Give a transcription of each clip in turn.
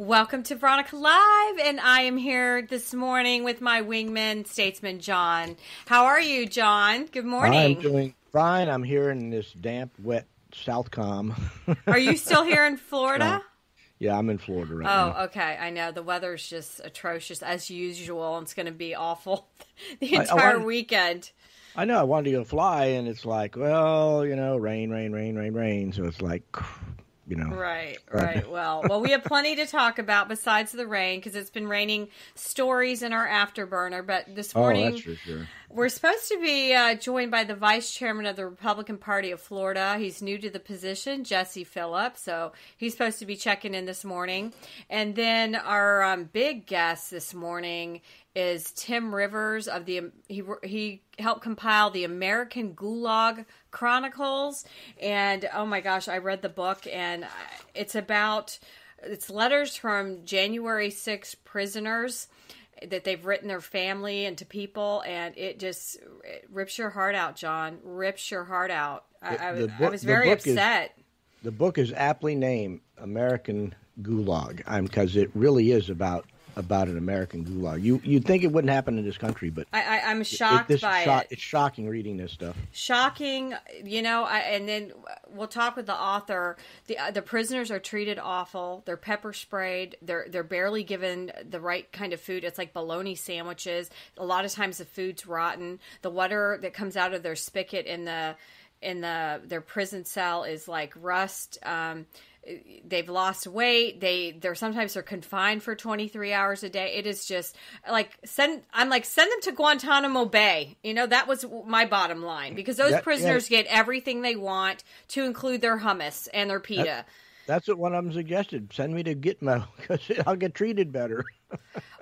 Welcome to Veronica Live, and I am here this morning with my wingman, Statesman John. How are you, John? Good morning. I'm doing fine. I'm here in this damp, wet Southcom. Are you still here in Florida? Yeah, I'm in Florida right now. Oh, okay. I know. The weather's just atrocious as usual. It's going to be awful the entire weekend. I know. I wanted to go fly, and it's like, well, rain. So it's like... Right. Well, we have plenty to talk about besides the rain because it's been raining stories in our afterburner. But this morning, that's for sure. We're supposed to be joined by the vice chairman of the Republican Party of Florida. He's new to the position, Jesse Phillips. So he's supposed to be checking in this morning. And then our big guest this morning is Tim Rivers of he helped compile the American Gulag Chronicles, and oh my gosh, I read the book, and it's letters from January 6 prisoners that they've written their family and to people, and it rips your heart out, John. Rips your heart out. I was very upset. The book is aptly named American Gulag, because it really is about an American gulag. You'd think it wouldn't happen in this country, but I'm shocked by it. It's shocking reading this stuff. Shocking, and then we'll talk with the author. The prisoners are treated awful. They're pepper sprayed. They're barely given the right kind of food. It's like bologna sandwiches. A lot of times the food's rotten. The water that comes out of their spigot in their prison cell is like rust. They've lost weight. They're sometimes confined for 23 hours a day. It is just send them to Guantanamo Bay. That was my bottom line, because those prisoners get everything they want, to include their hummus and their pita. That's what one of them suggested. Send me to Gitmo because I'll get treated better.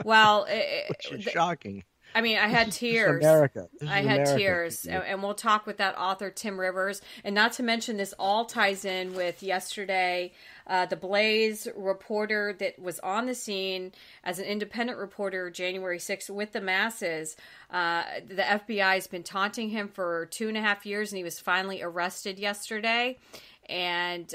Well, which is shocking. I mean, I had tears. I had tears. And we'll talk with that author, Tim Rivers. And not to mention, this all ties in with yesterday, the Blaze reporter that was on the scene as an independent reporter January 6th with the masses. The FBI has been taunting him for 2.5 years, and he was finally arrested yesterday. And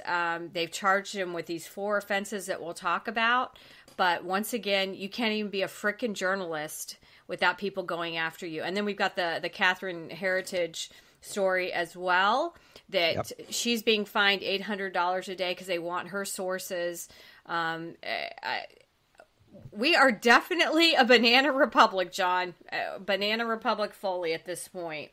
they've charged him with these 4 offenses that we'll talk about. But once again, you can't even be a frickin' journalist without people going after you. And then we've got the Catherine Heritage story as well, that she's being fined $800 a day because they want her sources. We are definitely a banana republic, John. Banana republic fully at this point.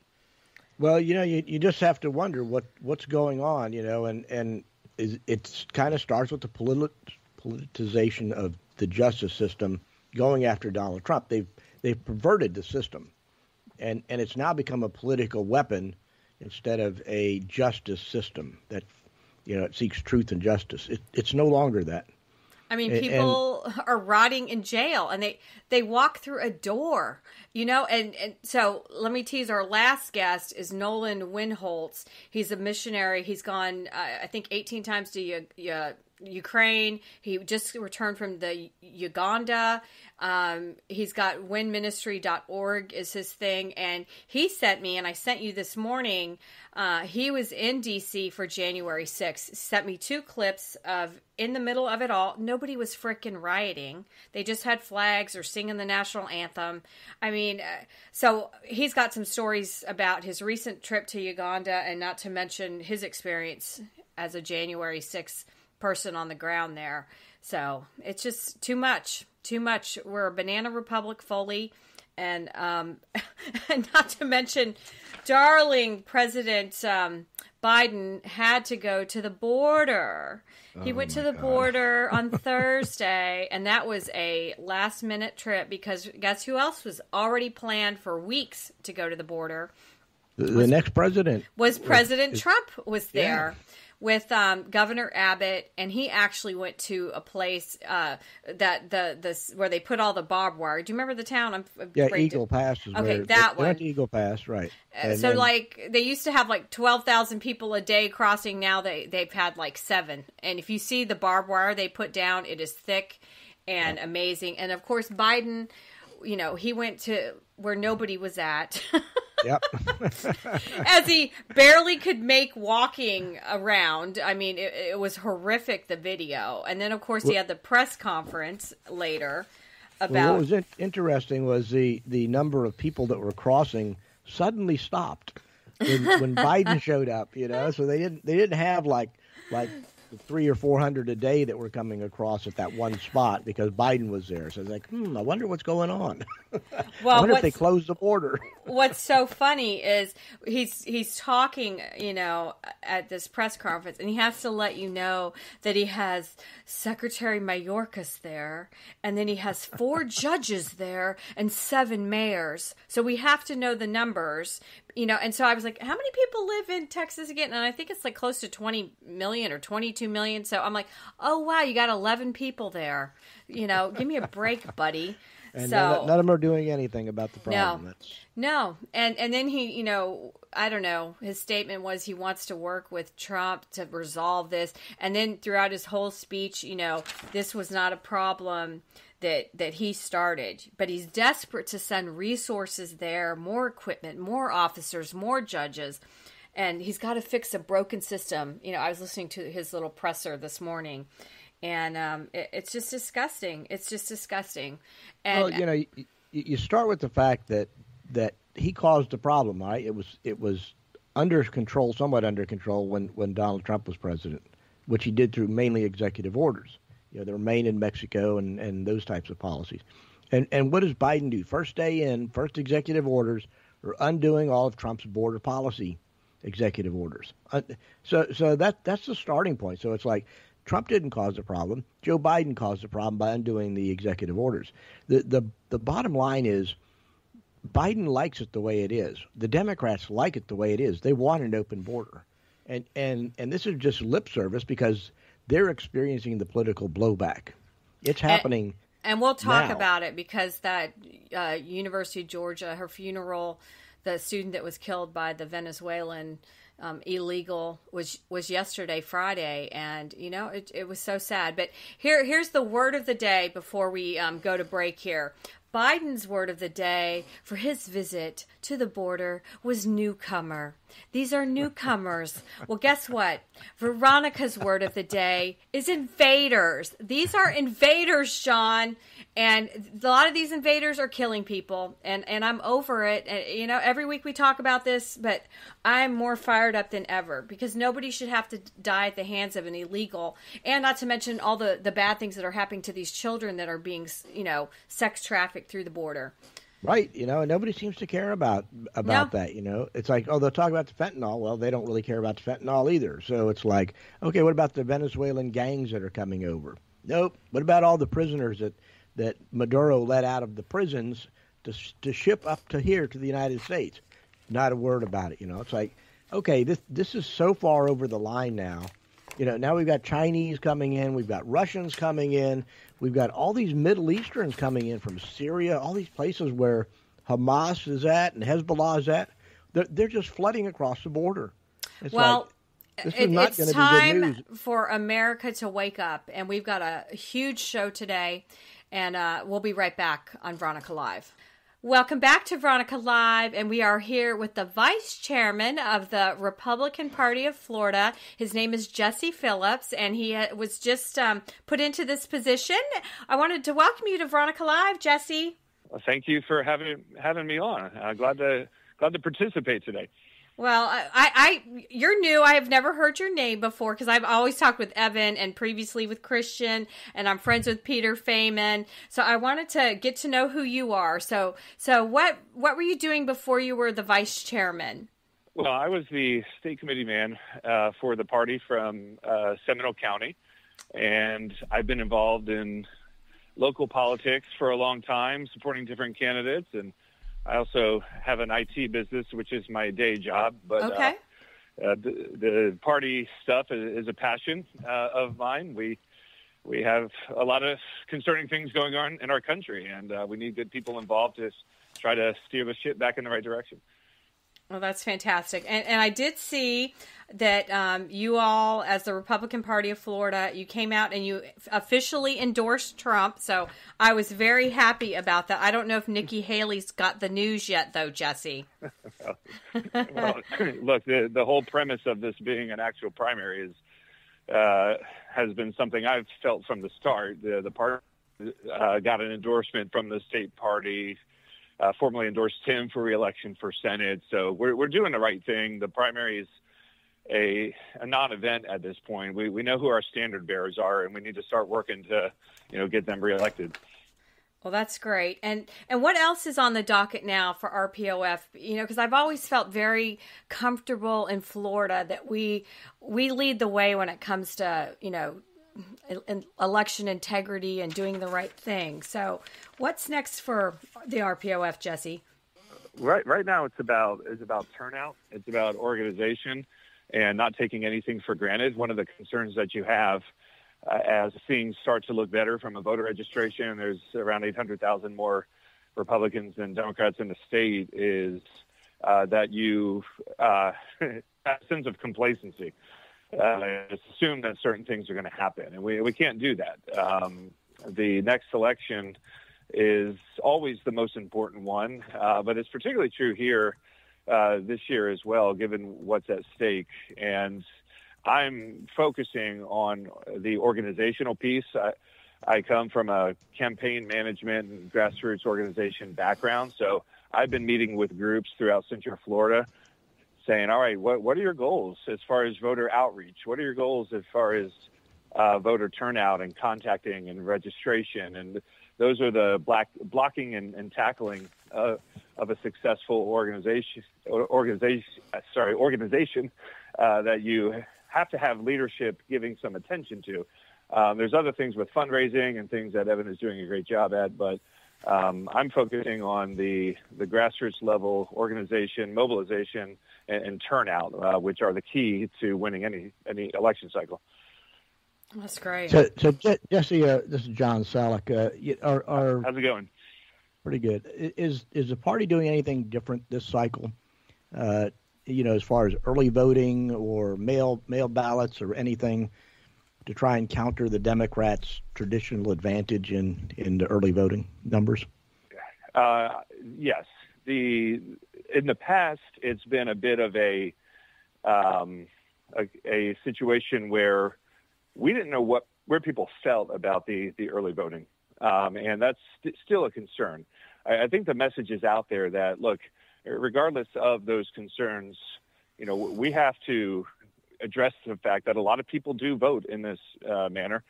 Well, you just have to wonder what's going on, and it kind of starts with the politicization of the justice system going after Donald Trump. They've perverted the system, and it's now become a political weapon instead of a justice system that, it seeks truth and justice. It's no longer that. I mean, people are rotting in jail, and they walk through a door, and so let me tease. Our last guest is Nolan Windholtz. He's a missionary. He's gone, I think, 18 times to Ukraine. He just returned from the Uganda. He's got windministry.org is his thing. And he sent me, and I sent you this morning, he was in DC for January 6th, sent me 2 clips of, in the middle of it all, nobody was frickin' rioting. They just had flags or singing the national anthem. I mean, so he's got some stories about his recent trip to Uganda, and not to mention his experience as a January 6th person on the ground there. So it's just too much. We're a banana republic fully, and and not to mention, darling President Biden had to go to the border. He went to the border on Thursday, and that was a last minute trip because guess who else was already planned for weeks to go to the border? The next president was President Trump was there. Yeah. With Governor Abbott, and he actually went to a place where they put all the barbed wire. Do you remember the town? Eagle Pass is okay, where that one. Went to Eagle Pass, right? So they used to have 12,000 people a day crossing. Now they've had 7. And if you see the barbed wire they put down, it is thick and amazing. And of course, Biden, he went to where nobody was at. Yep. As he barely could make walking around. I mean, it was horrific, the video. And then, of course, he had the press conference later about... Well, what was interesting was the number of people that were crossing suddenly stopped when Biden showed up, you know. So they didn't have like 300 or 400 a day that were coming across at that one spot because Biden was there. So it's like, I wonder what's going on. Well, I wonder if they closed the border. What's so funny is he's talking, you know, at this press conference, and he has to let you know that he has Secretary Mayorkas there, and then he has 4 judges there and 7 mayors. So we have to know the numbers, you know. And so I was like, how many people live in Texas again? And I think it's like close to 20 million or 22 million. So I'm like, oh, wow, you got 11 people there. You know, give me a break, buddy. And so, none of them are doing anything about the problem. No. And then he, you know, I don't know, his statement was he wants to work with Trump to resolve this. And then throughout his whole speech, you know, this was not a problem that he started, but he's desperate to send resources there, more equipment, more officers, more judges. And he's got to fix a broken system. You know, I was listening to his little presser this morning. And it's just disgusting. It's just disgusting. And, well, you know, you start with the fact that he caused the problem, right? It was under control, somewhat under control when Donald Trump was president, which he did through mainly executive orders. You know, the Remain in Mexico and those types of policies. And what does Biden do? First day in, first executive orders are undoing all of Trump's border policy executive orders. So that's the starting point. So it's like, Trump didn't cause the problem. Joe Biden caused the problem by undoing the executive orders. The bottom line is Biden likes it the way it is. The Democrats like it the way it is. They want an open border. And this is just lip service because they're experiencing the political blowback. It's happening. And we'll talk now. about it because that University of Georgia, her funeral, the student that was killed by the Venezuelan illegal was yesterday, Friday, and you know it was so sad. But here's the word of the day before we go to break here. Biden's word of the day for his visit to the border was newcomer. These are newcomers. Well, guess what? Veronica's word of the day is invaders. These are invaders, Sean. And a lot of these invaders are killing people. And I'm over it. And, you know, every week we talk about this, but I'm more fired up than ever because nobody should have to die at the hands of an illegal. And not to mention all the bad things that are happening to these children that are being, you know, sex trafficked through the border. Right, you know, and nobody seems to care about that, you know. It's like, oh, they'll talk about the fentanyl. Well, they don't really care about the fentanyl either. So it's like, okay, what about the Venezuelan gangs that are coming over? Nope. What about all the prisoners that Maduro let out of the prisons to ship up to here to the United States? Not a word about it, you know. It's like, okay, this is so far over the line now. You know, now we've got Chinese coming in, we've got Russians coming in, we've got all these Middle Easterns coming in from Syria, all these places where Hamas is at and Hezbollah is at. They're just flooding across the border. It's well, like, this is not going to be good time news. for America to wake up, and we've got a huge show today, and we'll be right back on Veronica Live. Welcome back to Veronica Live, and we are here with the Vice Chairman of the Republican Party of Florida. His name is Jesse Phillips, and he was just put into this position. I wanted to welcome you to Veronica Live, Jesse. Well, thank you for having me on. Glad to participate today. Well, you're new. I have never heard your name before because I've always talked with Evan and previously with Christian, and I'm friends with Peter Feynman. So I wanted to get to know who you are. So what were you doing before you were the vice chairman? Well, I was the state committee man for the party from Seminole County, and I've been involved in local politics for a long time, supporting different candidates, and I also have an IT business, which is my day job, but okay. The party stuff is a passion of mine. We have a lot of concerning things going on in our country, and we need good people involved to try to steer the ship back in the right direction. Well, that's fantastic. And I did see that you all, as the Republican Party of Florida, you came out and you officially endorsed Trump. So I was very happy about that. I don't know if Nikki Haley's got the news yet, though, Jesse. Well, look, the whole premise of this being an actual primary has been something I've felt from the start. The party got an endorsement from the state party, formally endorsed him for re-election for Senate. So we're doing the right thing. The primary is a non-event at this point. We know who our standard bearers are, and we need to start working to, get them re-elected. Well, that's great. And what else is on the docket now for RPOF? Because I've always felt very comfortable in Florida that we lead the way when it comes to, election integrity and doing the right thing. So what's next for the RPOF, Jesse? Right now it's about turnout. It's about organization and not taking anything for granted. One of the concerns that you have as things start to look better from a voter registration, there's around 800,000 more Republicans than Democrats in the state, is that you have a sense of complacency. Just assume that certain things are going to happen, and we can't do that. The next election is always the most important one, but it's particularly true here this year as well, given what's at stake. And I'm focusing on the organizational piece. I come from a campaign management and grassroots organization background, so I've been meeting with groups throughout Central Florida saying, all right, what are your goals as far as voter outreach? What are your goals as far as voter turnout and contacting and registration? And those are the blocking and tackling of a successful organization that you have to have leadership giving some attention to. There's other things with fundraising and things that Evan is doing a great job at, but I'm focusing on the grassroots level organization, mobilization, and turnout, which are the key to winning any election cycle. That's great. So Jesse, this is John Salak. How's it going? Pretty good. Is the party doing anything different this cycle? As far as early voting or mail ballots or anything to try and counter the Democrats' traditional advantage in the early voting numbers? Yes. In the past, it's been a bit of a situation where we didn't know where people felt about the early voting, and that's still a concern. I think the message is out there that, look, regardless of those concerns, we have to address the fact that a lot of people do vote in this manner.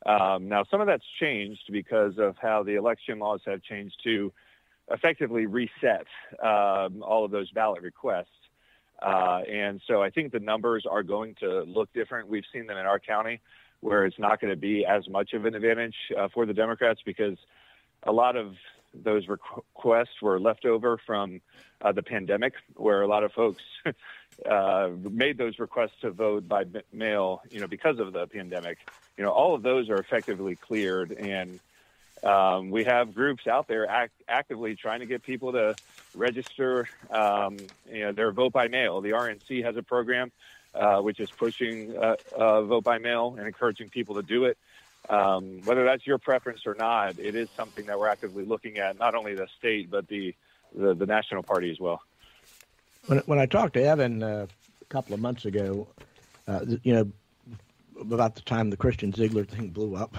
Now, some of that's changed because of how the election laws have changed to effectively reset all of those ballot requests. And so I think the numbers are going to look different. We've seen them in our county where it's not going to be as much of an advantage for the Democrats because a lot of those requests were left over from the pandemic, where a lot of folks made those requests to vote by mail, because of the pandemic. All of those are effectively cleared, and we have groups out there actively trying to get people to register their vote by mail. The RNC has a program which is pushing vote by mail and encouraging people to do it. Whether that's your preference or not, it is something that we're actively looking at, not only the state, but the national party as well. When I talked to Evan a couple of months ago, about the time the Christian Ziegler thing blew up,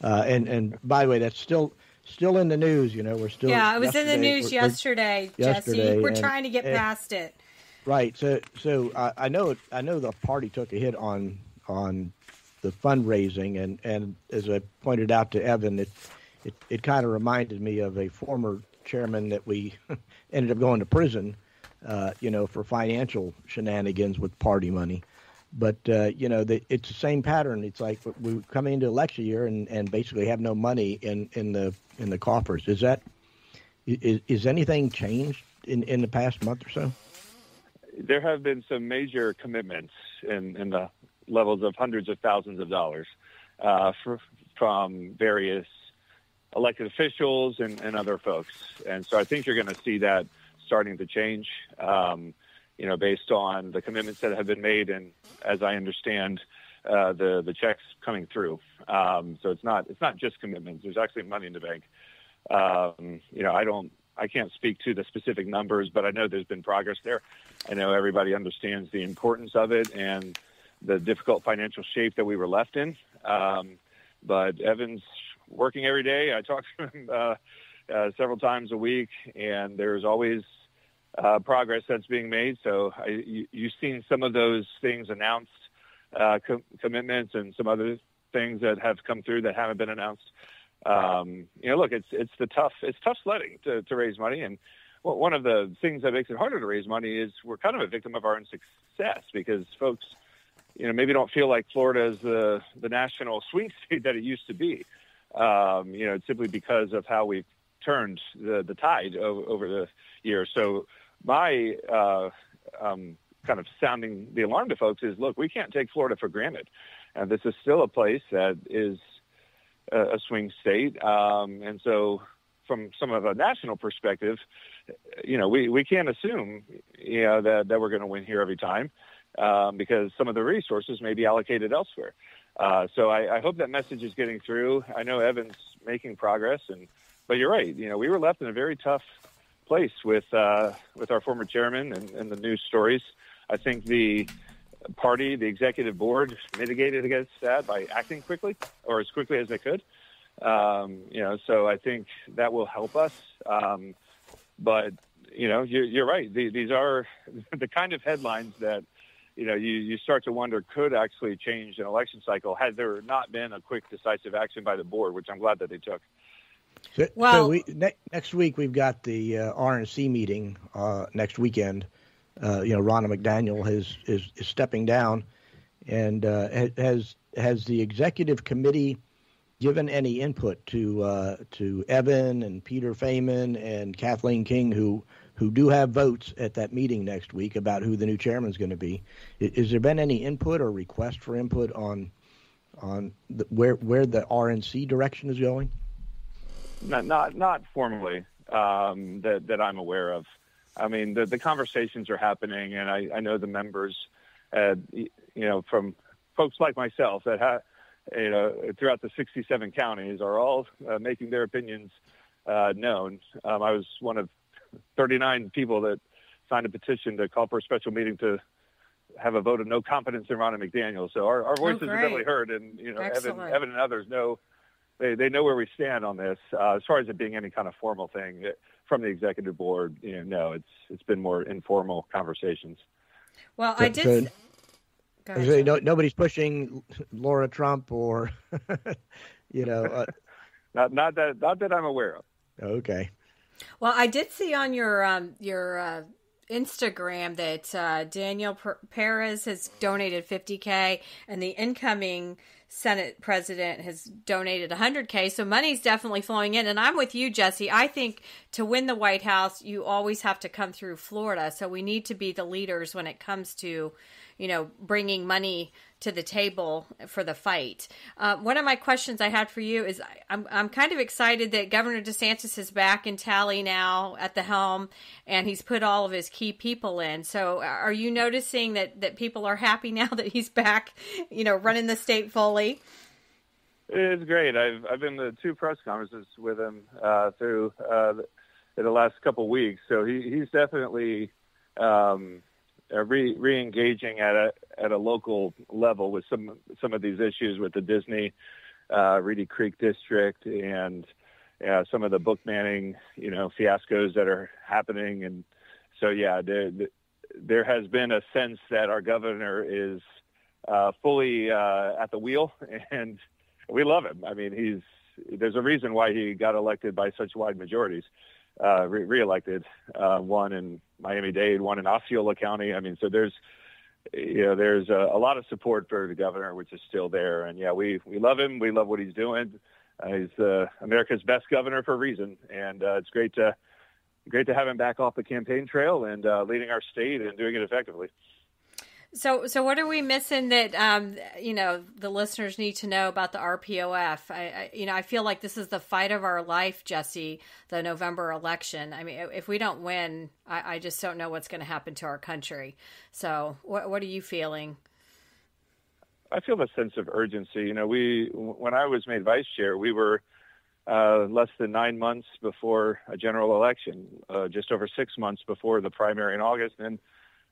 and by the way, that's still in the news. We're still it was in the news yesterday, Jesse. We're trying to get past it. Right. So I know the party took a hit on the fundraising, and as I pointed out to Evan, it kind of reminded me of a former chairman that we ended up going to prison, for financial shenanigans with party money. But it's the same pattern. It's like we come into election year and basically have no money in the coffers. Is anything changed in the past month or so? There have been some major commitments in the levels of hundreds of thousands of dollars from various elected officials and other folks. And so I think you're going to see that starting to change, based on the commitments that have been made, and as I understand, the checks coming through. So it's not just commitments. There's actually money in the bank. I can't speak to the specific numbers, but I know there's been progress there. I know everybody understands the importance of it and the difficult financial shape that we were left in. But Evan's working every day. I talk to him several times a week, and there's always progress that's being made. So you've seen some of those things announced, commitments, and some other things that have come through that haven't been announced. Look, it's tough sledding to raise money. And one of the things that makes it harder to raise money is we're kind of a victim of our own success, because folks, maybe don't feel like Florida is the national swing state that it used to be. It's simply because of how we've turned the tide over the years. So my kind of sounding the alarm to folks is, look, we can't take Florida for granted. And this is still a place that is a swing state. And so from some of a national perspective, we can't assume, that we're going to win here every time, because some of the resources may be allocated elsewhere. So I hope that message is getting through. I know Evan's making progress, but you're right. We were left in a very tough place with our former chairman and the news stories. I think the executive board mitigated against that by acting quickly, or as quickly as they could. So I think that will help us. But you're right. These are the kind of headlines that, you start to wonder could actually change an election cycle had there not been a quick, decisive action by the board, which I'm glad that they took. Next week we've got the RNC meeting next weekend. Ronna McDaniel is stepping down, and has the executive committee given any input to Evan and Peter Feynman and Kathleen King, who do have votes at that meeting next week about who the new chairman is going to be? Is there been any input or request for input on where the RNC direction is going? Not formally that I'm aware of. I mean, the conversations are happening, and I know the members, from folks like myself that throughout the 67 counties are all making their opinions known. I was one of 39 people that signed a petition to call for a special meeting to have a vote of no confidence in Ronna McDaniel. So our voices are definitely heard, and Evan and others know. They know where we stand on this. As far as it being any kind of formal thing from the executive board, no, it's been more informal conversations. Well, nobody's pushing Laura Trump or, not that I'm aware of. Okay. Well, I did see on your Instagram that Daniel Perez has donated $50K, and the incoming Senate president has donated $100K. So money's definitely flowing in. And I'm with you, Jesse. I think to win the White House, you always have to come through Florida. So we need to be the leaders when it comes to, bringing money to the table for the fight. One of my questions I had for you is I'm kind of excited that Governor DeSantis is back in Tally now at the helm, and he's put all of his key people in. So are you noticing that people are happy now that he's back, running the state fully? It's great. I've been to 2 press conferences with him through the last couple of weeks. So he's definitely re-engaging at a local level with some of these issues with the Disney Reedy Creek district and some of the book banning fiascos that are happening. And so there has been a sense that our governor is fully at the wheel, and we love him. I mean, there's a reason why he got elected by such wide majorities. Re-elected, one in Miami-Dade, one in Osceola County. I mean, so there's a lot of support for the governor, which is still there. And we love him. We love what he's doing. He's America's best governor for a reason. And it's great to have him back off the campaign trail and leading our state and doing it effectively. So what are we missing that the listeners need to know about the RPOF? I feel like this is the fight of our life, Jesse. The November election. I mean, if we don't win, I just don't know what's going to happen to our country. So what are you feeling? I feel a sense of urgency. When I was made vice chair, we were less than 9 months before a general election, just over 6 months before the primary in August, and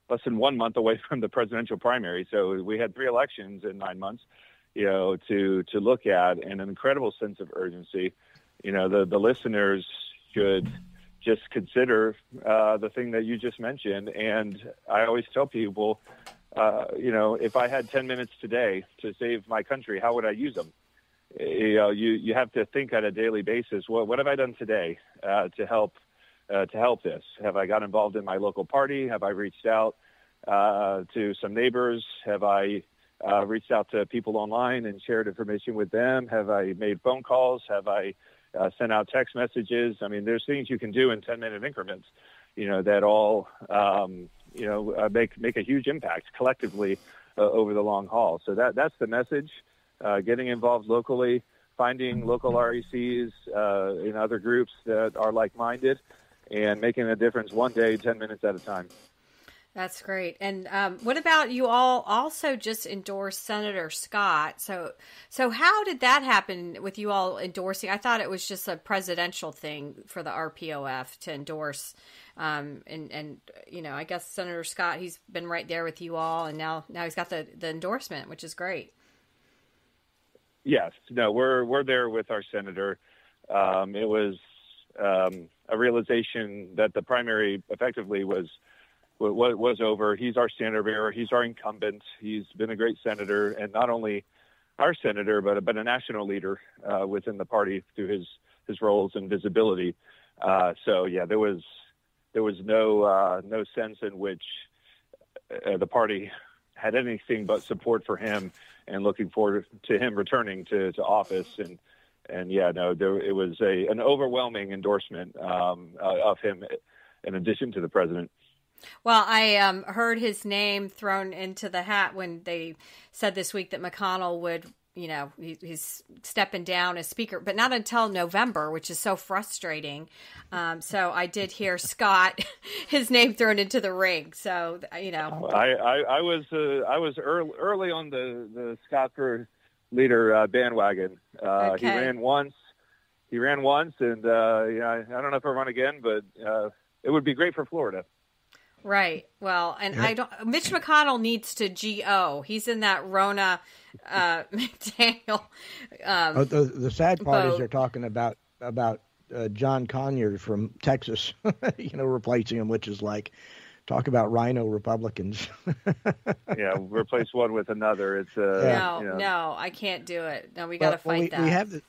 less than 1 month away from the presidential primary. So we had 3 elections in 9 months, to look at, and an incredible sense of urgency. The listeners should just consider the thing that you just mentioned. And I always tell people, if I had 10 minutes today to save my country, how would I use them? You have to think on a daily basis, what have I done today to help this? Have I got involved in my local party? Have I reached out to some neighbors? Have I reached out to people online and shared information with them? Have I made phone calls? Have I sent out text messages? I mean, there's things you can do in 10-minute increments, that all, make a huge impact collectively over the long haul. So that's the message, getting involved locally, finding local RECs in other groups that are like-minded, and making a difference one day, 10 minutes at a time. That's great. And what about you all also just endorsed Senator Scott? So how did that happen with you all endorsing? I thought it was just a presidential thing for the RPOF to endorse. I guess Senator Scott, he's been right there with you all, and now he's got the endorsement, which is great. Yes. No, we're there with our senator. It was a realization that the primary effectively was over. He's our standard bearer. He's our incumbent. He's been a great senator, and not only our senator, but a national leader within the party through his roles and visibility. There was no sense in which the party had anything but support for him, and looking forward to him returning to office. It was an overwhelming endorsement of him in addition to the president. Well, I heard his name thrown into the hat when they said this week that McConnell would, he's stepping down as speaker, but not until November, which is so frustrating. So I did hear Scott, his name thrown into the ring. So, I was early on the Scott for leader bandwagon. Okay. He ran once, and I don't know if I'll run again, but it would be great for Florida. Right. Well, and Mitch McConnell needs to GO. He's in that Rona McDaniel. The sad part is they're talking about John Conyers from Texas, replacing him, which is like, talk about rhino Republicans. Yeah, replace one with another. It's no, I can't do it. No, we got to fight that.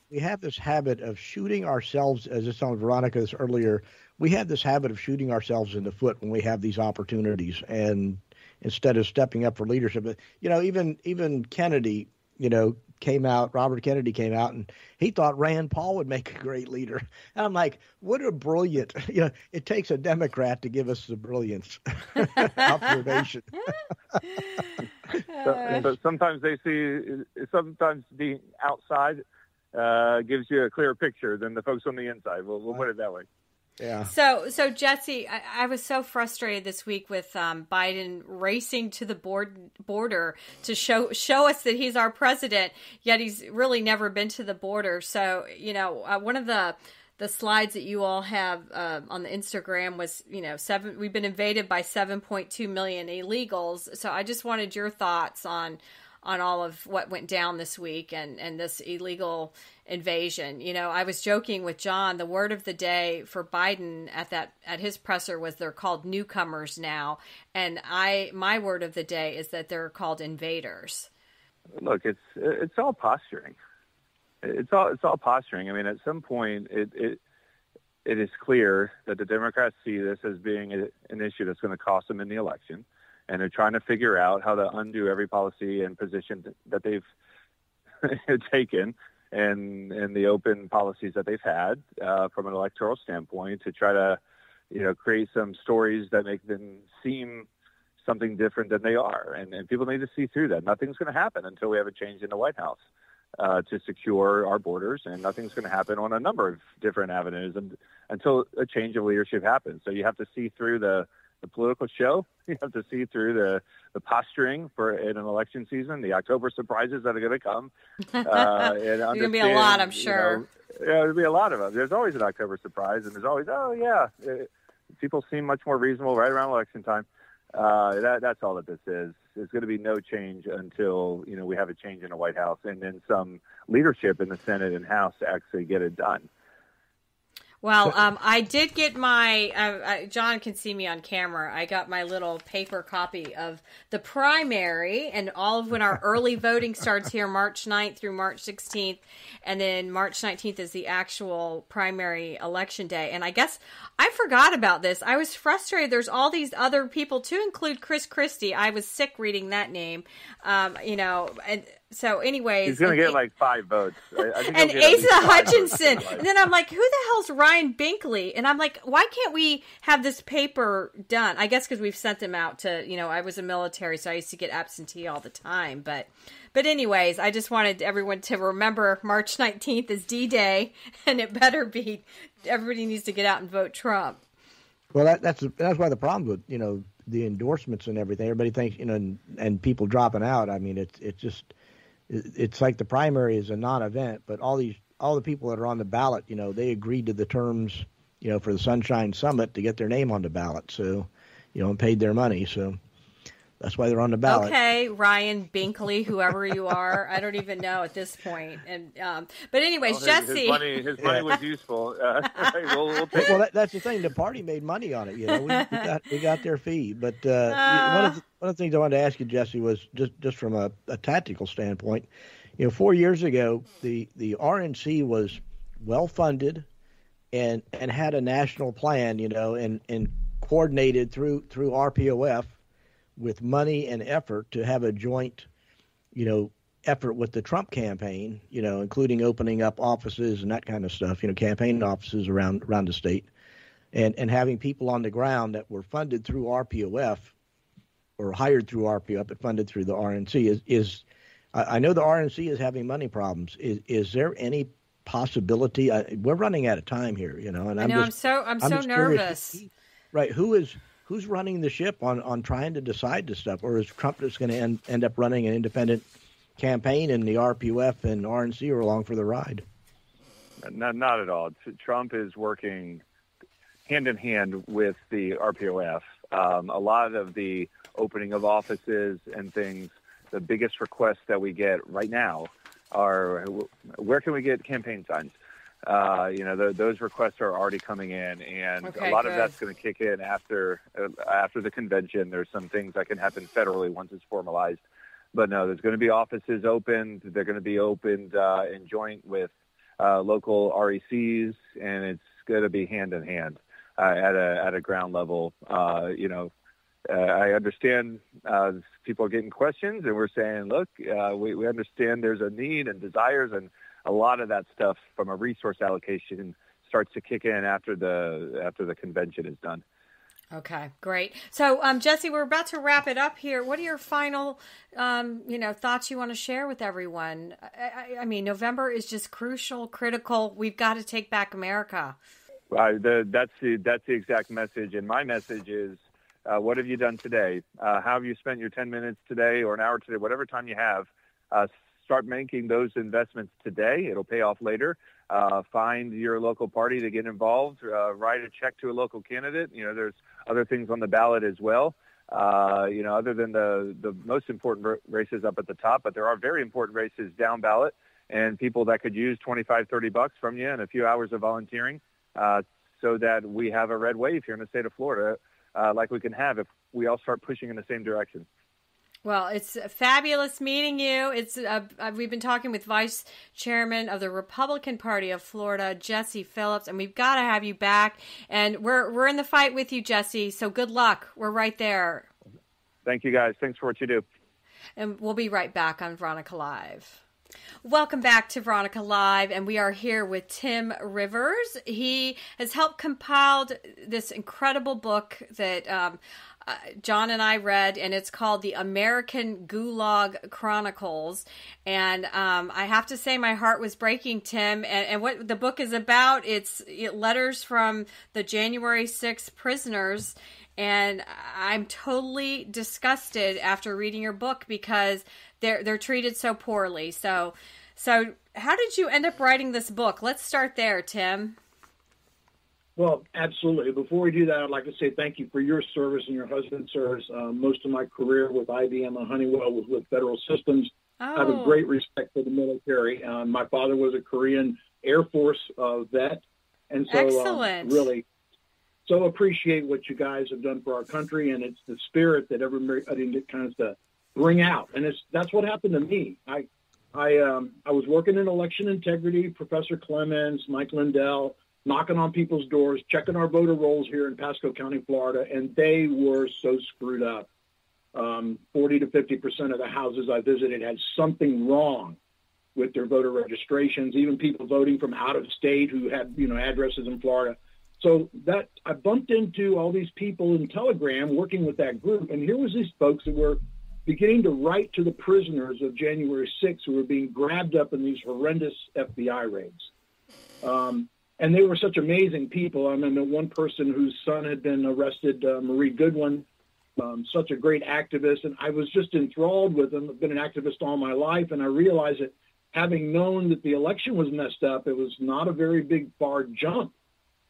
We have this habit of shooting ourselves, as it's on Veronica's earlier. We have this habit of shooting ourselves in the foot when we have these opportunities, and instead of stepping up for leadership. But, even Kennedy, Robert Kennedy came out, and he thought Rand Paul would make a great leader. And I'm like, what a brilliant, it takes a Democrat to give us the brilliance observation. So sometimes sometimes being outside gives you a clearer picture than the folks on the inside. We'll put it that way. Yeah. So Jesse, I was so frustrated this week with Biden racing to the border to show us that he's our president, yet he's really never been to the border. So, one of the slides that you all have on the Instagram was, we've been invaded by 7.2 million illegals. So I just wanted your thoughts on all of what went down this week and this illegal invasion. I was joking with John, the word of the day for Biden at his presser was they're called newcomers now. And my word of the day is that they're called invaders. Look, it's all posturing. It's all posturing. I mean, at some point it is clear that the Democrats see this as being an issue that's going to cost them in the election. And they're trying to figure out how to undo every policy and position that they've taken and the open policies that they've had from an electoral standpoint to try to, create some stories that make them seem something different than they are. And people need to see through that. Nothing's going to happen until we have a change in the White House to secure our borders, and nothing's going to happen on a number of different avenues until a change of leadership happens. So you have to see through the political show. You have to see through the posturing in an election season, the October surprises that are going to come. There's going to be a lot, I'm sure. There'll be a lot of them. There's always an October surprise, and there's always, people seem much more reasonable right around election time. That's all that this is. There's going to be no change until, we have a change in the White House and then some leadership in the Senate and House to actually get it done. Well, I did get my, John can see me on camera. I got my little paper copy of the primary and all of when our early voting starts here, March 9th through March 16th. And then March 19th is the actual primary election day. And I guess I forgot about this. I was frustrated. There's all these other people, to include Chris Christie. I was sick reading that name, and so anyways. He's going to get like 5 votes. I think and Asa Hutchinson. And then I'm like, who the hell's Ryan Binkley? And I'm like, why can't we have this paper done? I guess because we've sent them out to, I was a military, so I used to get absentee all the time. But anyways, I just wanted everyone to remember March 19th is D-Day, and it better be, everybody needs to get out and vote Trump. Well, that's why the problem with, the endorsements and everything, everybody thinks, and people dropping out. I mean, it's like the primary is a non-event, but all the people that are on the ballot, they agreed to the terms, for the Sunshine Summit to get their name on the ballot. So, and paid their money. So that's why they're on the ballot. Okay, Ryan Binkley, whoever you are, I don't even know at this point. And but anyways, Jesse, his money was useful. We'll take well, that's the thing. The party made money on it. We got their fee. But one of the things I wanted to ask you, Jesse, was just from a tactical standpoint. 4 years ago, the RNC was well funded and had a national plan. And coordinated through RPOF. With money and effort to have a joint, effort with the Trump campaign, including opening up offices and that kind of stuff, campaign offices around the state, and having people on the ground that were funded through RPOF or hired through RPOF but funded through the RNC is I know the RNC is having money problems. Is there any possibility? We're running out of time here, and I'm so nervous. Curious, right? Who's running the ship on trying to decide this stuff? Or is Trump just going to end up running an independent campaign and the RPOF and RNC are along for the ride? Not at all. Trump is working hand in hand with the RPOF. A lot of the opening of offices and things, the biggest requests that we get right now are, where can we get campaign signs? Those requests are already coming in, and a lot of that's going to kick in after the convention. There's some things that can happen federally once it's formalized. But no, there's going to be offices opened. They're going to be opened in joint with local RECs, and it's going to be hand in hand at a ground level. I understand people are getting questions, and we're saying, look, we understand there's a need and desires, and a lot of that stuff from a resource allocation starts to kick in after the convention is done. Okay, great. So, Jesse, we're about to wrap it up here. What are your final, thoughts you want to share with everyone? I mean, November is just crucial, critical. We've got to take back America. That's the exact message, and my message is, what have you done today? How have you spent your 10 minutes today or an hour today, whatever time you have? Start making those investments today. It'll pay off later. Find your local party to get involved. Write a check to a local candidate. There's other things on the ballot as well. Other than the most important races up at the top, but there are very important races down ballot and people that could use $25-$30 from you and a few hours of volunteering so that we have a red wave here in the state of Florida like we can have if we all start pushing in the same direction. Well, it's fabulous meeting you. It's we've been talking with Vice Chairman of the Republican Party of Florida, Jesse Phillips, and we've got to have you back. And we're in the fight with you, Jesse. So good luck. We're right there. Thank you, guys. Thanks for what you do. And we'll be right back on Veronica Live. Welcome back to Veronica Live, and we are here with Tim Rivers. He has helped compile this incredible book that John and I read, and it's called The American Gulag Chronicles. And I have to say my heart was breaking, Tim. And what the book is about, it's letters from the January 6th prisoners. And I'm totally disgusted after reading your book because they're treated so poorly. So how did you end up writing this book? Let's start there, Tim. Well, absolutely. Before we do that, I'd like to say thank you for your service and your husband's service. Most of my career with IBM and Honeywell was with Federal Systems. I have a great respect for the military. My father was a Korean Air Force vet. And so Excellent. Really so appreciate what you guys have done for our country. And it's the spirit that everybody get kind of to bring out. And that's what happened to me. I was working in election integrity, Professor Clemens, Mike Lindell, knocking on people's doors, checking our voter rolls here in Pasco County, Florida, and they were so screwed up. 40 to 50% of the houses I visited had something wrong with their voter registrations, even people voting from out of state who had, addresses in Florida. So that I bumped into all these people in Telegram working with that group, and here was these folks that were beginning to write to the prisoners of January 6th who were being grabbed up in these horrendous FBI raids. And they were such amazing people. I remember one person whose son had been arrested, Marie Goodwin, such a great activist. And I was just enthralled with them. I've been an activist all my life. And I realized that having known that the election was messed up, it was not a very big far jump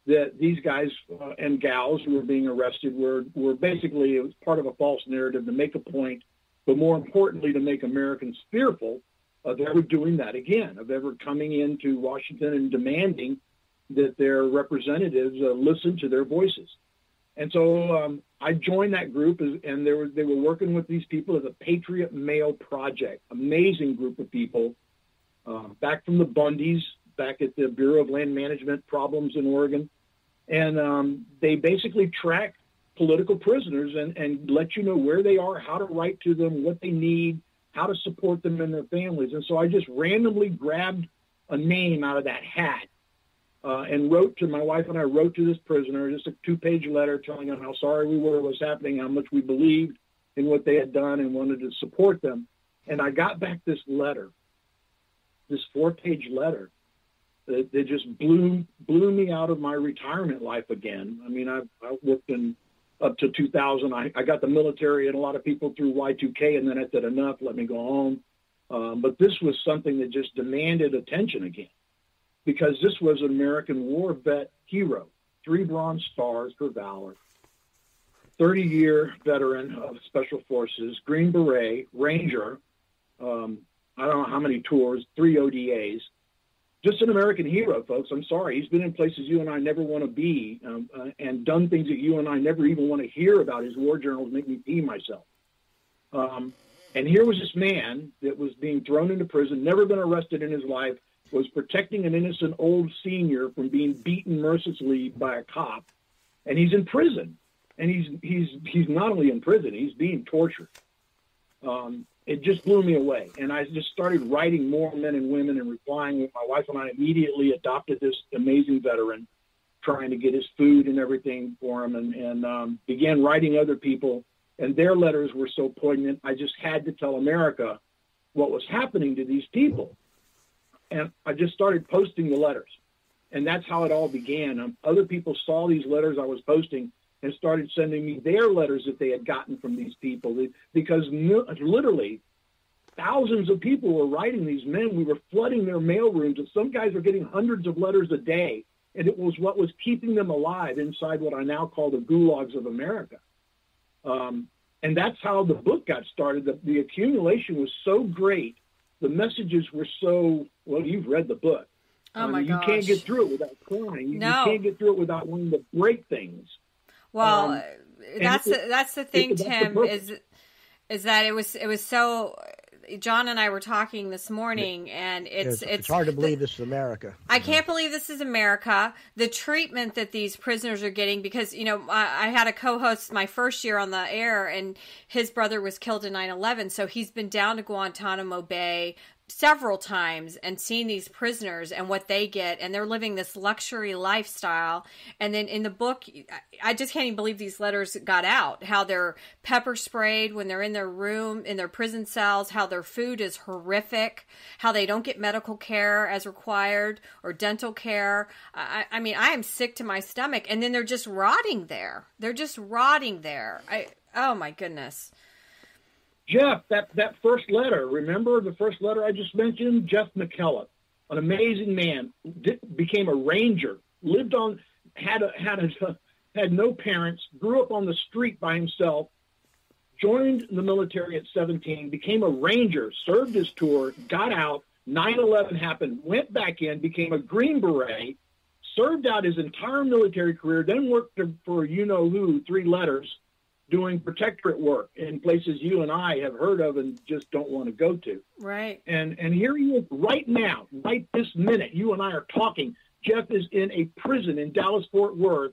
that these guys and gals who were being arrested were basically, it was part of a false narrative to make a point, but more importantly, to make Americans fearful of ever doing that again, of ever coming into Washington and demanding that their representatives listen to their voices. And so I joined that group, and they were working with these people as a Patriot Mail Project, amazing group of people, back from the Bundys, back at the Bureau of Land Management problems in Oregon. And they basically track political prisoners and let you know where they are, how to write to them, what they need, how to support them and their families. And so I just randomly grabbed a name out of that hat. And my wife and I wrote to this prisoner, just a 2-page letter telling him how sorry we were, what was happening, how much we believed in what they had done and wanted to support them. And I got back this letter, this 4-page letter that just blew me out of my retirement life again. I mean, I worked in up to 2000. I got the military and a lot of people through Y2K, and then I said, enough, let me go home. But this was something that just demanded attention again, because this was an American war vet hero, 3 Bronze Stars for valor, 30-year veteran of Special Forces, Green Beret, Ranger, I don't know how many tours, 3 ODAs, just an American hero, folks. I'm sorry. He's been in places you and I never want to be, and done things that you and I never even want to hear about. His war journals make me pee myself. And here was this man that was being thrown into prison, never been arrested in his life, was protecting an innocent old senior from being beaten mercilessly by a cop, and he's in prison. And he's not only in prison, he's being tortured. It just blew me away. And I just started writing more men and women and replying. My wife and I immediately adopted this amazing veteran, trying to get his food and everything for him, and began writing other people. And their letters were so poignant, I just had to tell America what was happening to these people. And I just started posting the letters. And that's how it all began. Other people saw these letters I was posting and started sending me their letters that they had gotten from these people. Because literally thousands of people were writing these men. We were flooding their mail rooms, and some guys were getting hundreds of letters a day. And it was what was keeping them alive inside what I now call the gulags of America. And that's how the book got started. The accumulation was so great. The messages were so, well, you've read the book. Oh, my gosh. You can't get through it without crying. No. You can't get through it without wanting to break things. Well, that's the thing, Tim, is that it was so. John and I were talking this morning, and it's hard to believe this is America. I can't believe this is America. The treatment that these prisoners are getting, because, I had a co-host my first year on the air, and his brother was killed in 9/11, so he's been down to Guantanamo Bay, several times and seen these prisoners and what they get, and they're living this luxury lifestyle. And then in the book, I just can't even believe these letters got out, how they're pepper sprayed when they're in their room, in their prison cells, how their food is horrific, how they don't get medical care as required or dental care. I mean, I am sick to my stomach. And then they're just rotting there. Oh my goodness. Jeff, that first letter, remember the first letter I just mentioned? Jeff McKellop, an amazing man, became a ranger, lived on, had no parents, grew up on the street by himself, joined the military at 17, became a ranger, served his tour, got out, 9/11 happened, went back in, became a Green Beret, served out his entire military career, then worked for you-know-who, 3 letters, doing protectorate work in places you and I have heard of and just don't want to go to. Right. And here he is right now, right this minute. You and I are talking. Jeff is in a prison in Dallas-Fort Worth.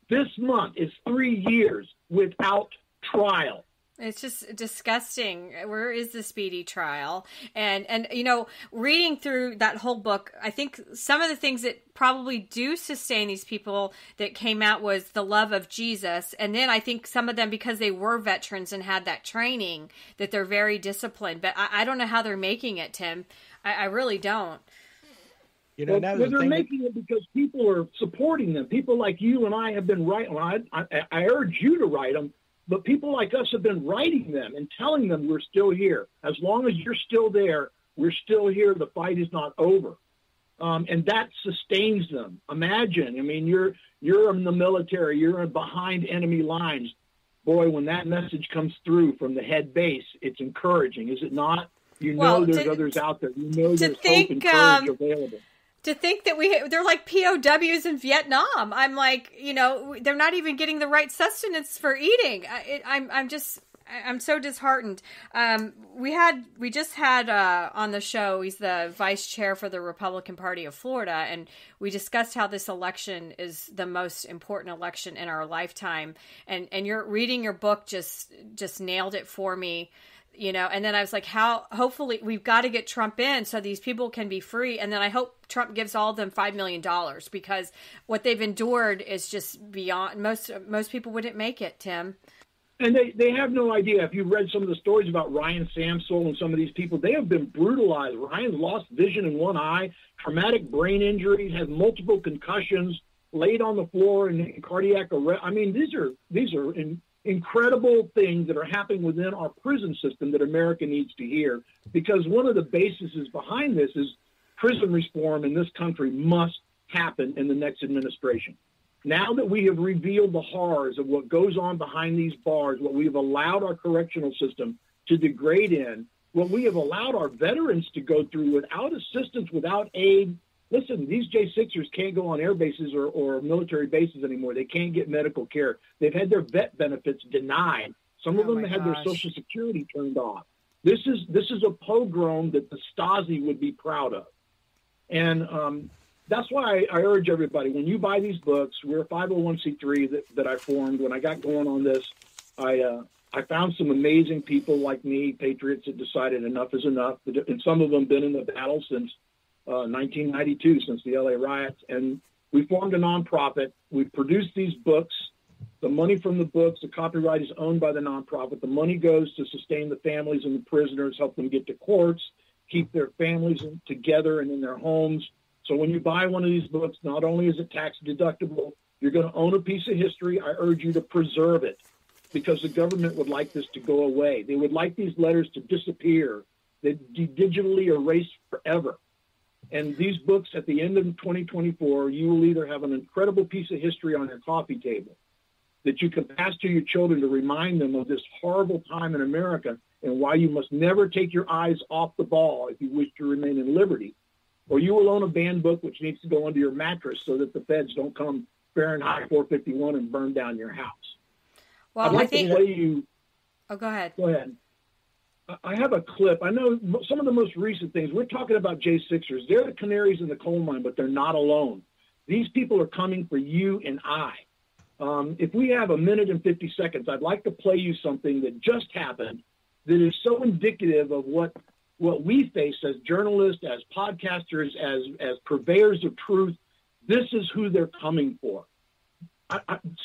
This month is 3 years without trial. It's just disgusting. Where is the speedy trial? And reading through that whole book, I think some of the things that probably do sustain these people that came out was the love of Jesus. And then I think some of them, because they were veterans and had that training, that they're very disciplined. But I don't know how they're making it, Tim. I really don't. They're making it because people are supporting them. People like you and I have been writing. I urge you to write them. But people like us have been writing them and telling them we're still here. As long as you're still there, we're still here. The fight is not over. And that sustains them. Imagine, you're in the military. You're behind enemy lines. Boy, when that message comes through from the head base, it's encouraging, is it not? There's others out there. There's hope and courage available. To think that they're like POWs in Vietnam. I'm like, they're not even getting the right sustenance for eating. I'm so disheartened. We just had on the show, he's the vice chair for the Republican Party of Florida, and we discussed how this election is the most important election in our lifetime. And you're reading your book just nailed it for me. And then I was like, hopefully we've got to get Trump in so these people can be free. And then I hope Trump gives all of them $5 million, because what they've endured is just beyond, most people wouldn't make it, Tim. And they have no idea. If you've read some of the stories about Ryan Samsel and some of these people, they have been brutalized. Ryan's lost vision in one eye, traumatic brain injuries, has multiple concussions, laid on the floor in cardiac arrest. These are incredible things that are happening within our prison system that America needs to hear, because one of the bases behind this is prison reform in this country must happen in the next administration. Now that we have revealed the horrors of what goes on behind these bars, what we've allowed our correctional system to degrade in, what we have allowed our veterans to go through without assistance, without aid. Listen, these J6ers can't go on air bases or military bases anymore. They can't get medical care. They've had their vet benefits denied. Some of them had their Social Security turned off. This is a pogrom that the Stasi would be proud of. And that's why I urge everybody, when you buy these books, we're a 501c3 that I formed. When I got going on this, I found some amazing people like me, patriots, that decided enough is enough. And some of them been in the battle since 1992, since the LA riots, and we formed a nonprofit. We produced these books. The money from the books, the copyright is owned by the nonprofit. The money goes to sustain the families and the prisoners, help them get to courts, keep their families together and in their homes. So when you buy one of these books, not only is it tax deductible, you're going to own a piece of history. I urge you to preserve it, because the government would like this to go away. They would like these letters to disappear, they'd be digitally erased forever. And these books, at the end of 2024, you will either have an incredible piece of history on your coffee table that you can pass to your children to remind them of this horrible time in America and why you must never take your eyes off the ball if you wish to remain in liberty. Or you will own a banned book which needs to go under your mattress so that the feds don't come Fahrenheit 451 and burn down your house. Well, I'd like to play you. Oh, go ahead. Go ahead. I have a clip. I know some of the most recent things. We're talking about J6ers. They're the canaries in the coal mine, but they're not alone. These people are coming for you and I. If we have a minute and 50 seconds, I'd like to play you something that just happened that is so indicative of what what we face as journalists, as podcasters, as purveyors of truth. This is who they're coming for.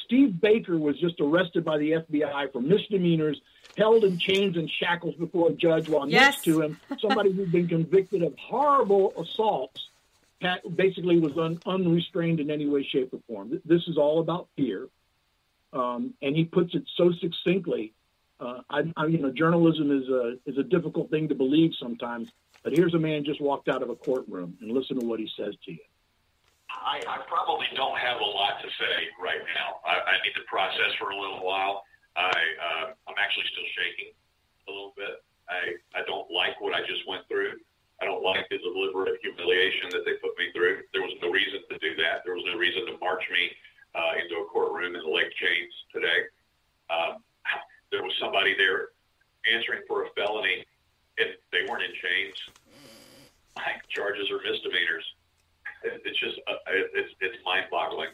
Steve Baker was just arrested by the FBI for misdemeanors, held in chains and shackles before a judge, while next to him, somebody who'd been convicted of horrible assaults, basically was unrestrained in any way, shape, or form. This is all about fear, and he puts it so succinctly. Journalism is a difficult thing to believe sometimes, but here's a man just walked out of a courtroom, and listen to what he says to you. I probably don't have a lot to say right now. I need to process for a little while. I'm actually still shaking a little bit. I don't like what I just went through. I don't like the deliberate humiliation that they put me through. There was no reason to do that. There was no reason to march me into a courtroom in the leg chains today. There was somebody there answering for a felony, and they weren't in chains. My charges are misdemeanors. It's just it's mind-boggling.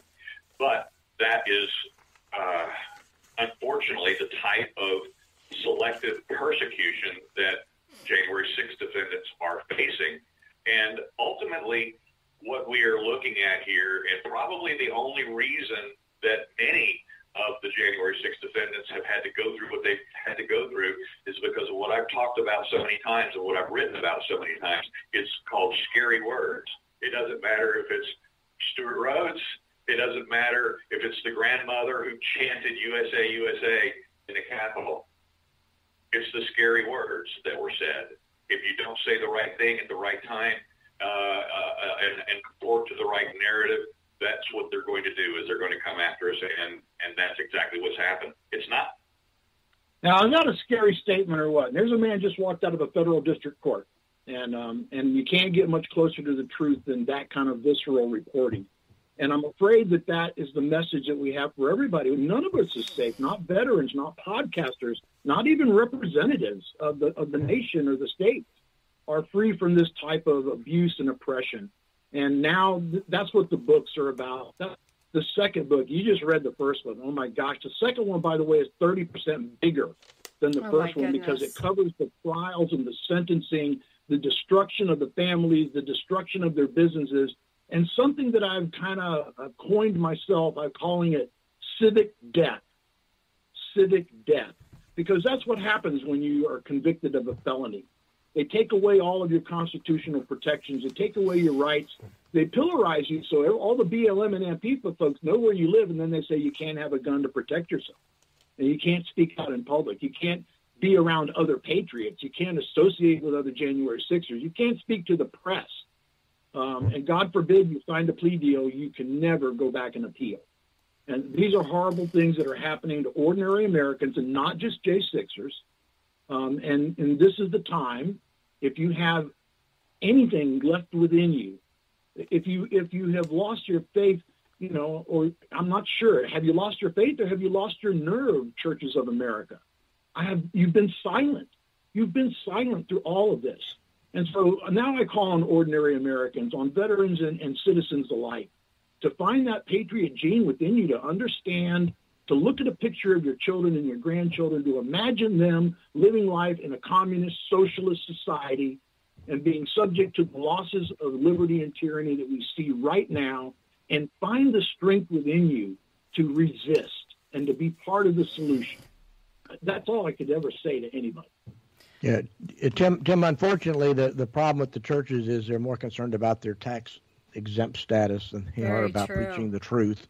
But that is unfortunately the type of selective persecution that January 6th defendants are facing. And ultimately, what we are looking at here, and probably the only reason that many of the January 6th defendants have had to go through what they've had to go through, is because of what I've talked about so many times and what I've written about so many times. It's called scary words. It doesn't matter if it's Stuart Rhodes. It doesn't matter if it's the grandmother who chanted USA, USA in the Capitol. It's the scary words that were said. If you don't say the right thing at the right time and conform to the right narrative, that's what they're going to do, is they're going to come after us, and that's exactly what's happened. It's not. Now, is that a scary statement or what? There's a man just walked out of a federal district court. And you can't get much closer to the truth than that kind of visceral reporting. And I'm afraid that is the message that we have for everybody. None of us is safe, not veterans, not podcasters, not even representatives of the nation or the state are free from this type of abuse and oppression. And now that's what the books are about. The second book, you just read the first one. Oh, my gosh. The second one, by the way, is 30% bigger than the first one, because it covers the trials and the sentencing, the destruction of the families, the destruction of their businesses, and something that I've kind of coined myself, I'm calling it civic death. Civic death. Because that's what happens when you are convicted of a felony. They take away all of your constitutional protections. They take away your rights. They pillorize you so all the BLM and Antifa folks know where you live, and then they say you can't have a gun to protect yourself. And you can't speak out in public. You can't be around other patriots. You can't associate with other January 6ers. You can't speak to the press. And God forbid you signed a plea deal, you can never go back and appeal. And these are horrible things that are happening to ordinary Americans and not just J6ers. And this is the time, if you have anything left within you, if you have lost your faith, or I'm not sure, have you lost your faith or have you lost your nerve, churches of America? You've been silent. You've been silent through all of this. And so now I call on ordinary Americans, on veterans and citizens alike, to find that patriot gene within you, to understand, to look at a picture of your children and your grandchildren, to imagine them living life in a communist, socialist society and being subject to the losses of liberty and tyranny that we see right now, and find the strength within you to resist and to be part of the solution. That's all I could ever say to anybody. Yeah, Tim, unfortunately, the problem with the churches is they're more concerned about their tax-exempt status than they are about preaching the truth,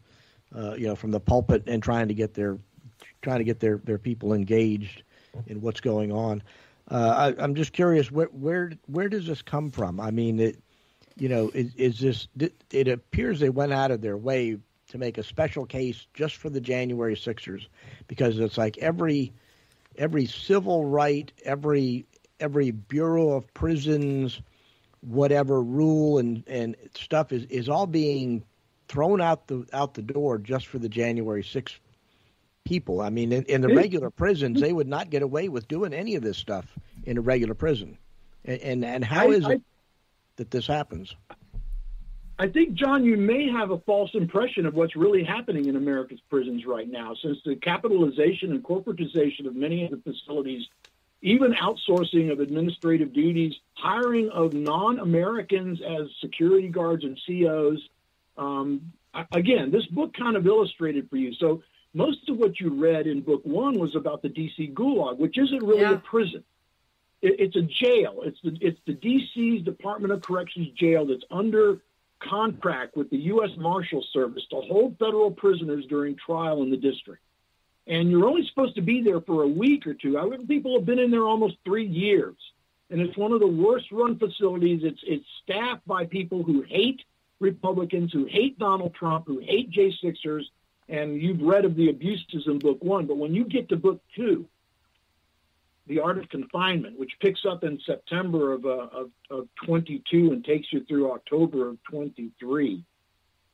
from the pulpit, and trying to get their people engaged in what's going on. I'm just curious, where does this come from? I mean, is this? It appears they went out of their way to make a special case just for the January 6ers, because it's like every civil right, every Bureau of Prisons, whatever rule and stuff is all being thrown out the door just for the January 6th people. I mean, in the regular prisons, they would not get away with doing any of this stuff in a regular prison. And how is it that this happens? I think, John, you may have a false impression of what's really happening in America's prisons right now, since the capitalization and corporatization of many of the facilities even outsourcing of administrative duties, hiring of non-Americans as security guards and COs. Again, this book kind of illustrated for you. So most of what you read in book one was about the D.C. Gulag, which isn't really a prison. It's a jail. It's the D.C.'s Department of Corrections jail that's under contract with the U.S. Marshal Service to hold federal prisoners during trial in the district. And you're only supposed to be there for a week or two. People have been in there almost 3 years. And it's one of the worst run facilities. It's staffed by people who hate Republicans, who hate Donald Trump, who hate J6ers. And you've read of the abuses in book one. But when you get to book two, The Art of Confinement, which picks up in September of 22 and takes you through October of 23,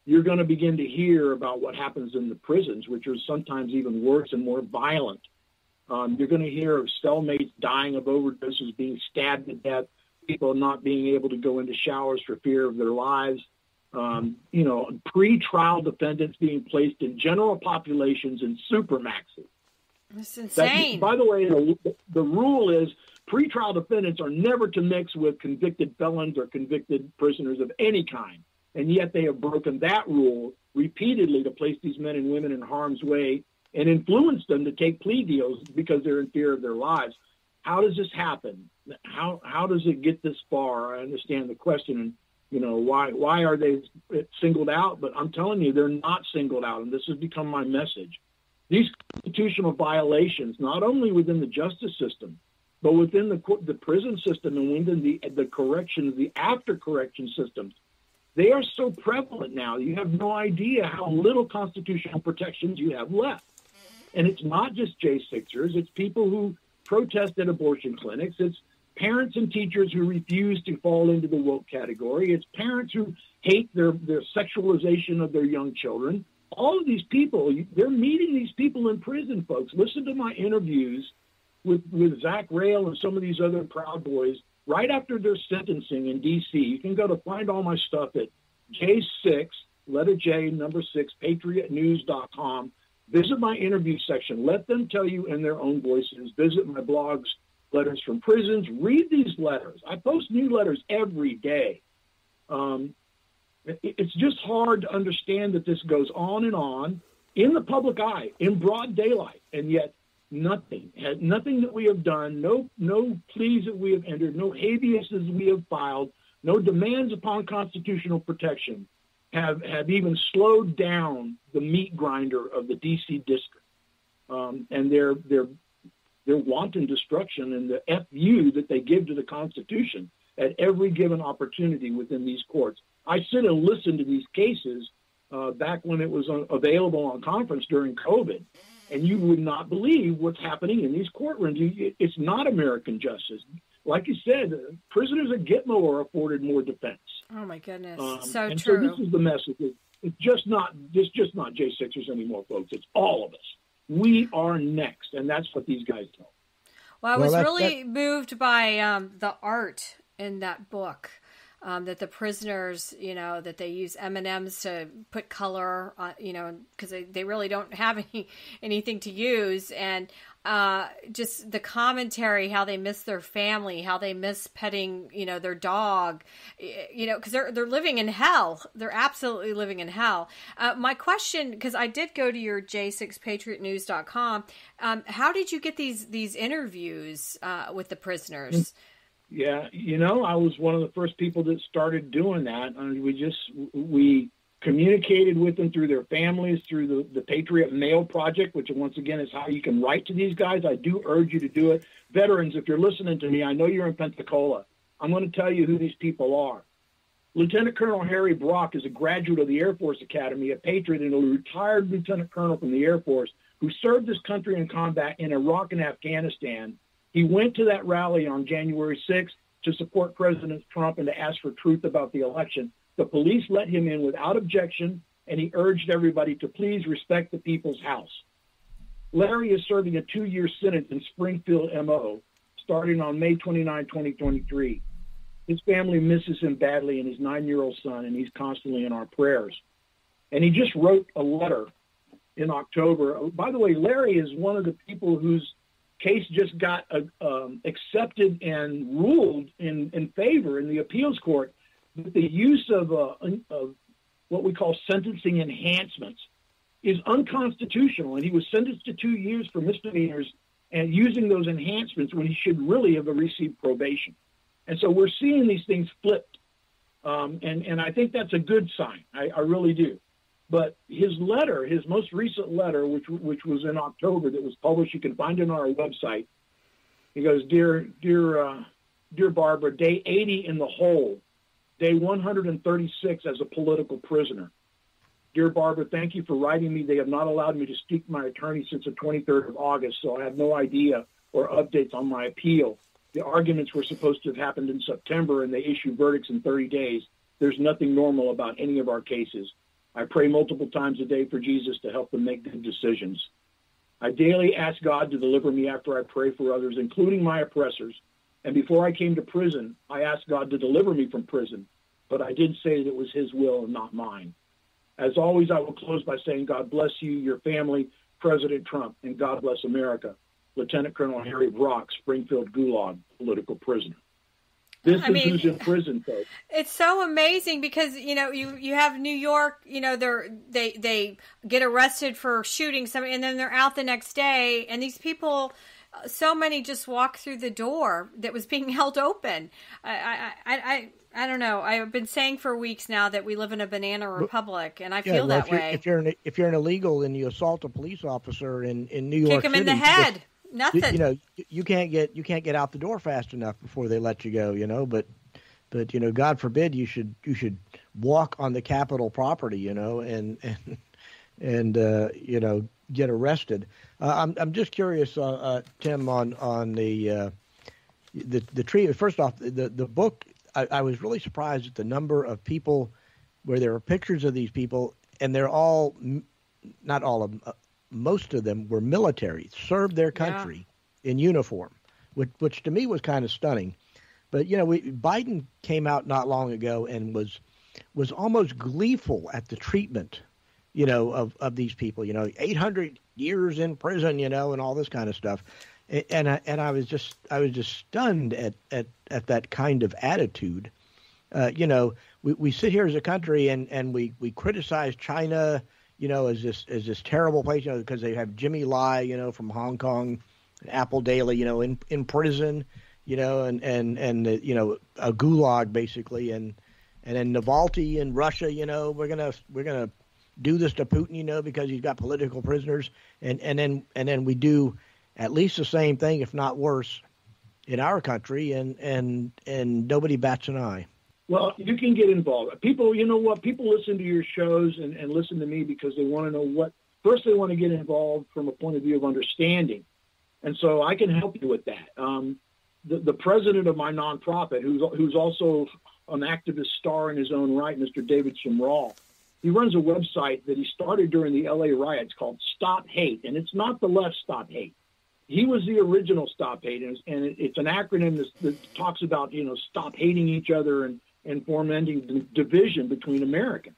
you're going to begin to hear about what happens in the prisons, which are sometimes even worse and more violent. You're going to hear of cellmates dying of overdoses, being stabbed to death, people not being able to go into showers for fear of their lives. Pre-trial defendants being placed in general populations in supermaxes. That's insane. By the way, the rule is pre-trial defendants are never to mix with convicted felons or convicted prisoners of any kind. And yet they have broken that rule repeatedly to place these men and women in harm's way and influence them to take plea deals because they're in fear of their lives. How does this happen? How does it get this far? I understand the question, and why are they singled out? But I'm telling you, they're not singled out, and this has become my message. These constitutional violations, not only within the justice system, but within the prison system and within the corrections, the after correction systems, they are so prevalent now. You have no idea how little constitutional protections you have left. And it's not just J6ers. It's people who protest at abortion clinics. It's parents and teachers who refuse to fall into the woke category. It's parents who hate their sexualization of their young children. All of these people, they're meeting these people in prison, folks. Listen to my interviews with Zach Rail and some of these other Proud Boys right after their sentencing in D.C. You can go to find all my stuff at J6, letter J, number 6, patriotnews.com. Visit my interview section. Let them tell you in their own voices. Visit my blogs, Letters from Prisons. Read these letters. I post new letters every day. It's just hard to understand that this goes on and on in the public eye, in broad daylight, and yet nothing that we have done, no pleas that we have entered, no habeases we have filed, no demands upon constitutional protection have even slowed down the meat grinder of the D.C. district. And their wanton destruction and the FU that they give to the Constitution at every given opportunity within these courts. I sit and listen to these cases back when it was available on conference during COVID, and you would not believe what's happening in these courtrooms. It's not American justice. Like you said, prisoners at Gitmo are afforded more defense. Oh my goodness, so true. So this is the message. It's just not J6ers anymore, folks. It's all of us. We are next, and that's what these guys tell. Well, I was really moved by the art in that book. That the prisoners, that they use M&Ms to put color on, because they really don't have anything to use. And just the commentary, how they miss their family, how they miss petting, their dog, because they're living in hell. They're absolutely living in hell. My question, because I did go to your J6patriotnews.com, how did you get these interviews with the prisoners? Yeah, I was one of the first people that started doing that. We communicated with them through their families, through the Patriot Mail Project, which once again is how you can write to these guys. I do urge you to do it. Veterans, if you're listening to me, I know you're in Pensacola. I'm going to tell you who these people are. Lieutenant Colonel Harry Brock is a graduate of the Air Force Academy, a patriot and a retired lieutenant colonel from the Air Force who served this country in combat in Iraq and Afghanistan. He went to that rally on January 6th to support President Trump and to ask for truth about the election. The police let him in without objection, and he urged everybody to please respect the people's house. Larry is serving a 2-year sentence in Springfield, MO, starting on May 29, 2023. His family misses him badly and his 9-year-old son, and he's constantly in our prayers. And he just wrote a letter in October. By the way, Larry is one of the people whose case just got accepted and ruled in favor in the appeals court that the use of what we call sentencing enhancements is unconstitutional, and he was sentenced to 2 years for misdemeanors and using those enhancements when he should really have received probation. And so we're seeing these things flipped, and I think that's a good sign. I really do. But his letter, his most recent letter, which was in October, that was published, you can find it on our website. He goes, Dear Barbara, day 80 in the hole, day 136 as a political prisoner. Dear Barbara, thank you for writing me. They have not allowed me to speak to my attorney since the 23rd of August, so I have no idea or updates on my appeal. The arguments were supposed to have happened in September, and they issue verdicts in 30 days. There's nothing normal about any of our cases. I pray multiple times a day for Jesus to help them make good decisions. I daily ask God to deliver me after I pray for others, including my oppressors. And before I came to prison, I asked God to deliver me from prison, but I did say that it was his will and not mine. As always, I will close by saying, God bless you, your family, President Trump, and God bless America. Lieutenant Colonel Harry Brock, Springfield Gulag, political prisoner. This is who's in prison, folks. It's so amazing because, you have New York, they get arrested for shooting somebody and then they're out the next day. And these people, so many just walk through the door that was being held open. I don't know. I've been saying for weeks now that we live in a banana republic, and I feel that way. If you're an illegal and you assault a police officer in New York City, kick him in the head. Nothing. You can't get out the door fast enough before they let you go. But God forbid you should walk on the Capitol property, and get arrested. I'm just curious, Tim, on the treatment. First off, the book. I was really surprised at the number of people where there are pictures of these people, and they're all, not all of them, most of them were military, served their country in uniform, which to me was kind of stunning. But, Biden came out not long ago and was almost gleeful at the treatment, of these people, 800 years in prison, and all this kind of stuff. And I was just stunned at that kind of attitude. We sit here as a country and we criticize China, as this terrible place, because they have Jimmy Lai, from Hong Kong, Apple Daily, in prison, and a gulag basically, and then Navalny in Russia, we're gonna do this to Putin, because he's got political prisoners, and then we do at least the same thing, if not worse, in our country, and nobody bats an eye. Well, you can get involved. People, people listen to your shows and listen to me because they want to know first they want to get involved from a point of view of understanding. And so I can help you with that. The president of my nonprofit, who's also an activist star in his own right, Mr. David Shimral, he runs a website that he started during the LA riots called Stop Hate. And it's not the left Stop Hate. He was the original Stop Hate, and it's an acronym that talks about, stop hating each other and fomenting the division between Americans.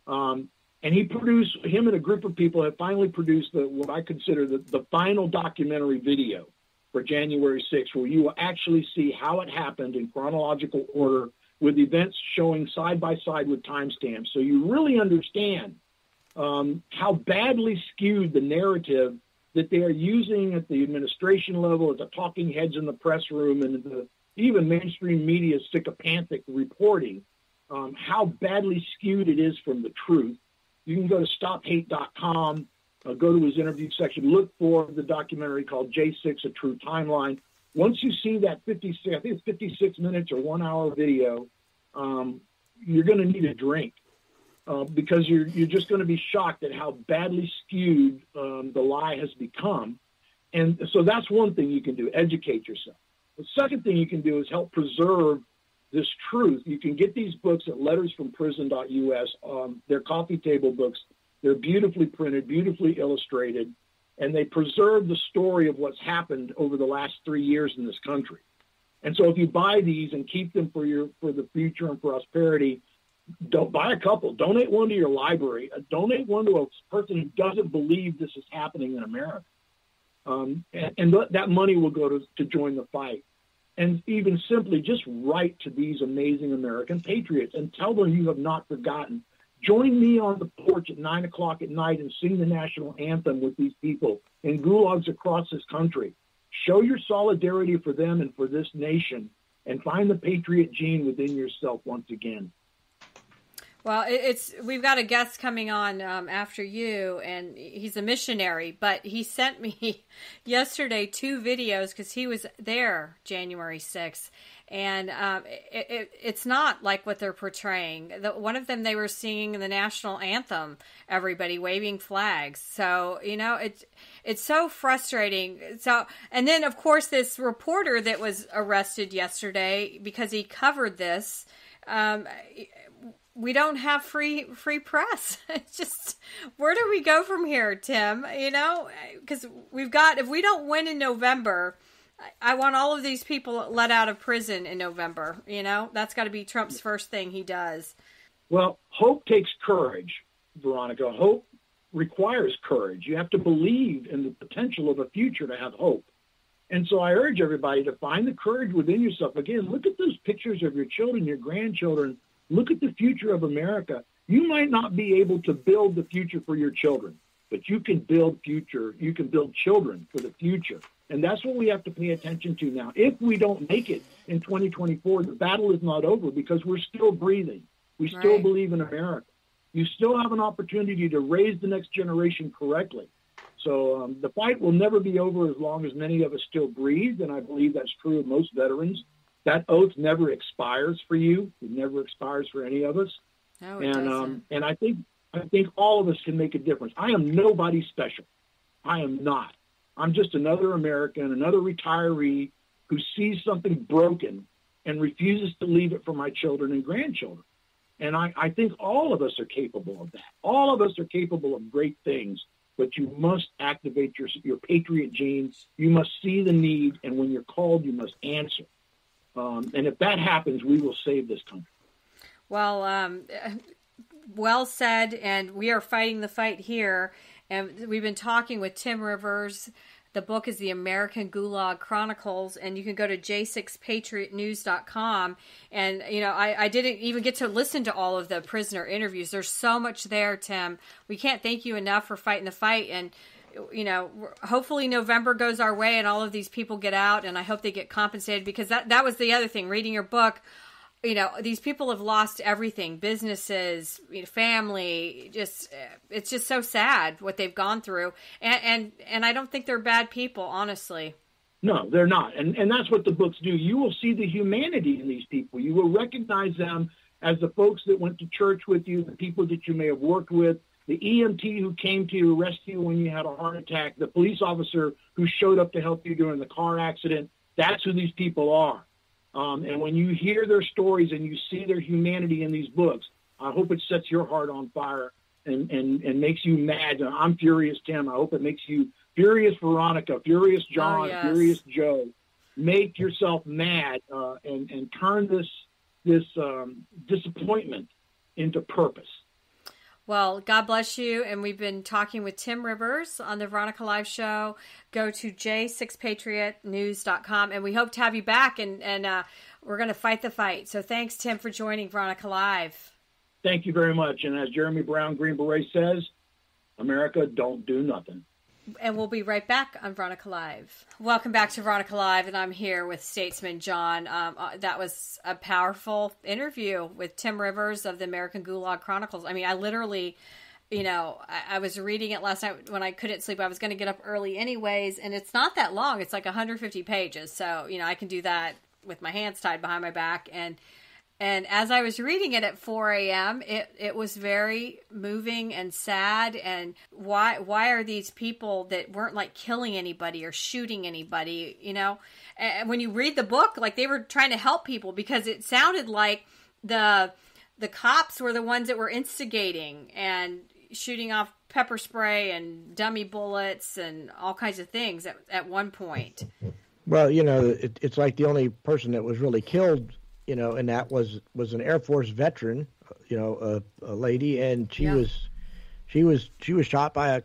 And him and a group of people have finally produced what I consider the final documentary video for January 6th, where you will actually see how it happened in chronological order with events showing side by side with timestamps. So you really understand how badly skewed the narrative that they are using at the administration level, at the talking heads in the press room, and even mainstream media's sycophantic reporting, how badly skewed it is from the truth. You can go to stophate.com, go to his interview section, look for the documentary called J6, A True Timeline. Once you see that 56 minutes or 1 hour video, you're going to need a drink. Because you're just going to be shocked at how badly skewed the lie has become. And so that's one thing you can do, educate yourself. The second thing you can do is help preserve this truth. You can get these books at lettersfromprison.us. They're coffee table books. They're beautifully printed, beautifully illustrated, and they preserve the story of what's happened over the last 3 years in this country. And so if you buy these and keep them for the future and prosperity, don't buy a couple. Donate one to your library. Donate one to a person who doesn't believe this is happening in America. that money will go to join the fight. And even simply just write to these amazing American patriots and tell them you have not forgotten. Join me on the porch at 9 o'clock at night and sing the national anthem with these people in gulags across this country. Show your solidarity for them and for this nation, and find the patriot gene within yourself once again. Well, we've got a guest coming on after you, and he's a missionary, but he sent me yesterday 2 videos because he was there January 6th, and it's not like what they're portraying. One of them, they were singing the national anthem, everybody waving flags. So, it's so frustrating. So, and then, of course, this reporter that was arrested yesterday because he covered this, we don't have free press. It's just, where do we go from here, Tim? Because if we don't win in November, I want all of these people let out of prison in November. That's got to be Trump's first thing he does. Well, hope takes courage, Veronica. Hope requires courage. You have to believe in the potential of a future to have hope. And so I urge everybody to find the courage within yourself. Again, look at those pictures of your children, your grandchildren. Look at the future of America. You might not be able to build the future for your children, but you can build future. You can build children for the future. And that's what we have to pay attention to now. If we don't make it in 2024, the battle is not over because we're still breathing. We still believe in America. You still have an opportunity to raise the next generation correctly. So the fight will never be over as long as many of us still breathe, and I believe that's true of most veterans. That oath never expires for you. It never expires for any of us. No, it doesn't. And I think all of us can make a difference. I am nobody special. I am not. I'm just another American, another retiree who sees something broken and refuses to leave it for my children and grandchildren. And I think all of us are capable of that. All of us are capable of great things, but you must activate your patriot gene. You must see the need, and when you're called, you must answer. And if that happens, we will save this country. Well, well said, and we are fighting the fight here. And we've been talking with Tim Rivers. The book is The American Gulag Chronicles, and you can go to j6patriotnews.com. And, I didn't even get to listen to all of the prisoner interviews. There's so much there, Tim. We can't thank you enough for fighting the fight. And, hopefully November goes our way and all of these people get out, and I hope they get compensated, because that was the other thing. Reading your book, these people have lost everything, businesses, family, it's just so sad what they've gone through. And I don't think they're bad people, honestly. No, they're not. And that's what the books do. You will see the humanity in these people. You will recognize them as the folks that went to church with you, the people that you may have worked with, the EMT who came to rescue when you had a heart attack, the police officer who showed up to help you during the car accident. That's who these people are. And when you hear their stories and you see their humanity in these books, I hope it sets your heart on fire and makes you mad. I'm furious, Tim. I hope it makes you furious, Veronica, furious, John, furious, Joe. Make yourself mad and turn this disappointment into purpose. Well, God bless you. And we've been talking with Tim Rivers on the Veronica Live Show. Go to j6patriotnews.com, and we hope to have you back, and we're going to fight the fight. So thanks, Tim, for joining Veronica Live. Thank you very much. And as Jeremy Brown, Green Beret says, America, don't do nothing. And we'll be right back on Veronica Live. Welcome back to Veronica Live, and I'm here with Statesman John. That was a powerful interview with Tim Rivers of the American Gulag Chronicles. I mean, I literally, I was reading it last night when I couldn't sleep. I was going to get up early anyways, and it's not that long. It's like 150 pages. So, I can do that with my hands tied behind my back. And as I was reading it at 4 a.m., it was very moving and sad. And why are these people that weren't like killing anybody or shooting anybody, And when you read the book, like they were trying to help people, because it sounded like the cops were the ones that were instigating and shooting off pepper spray and dummy bullets and all kinds of things at one point. Well, it's like the only person that was really killed, and that was an Air Force veteran, a lady, and she was shot by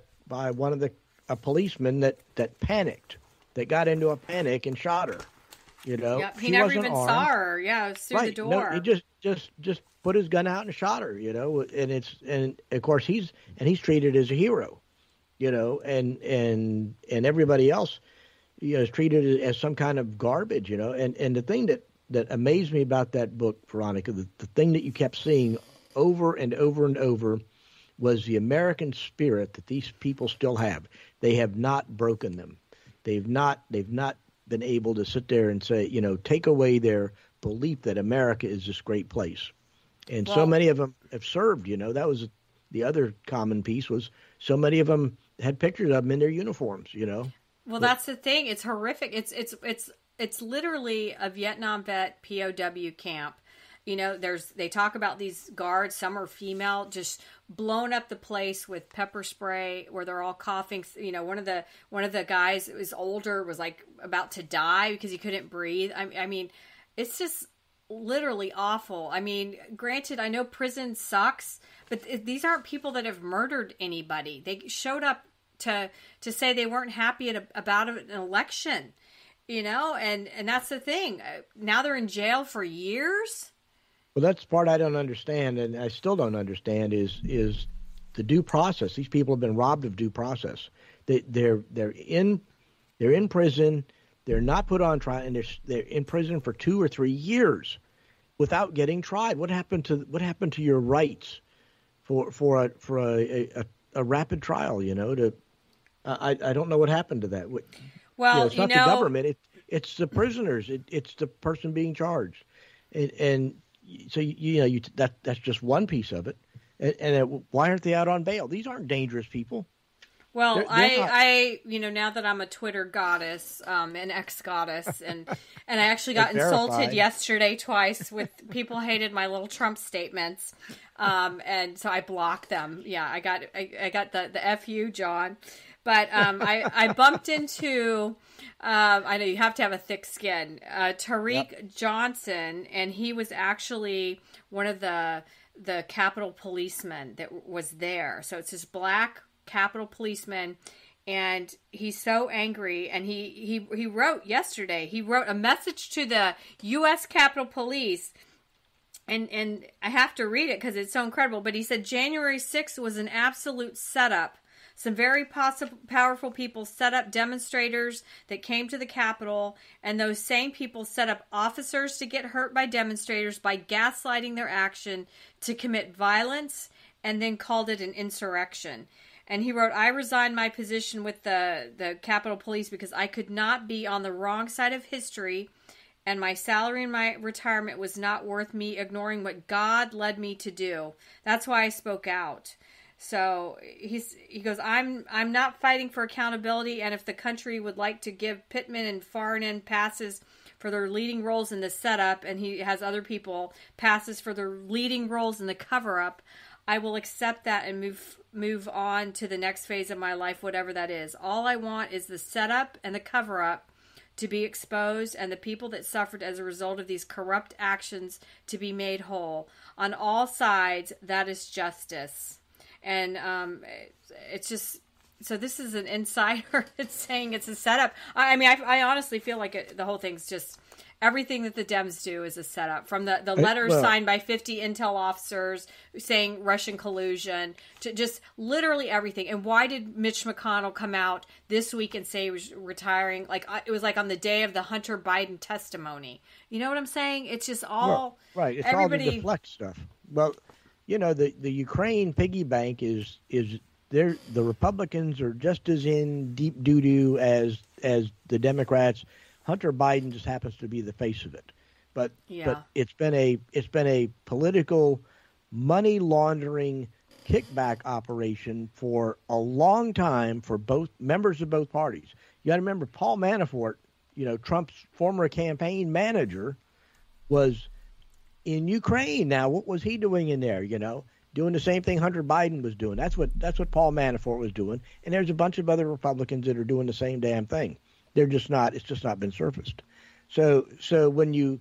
one of the a policeman that panicked, that got into a panic and shot her. Yep. He never even saw her. Yeah, it was through the door. No, he just put his gun out and shot her. And of course he's treated as a hero. And everybody else, is treated as some kind of garbage. And the thing that amazed me about that book, Veronica, the thing that you kept seeing over and over and over was the American spirit that these people still have. They have not broken them. They've not been able to sit there and say, take away their belief that America is this great place. And so many of them have served. That was the other common piece, was so many of them had pictures of them in their uniforms. Well, that's the thing. It's horrific. It's literally a Vietnam vet POW camp. They talk about these guards. Some are female, just blown up the place with pepper spray, where they're all coughing. One of the guys was older, was like about to die because he couldn't breathe. I mean, it's just literally awful. I mean, granted, I know prison sucks, but these aren't people that have murdered anybody. They showed up to say they weren't happy about an election, and that's the thing. Now they're in jail for years. Well, that's the part I don't understand, and I still don't understand, is the due process. These people have been robbed of due process. They're in prison. They're not put on trial, and they're in prison for 2 or 3 years without getting tried. What happened to your rights for a rapid trial? I don't know what happened to that. Well, it's not the government. It's the prisoners. It's the person being charged, and so that's just one piece of it. And why aren't they out on bail? These aren't dangerous people. Well, they're not. Now that I'm a Twitter goddess, an ex-goddess, and I actually got insulted yesterday twice with people hated my little Trump statements, and so I blocked them. Yeah, I got the F you, John, but I bumped into. I know you have to have a thick skin. Tariq Johnson, and he was actually one of the Capitol policemen that was there. So it's this black Capitol policeman, and he's so angry. And he wrote yesterday. He wrote a message to the U.S. Capitol Police, and I have to read it because it's so incredible. But he said January 6th was an absolute setup. Some very powerful people set up demonstrators that came to the Capitol, and those same people set up officers to get hurt by demonstrators by gaslighting their action to commit violence, and then called it an insurrection. And he wrote, I resigned my position with the Capitol Police because I could not be on the wrong side of history, and my salary and my retirement was not worth me ignoring what God led me to do. That's why I spoke out. So he goes, I'm not fighting for accountability, and if the country would like to give Pittman and Farnan passes for their leading roles in the setup, and he has other people passes for their leading roles in the cover-up, I will accept that and move on to the next phase of my life, whatever that is. All I want is the setup and the cover-up to be exposed, and the people that suffered as a result of these corrupt actions to be made whole. On all sides, that is justice. And it's just, so this is an insider that's saying it's a setup. I mean, I honestly feel like the whole thing's just, everything that the Dems do is a setup. From the letters signed by 50 intel officers saying Russian collusion to just literally everything. And why did Mitch McConnell come out this week and say he was retiring? Like, it was like on the day of the Hunter Biden testimony. You know what I'm saying? It's just all... Well, right, it's all the deflect stuff. Well... the Ukraine piggy bank is the Republicans are just as in deep doo-doo as the Democrats. Hunter Biden just happens to be the face of it. But it's been a political money laundering kickback operation for a long time for both members of both parties. You got to remember Paul Manafort, Trump's former campaign manager, was in Ukraine. Now, what was he doing in there? Doing the same thing Hunter Biden was doing. That's what Paul Manafort was doing. And there's a bunch of other Republicans that are doing the same damn thing. It's just not been surfaced. So when you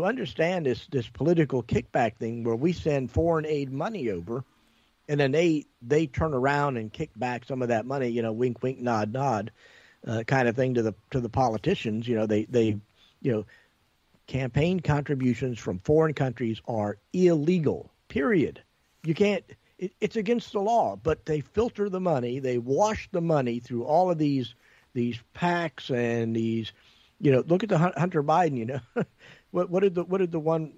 understand this political kickback thing where we send foreign aid money over, and then they turn around and kick back some of that money, you know, wink, wink, nod, nod, kind of thing to the politicians. You know, they campaign contributions from foreign countries are illegal. Period. You can't. It's against the law. But they filter the money. They wash the money through all of these PACs and these. You know, look at the Hunter Biden. You know, what did the one?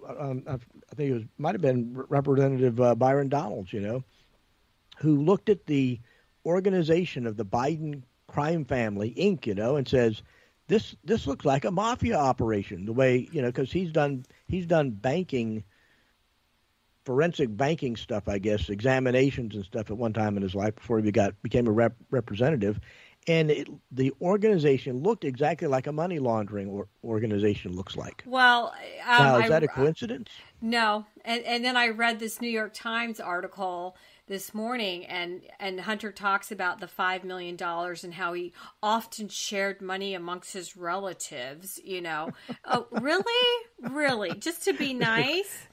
I think it might have been Representative Byron Donalds. You know, who looked at the organization of the Biden crime family, Inc. You know, and says this looks like a mafia operation. The way, you know, because he's done banking, forensic banking stuff, I guess, examinations and stuff at one time in his life before he became a representative. And the organization looked exactly like a money laundering organization looks like. Well, now, is that a coincidence? No. And then I read this New York Times article this morning, and Hunter talks about the $5 million and how he often shared money amongst his relatives, you know. Oh, really? Just to be nice?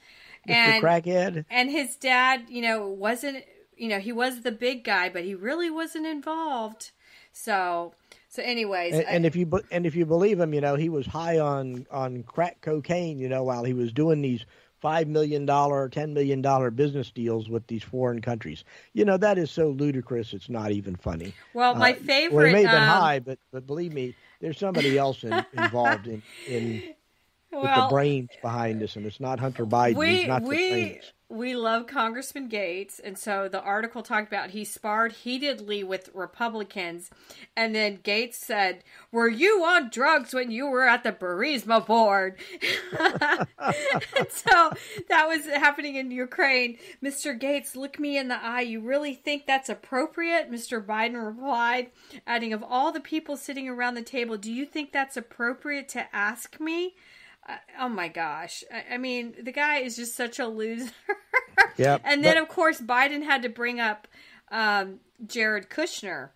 Mr. Crackhead? And his dad, you know, wasn't, you know, he was the big guy, but he really wasn't involved. So anyways, and if you believe him, you know, he was high on crack cocaine, you know, while he was doing these $5 million, $10 million business deals with these foreign countries. You know, that is so ludicrous. It's not even funny. Well, my favorite. Well, it may have been high, but believe me, there's somebody else involved in with the brains behind this, and it's not Hunter Biden. He's not the brains. We love Congressman Gates, and so the article talked about he sparred heatedly with Republicans, and then Gates said, "Were you on drugs when you were at the Burisma board?" And so that was happening in Ukraine. Mr. Gates, look me in the eye. You really think that's appropriate? Mr. Biden replied, adding, "Of all the people sitting around the table, do you think that's appropriate to ask me?" Oh my gosh. I mean, the guy is just such a loser. Yep. And then, of course, Biden had to bring up Jared Kushner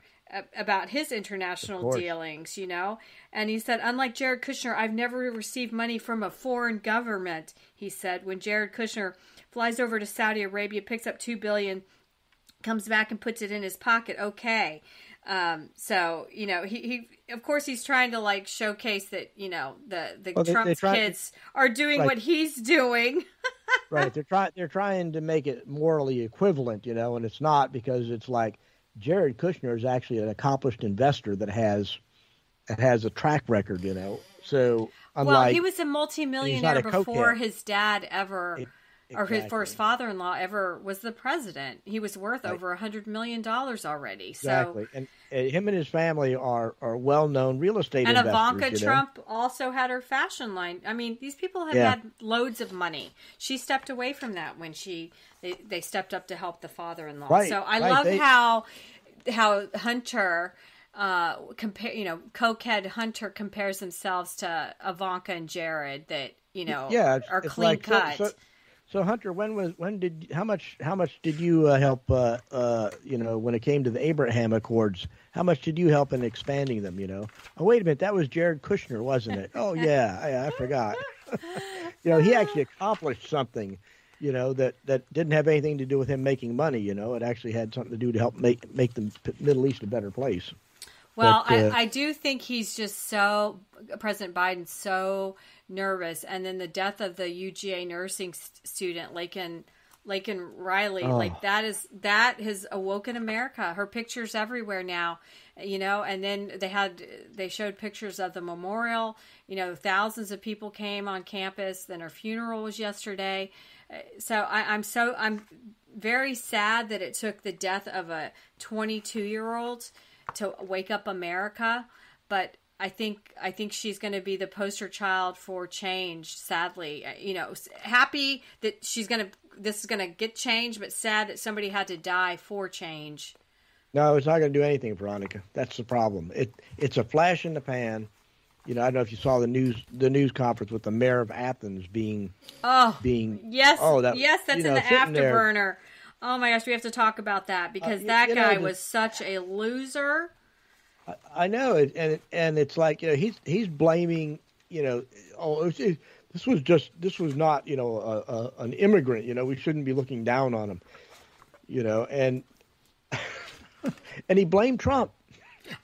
about his international dealings, you know. And he said, unlike Jared Kushner, I've never received money from a foreign government, he said. When Jared Kushner flies over to Saudi Arabia, picks up $2 billion, comes back and puts it in his pocket, okay. So, you know, he of course he's trying to like showcase that, you know, the Trump's kids are doing what he's doing. Right. They're trying to make it morally equivalent, you know, and it's not, because it's like Jared Kushner is actually an accomplished investor that has a track record, you know. So unlike, he was a multimillionaire before his dad ever or his father-in-law ever was the president. He was worth over $100 million already. Exactly. And him and his family are well-known real estate investors. And Ivanka Trump also had her fashion line. I mean, these people have had loads of money. She stepped away from that when they stepped up to help the father-in-law. Right, so I love how Hunter cokehead Hunter compares themselves to Ivanka and Jared that, you know, are clean cut. So Hunter, how much did you help? You know, when it came to the Abraham Accords, how much did you help in expanding them? You know, oh wait a minute, that was Jared Kushner, wasn't it? Oh yeah, I forgot. You know, he actually accomplished something, you know, that didn't have anything to do with him making money. You know, it actually had something to do to help make the Middle East a better place. Well, I do think he's just President Biden's so nervous, and then the death of the UGA nursing student, Laken Riley, like that has awoken America. Her picture's everywhere now, you know. And then they showed pictures of the memorial. You know, thousands of people came on campus. Then her funeral was yesterday. So I'm very sad that it took the death of a 22-year-old to wake up America, but I think she's going to be the poster child for change. Sadly, you know, happy that this is going to get change, but sad that somebody had to die for change. No, it's not going to do anything, Veronica. That's the problem. It's a flash in the pan. You know, I don't know if you saw the news conference with the mayor of Athens being that's in the afterburner. Oh my gosh, we have to talk about that because that guy was such a loser. I know it, and it's like, you know, he's blaming, you know, this was not, you know, an immigrant. You know, we shouldn't be looking down on him. and and he blamed Trump.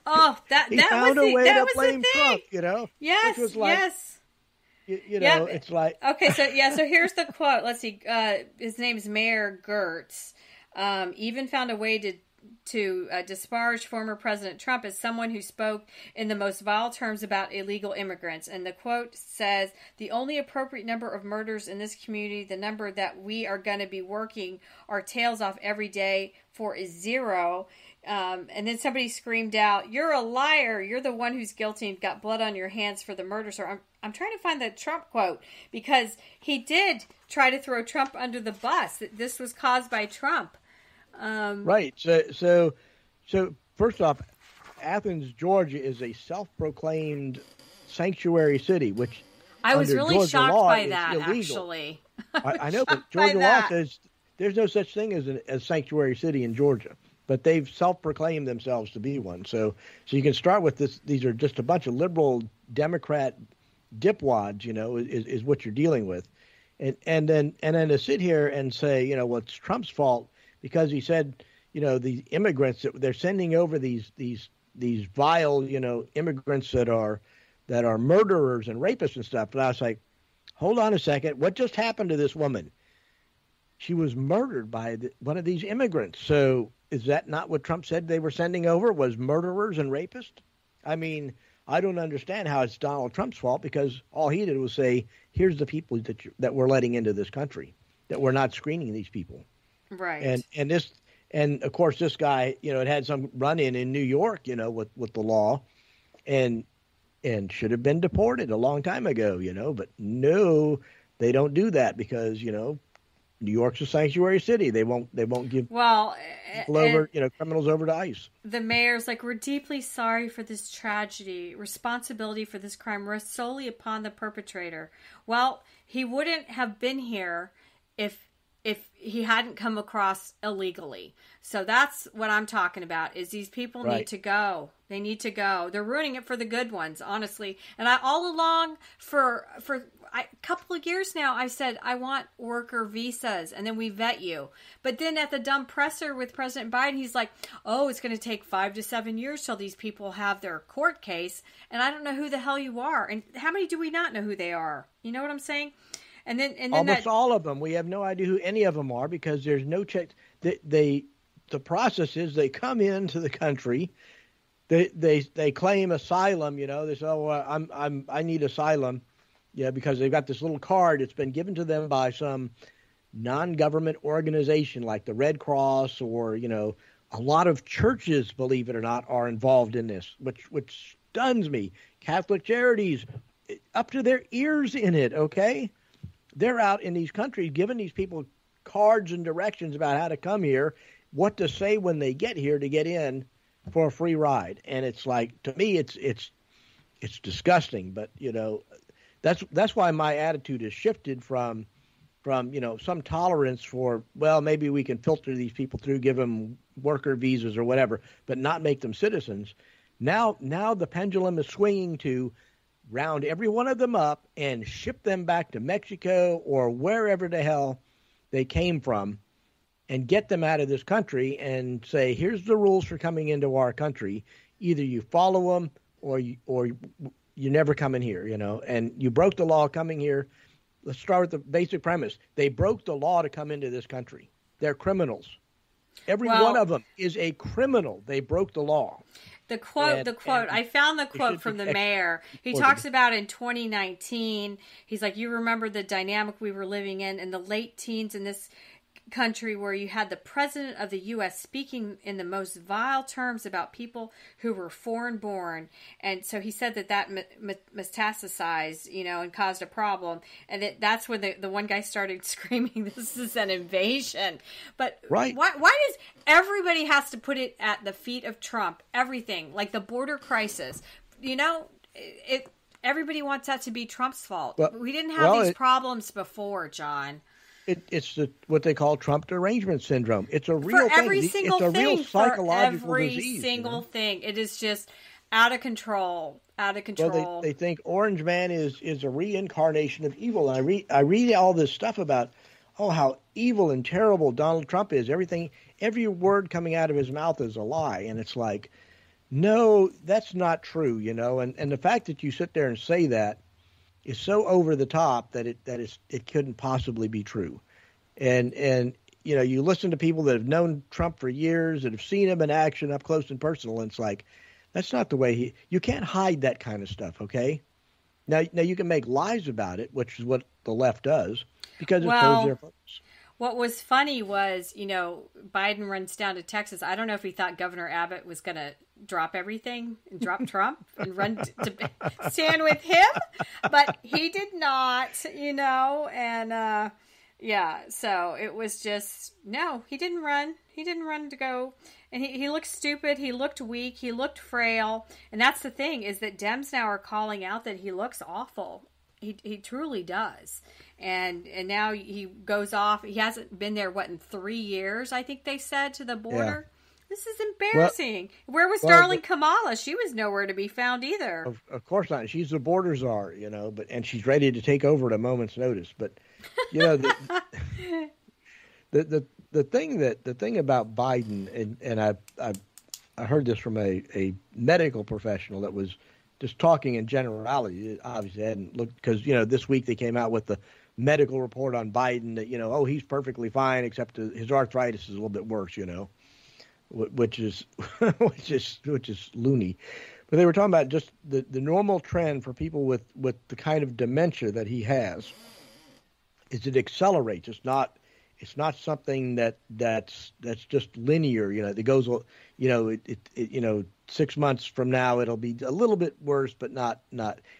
Oh, he found a way to blame Trump, Yes, which was like, yes. It's like... Okay, so here's the quote. Let's see. His name is Mayor Gertz. Even found a way to disparage former President Trump as someone who spoke in the most vile terms about illegal immigrants. And the quote says, "The only appropriate number of murders in this community, the number that we are going to be working our tails off every day for, is 0. And then somebody screamed out, "You're a liar. You're the one who's guilty and got blood on your hands for the murder." So I'm trying to find the Trump quote, because he did try to throw Trump under the bus. This was caused by Trump. Right. So first off, Athens, Georgia is a self-proclaimed sanctuary city, which I was really Georgia shocked law by is that, illegal. actually. I know, but Georgia law says there's no such thing as a sanctuary city in Georgia, but they've self-proclaimed themselves to be one. So you can start with this. These are just a bunch of liberal Democrat dipwads, is what you're dealing with. And then to sit here and say, well, it's Trump's fault because he said, the immigrants that they're sending over these vile, immigrants that are murderers and rapists and stuff. And I was like, hold on a second. What just happened to this woman? She was murdered by one of these immigrants. So is that not what Trump said they were sending over, was murderers and rapists? I mean, I don't understand how it's Donald Trump's fault, because all he did was say, here's the people that we're letting into this country, that we're not screening these people. Right. And of course, this guy, it had some run-in in New York, with the law, and should have been deported a long time ago, but no, they don't do that because, New York's a sanctuary city. They won't give people over, criminals over to ICE. The mayor's like, "We're deeply sorry for this tragedy. Responsibility for this crime rests solely upon the perpetrator." Well, he wouldn't have been here if he hadn't come across illegally. So that's what I'm talking about, is these people need to go. They need to go. They're ruining it for the good ones, honestly. And I all along for a couple of years now, I said, I want worker visas, and then we vet you. But then at the dumb presser with President Biden, he's like, oh, it's going to take 5 to 7 years till these people have their court case. And I don't know who the hell you are. And how many do we not know who they are? You know what I'm saying? And then almost all of them. We have no idea who any of them are, because there's no check. The process is they come into the country, they claim asylum. They say, oh, I need asylum, because they've got this little card. It's been given to them by some non-government organization like the Red Cross, or a lot of churches, believe it or not, are involved in this, which stuns me. Catholic Charities, up to their ears in it. Okay. They're out in these countries giving these people cards and directions about how to come here, what to say when they get here to get in for a free ride. And it's like, to me, it's disgusting. But, that's why my attitude has shifted from some tolerance for, well, maybe we can filter these people through, give them worker visas or whatever, but not make them citizens. Now the pendulum is swinging to round every one of them up and ship them back to Mexico or wherever the hell they came from, and get them out of this country and say, here's the rules for coming into our country. Either you follow them or you never come in here, and you broke the law coming here. Let's start with the basic premise. They broke the law to come into this country. They're criminals. Every one of them is a criminal. They broke the law. The quote, I found the quote from the mayor. He talks about in 2019, he's like, you remember the dynamic we were living in the late teens in this country, where you had the president of the U.S. speaking in the most vile terms about people who were foreign born. And so he said that metastasized, and caused a problem. And that's when the one guy started screaming, this is an invasion. But why does everybody has to put it at the feet of Trump? Everything, like the border crisis, everybody wants that to be Trump's fault. We didn't have these problems before, John. It's what they call Trump derangement syndrome. It's a real thing. Every single it's a real psychological every disease. Every single thing. It is just out of control. Out of control. Well, they think Orange Man is a reincarnation of evil. And I read all this stuff about oh, how evil and terrible Donald Trump is. Every word coming out of his mouth is a lie. And it's like, no, that's not true, And the fact that you sit there and say that is so over the top that it couldn't possibly be true. And you listen to people that have known Trump for years, that have seen him in action up close and personal, and it's like, that's not the way you can't hide that kind of stuff, okay? Now you can make lies about it, which is what the left does, because it serves their purpose. What was funny was, Biden runs down to Texas. I don't know if he thought Governor Abbott was going to drop everything and drop Trump and run to stand with him, but he did not, and so it was just, no, he didn't run. He didn't run to go, and he looked stupid. He looked weak. He looked frail, and that's the thing, is that Dems now are calling out that he looks awful. He truly does. And now he goes off. He hasn't been there, in 3 years, I think they said, to the border. Yeah. This is embarrassing. Where was darling Kamala? She was nowhere to be found either. Of course not. She's the border czar, and she's ready to take over at a moment's notice. But, the thing about Biden, and I heard this from a medical professional that was just talking in generality. Obviously, I hadn't looked, because this week they came out with the medical report on Biden that he's perfectly fine, except his arthritis is a little bit worse, which is loony. But they were talking about just the normal trend for people with the kind of dementia that he has is it accelerates. It's not something that's just linear. That goes 6 months from now it'll be a little bit worse, but not.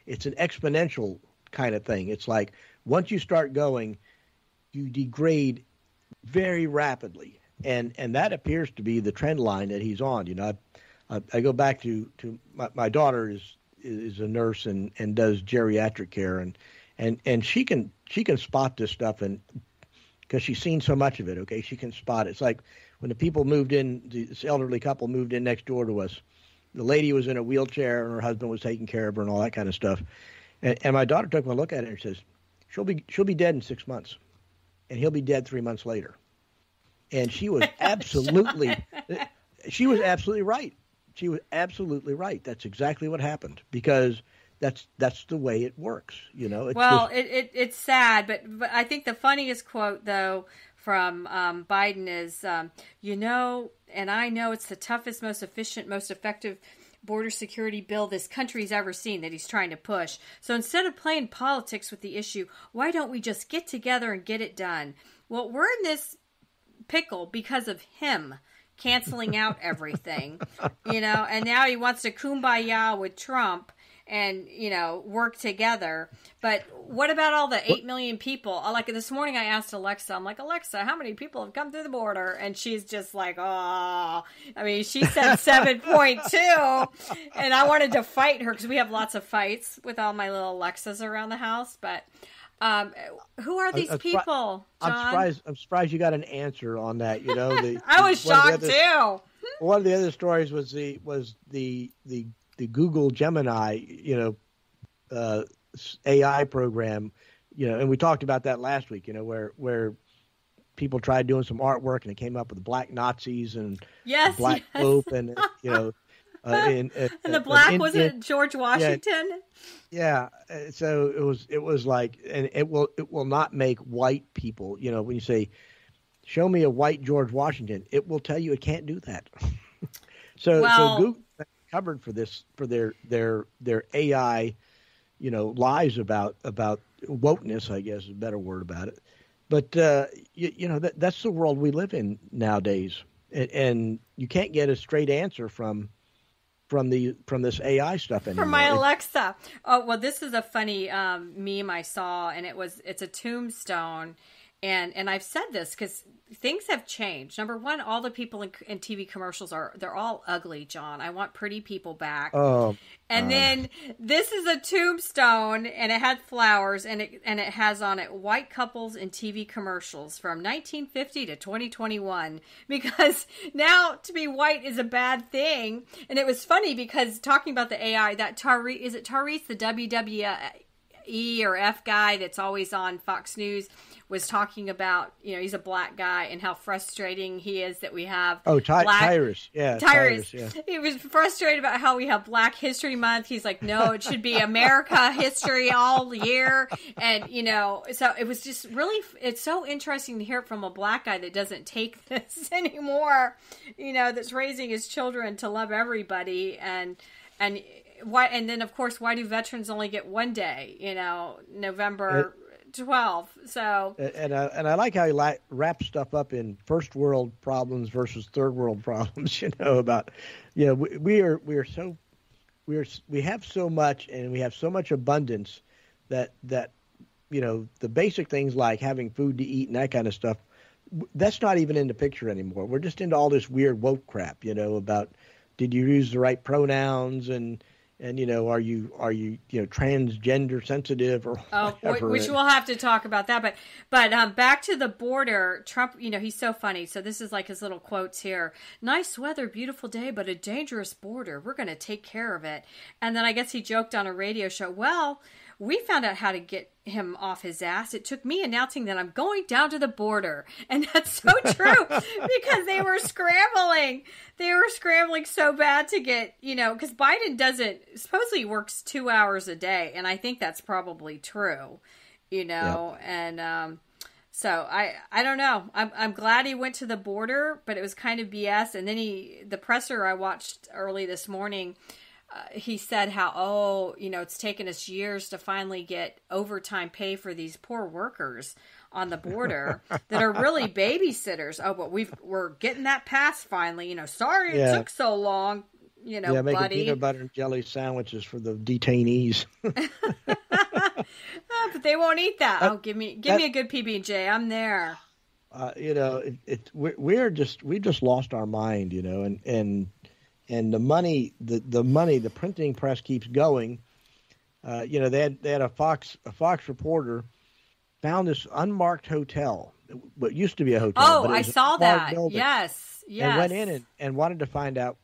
It's an exponential kind of thing. It's like once you start going, you degrade very rapidly, and that appears to be the trend line that he's on. I go back to my daughter is a nurse and does geriatric care, and she can spot this stuff, and because she's seen so much of it. Okay, she can spot it. It's like when the people moved in, this elderly couple moved in next door to us. The lady was in a wheelchair and her husband was taking care of her and all that kind of stuff. And my daughter took one look at it and says, she'll be dead in 6 months, and he'll be dead 3 months later. And she was absolutely right. She was absolutely right. That's exactly what happened, because that's the way it works. It's sad, but I think the funniest quote though from Biden is, and I know it's the toughest, most efficient, most effective border security bill this country's ever seen that he's trying to push. So instead of playing politics with the issue, why don't we just get together and get it done? Well, we're in this pickle because of him canceling out everything, and now he wants to kumbaya with Trump and, work together. But what about all the 8 million people? Like this morning I asked Alexa, I'm like, Alexa, how many people have come through the border? And she's just like, oh, she said 7.2. And I wanted to fight her because we have lots of fights with all my little Alexas around the house. But who are these people, John? I'm surprised you got an answer on that. I was shocked too. One of the other stories was the Google Gemini, AI program, and we talked about that last week, where people tried doing some artwork and it came up with black Nazis and black Pope and, and the black, was it George Washington? Yeah. So it was like, and it will not make white people, when you say, show me a white George Washington, it will tell you it can't do that. So Google covered for this, for their AI, lies about wokeness, I guess is a better word about it. But that's the world we live in nowadays, and you can't get a straight answer from this AI stuff anymore. From my Alexa. Oh, well, this is a funny meme I saw, and it's a tombstone. And I've said this because things have changed. Number one, all the people in TV commercials they're all ugly, John. I want pretty people back. Oh, and then this is a tombstone, and it had flowers, and it has on it white couples in TV commercials from 1950 to 2021. Because now to be white is a bad thing. And it was funny because talking about the AI, that Tyrese, the E or F guy that's always on Fox News was talking about, he's a black guy and how frustrating he is that we have Tyrus. Yeah, Tyrus. Yeah. He was frustrated about how we have Black History Month. He's like, no, it should be America history all year. And, so it was just really, it's so interesting to hear it from a black guy that doesn't take this anymore, that's raising his children to love everybody. And why, and then of course, why do veterans only get one day, November 12th. So and I like how he wraps stuff up in first world problems versus third world problems. About we have so much, and we have so much abundance that the basic things like having food to eat and that kind of stuff, that's not even in the picture anymore. We're just into all this weird woke crap, about did you use the right pronouns and are you transgender sensitive or whatever. Which we'll have to talk about that. But back to the border, Trump, he's so funny. So this is like his little quotes here. Nice weather, beautiful day, but a dangerous border. We're going to take care of it. And then I guess he joked on a radio show, well, we found out how to get him off his ass. It took me announcing that I'm going down to the border. And that's so true because they were scrambling. They were scrambling so bad to get, because Biden supposedly works 2 hours a day. And I think that's probably true, yep. And so I don't know. I'm glad he went to the border, but it was kind of BS. And then the presser I watched early this morning, he said how, it's taken us years to finally get overtime pay for these poor workers on the border that are really babysitters. Oh, but we're getting that passed finally. Sorry it took so long, making buddy. peanut butter and jelly sandwiches for the detainees. But they won't eat that. Give me a good PB&J. I'm there. We just lost our mind, and the money, the printing press keeps going. They had a Fox reporter found this unmarked hotel, what used to be a hotel. Oh, I saw that. Building, yes. And went in and wanted to find out,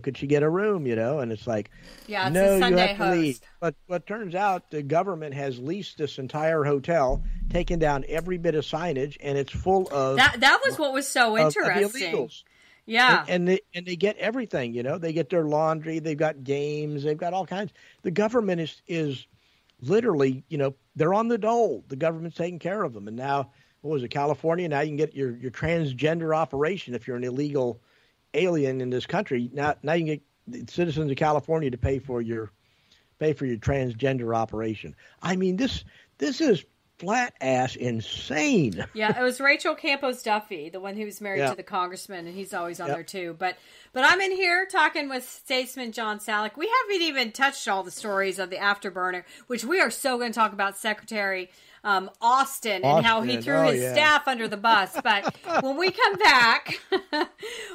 could she get a room, and it's like, yeah, it's no, a Sunday you have to host. leave. But turns out the government has leased this entire hotel, taken down every bit of signage, and it's full of that was what was so interesting. Of illegals. Yeah, and they get everything. They get their laundry, they've got games, they've got all kinds. The government is literally, they're on the dole. The government's taking care of them. And now, what was it, California? Now you can get your transgender operation if you're an illegal alien in this country. Now you can get the citizens of California to pay for your transgender operation. I mean, this is flat ass insane. Yeah, it was Rachel Campos Duffy, the one who was married to the congressman, and he's always on there too. But I'm in here talking with Statesman John Salak. We haven't even touched all the stories of the afterburner, which we are so going to talk about Secretary Austin and how he threw his staff under the bus. But when we come back,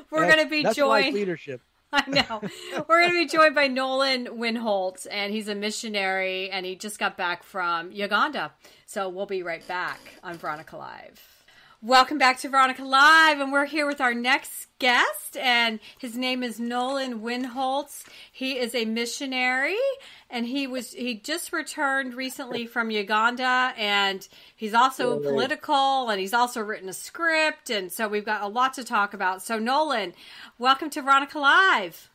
we're going to be joined. Like leadership. I know. We're going to be joined by Nolan Windholtz, and he's a missionary, and he just got back from Uganda. So we'll be right back on Veronica Live. Welcome back to Veronica Live, and we're here with our next guest, and his name is Nolan Windholtz. He is a missionary, and he just returned recently from Uganda, and he's also political, and he's also written a script, and so we've got a lot to talk about. So Nolan, welcome to Veronica Live.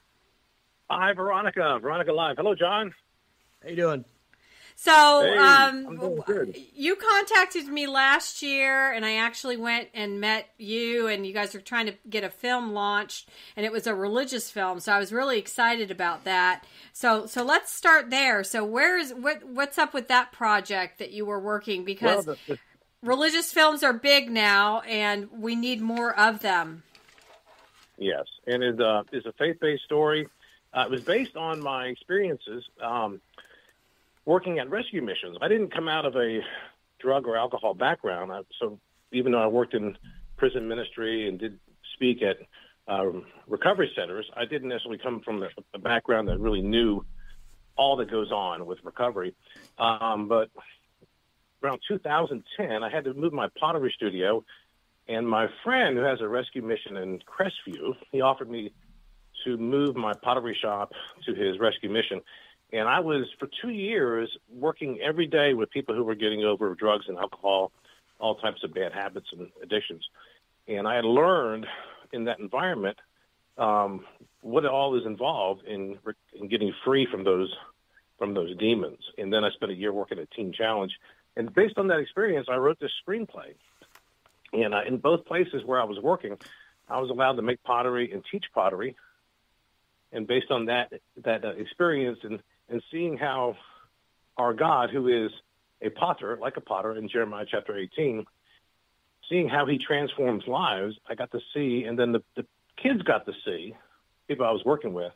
Hi, Veronica. Veronica Live. Hello, John. How you doing? So, I'm doing good. You contacted me last year, and I actually went and met you, and you guys were trying to get a film launched, and it was a religious film, so I was really excited about that. So let's start there. So what's up with that project that you were working? Because religious films are big now, and we need more of them. Yes, and it's a faith-based story. It was based on my experiences working at rescue missions. I didn't come out of a drug or alcohol background, so even though I worked in prison ministry and did speak at recovery centers, I didn't necessarily come from a background that really knew all that goes on with recovery. But around 2010, I had to move my pottery studio, and my friend who has a rescue mission in Crestview, he offered me to move my pottery shop to his rescue mission. And I was, for 2 years, working every day with people who were getting over drugs and alcohol, all types of bad habits and addictions. And I had learned in that environment what all is involved in getting free from those demons. And then I spent a year working at Teen Challenge. And based on that experience, I wrote this screenplay. And in both places where I was working, I was allowed to make pottery and teach pottery. And based on that experience and seeing how our God, who is a potter, like a potter in Jeremiah chapter 18, seeing how he transforms lives, I got to see, and then the kids got to see, people I was working with,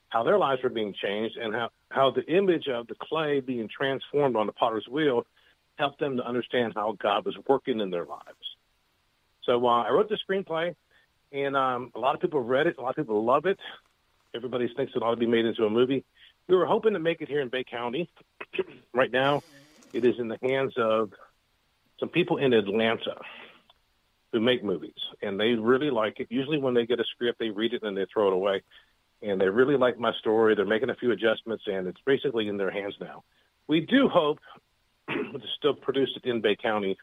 how their lives were being changed and how the image of the clay being transformed on the potter's wheel helped them to understand how God was working in their lives. So I wrote the screenplay, and a lot of people read it. A lot of people love it. Everybody thinks it ought to be made into a movie. We were hoping to make it here in Bay County. Right now, it is in the hands of some people in Atlanta who make movies, and they really like it. Usually when they get a script, they read it and they throw it away. And they really like my story. They're making a few adjustments, and it's basically in their hands now. We do hope to still produce it in Bay County,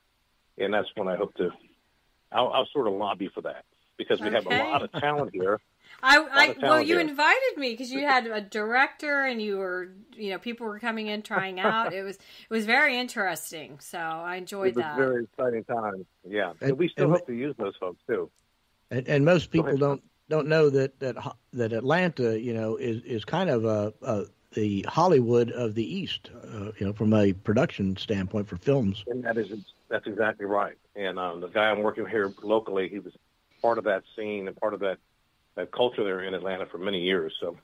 and that's when I hope to – I'll sort of lobby for that because we have a lot of talent here. Well, you invited me because you had a director and you were, people were coming in trying out. It was very interesting. So I enjoyed that. It was a very exciting time. Yeah. And we still hope to use those folks too. And most people don't know that Atlanta, is kind of the Hollywood of the East, from a production standpoint for films. And that's exactly right. And the guy I'm working with here locally, he was part of that scene and part of that culture there in Atlanta for many years. So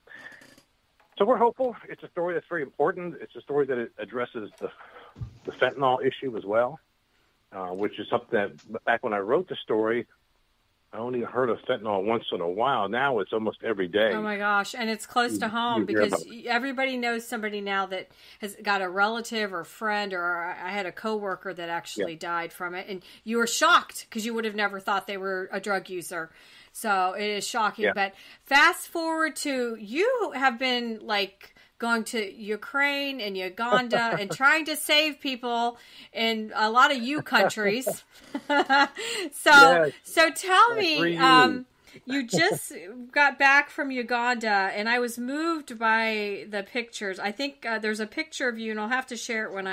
we're hopeful. It's a story that's very important. It's a story that addresses the fentanyl issue as well, which is something that back when I wrote the story, I only heard of fentanyl once in a while. Now it's almost every day. Oh my gosh. And it's close to home because everybody knows somebody now that has got a relative or friend, or I had a coworker that actually died from it. And you were shocked because you would have never thought they were a drug user. So it is shocking. Yeah. But fast forward to you have been going to Ukraine and Uganda and trying to save people in a lot of countries. So tell me, you just got back from Uganda, and I was moved by the pictures. I think there's a picture of you, and I'll have to share it when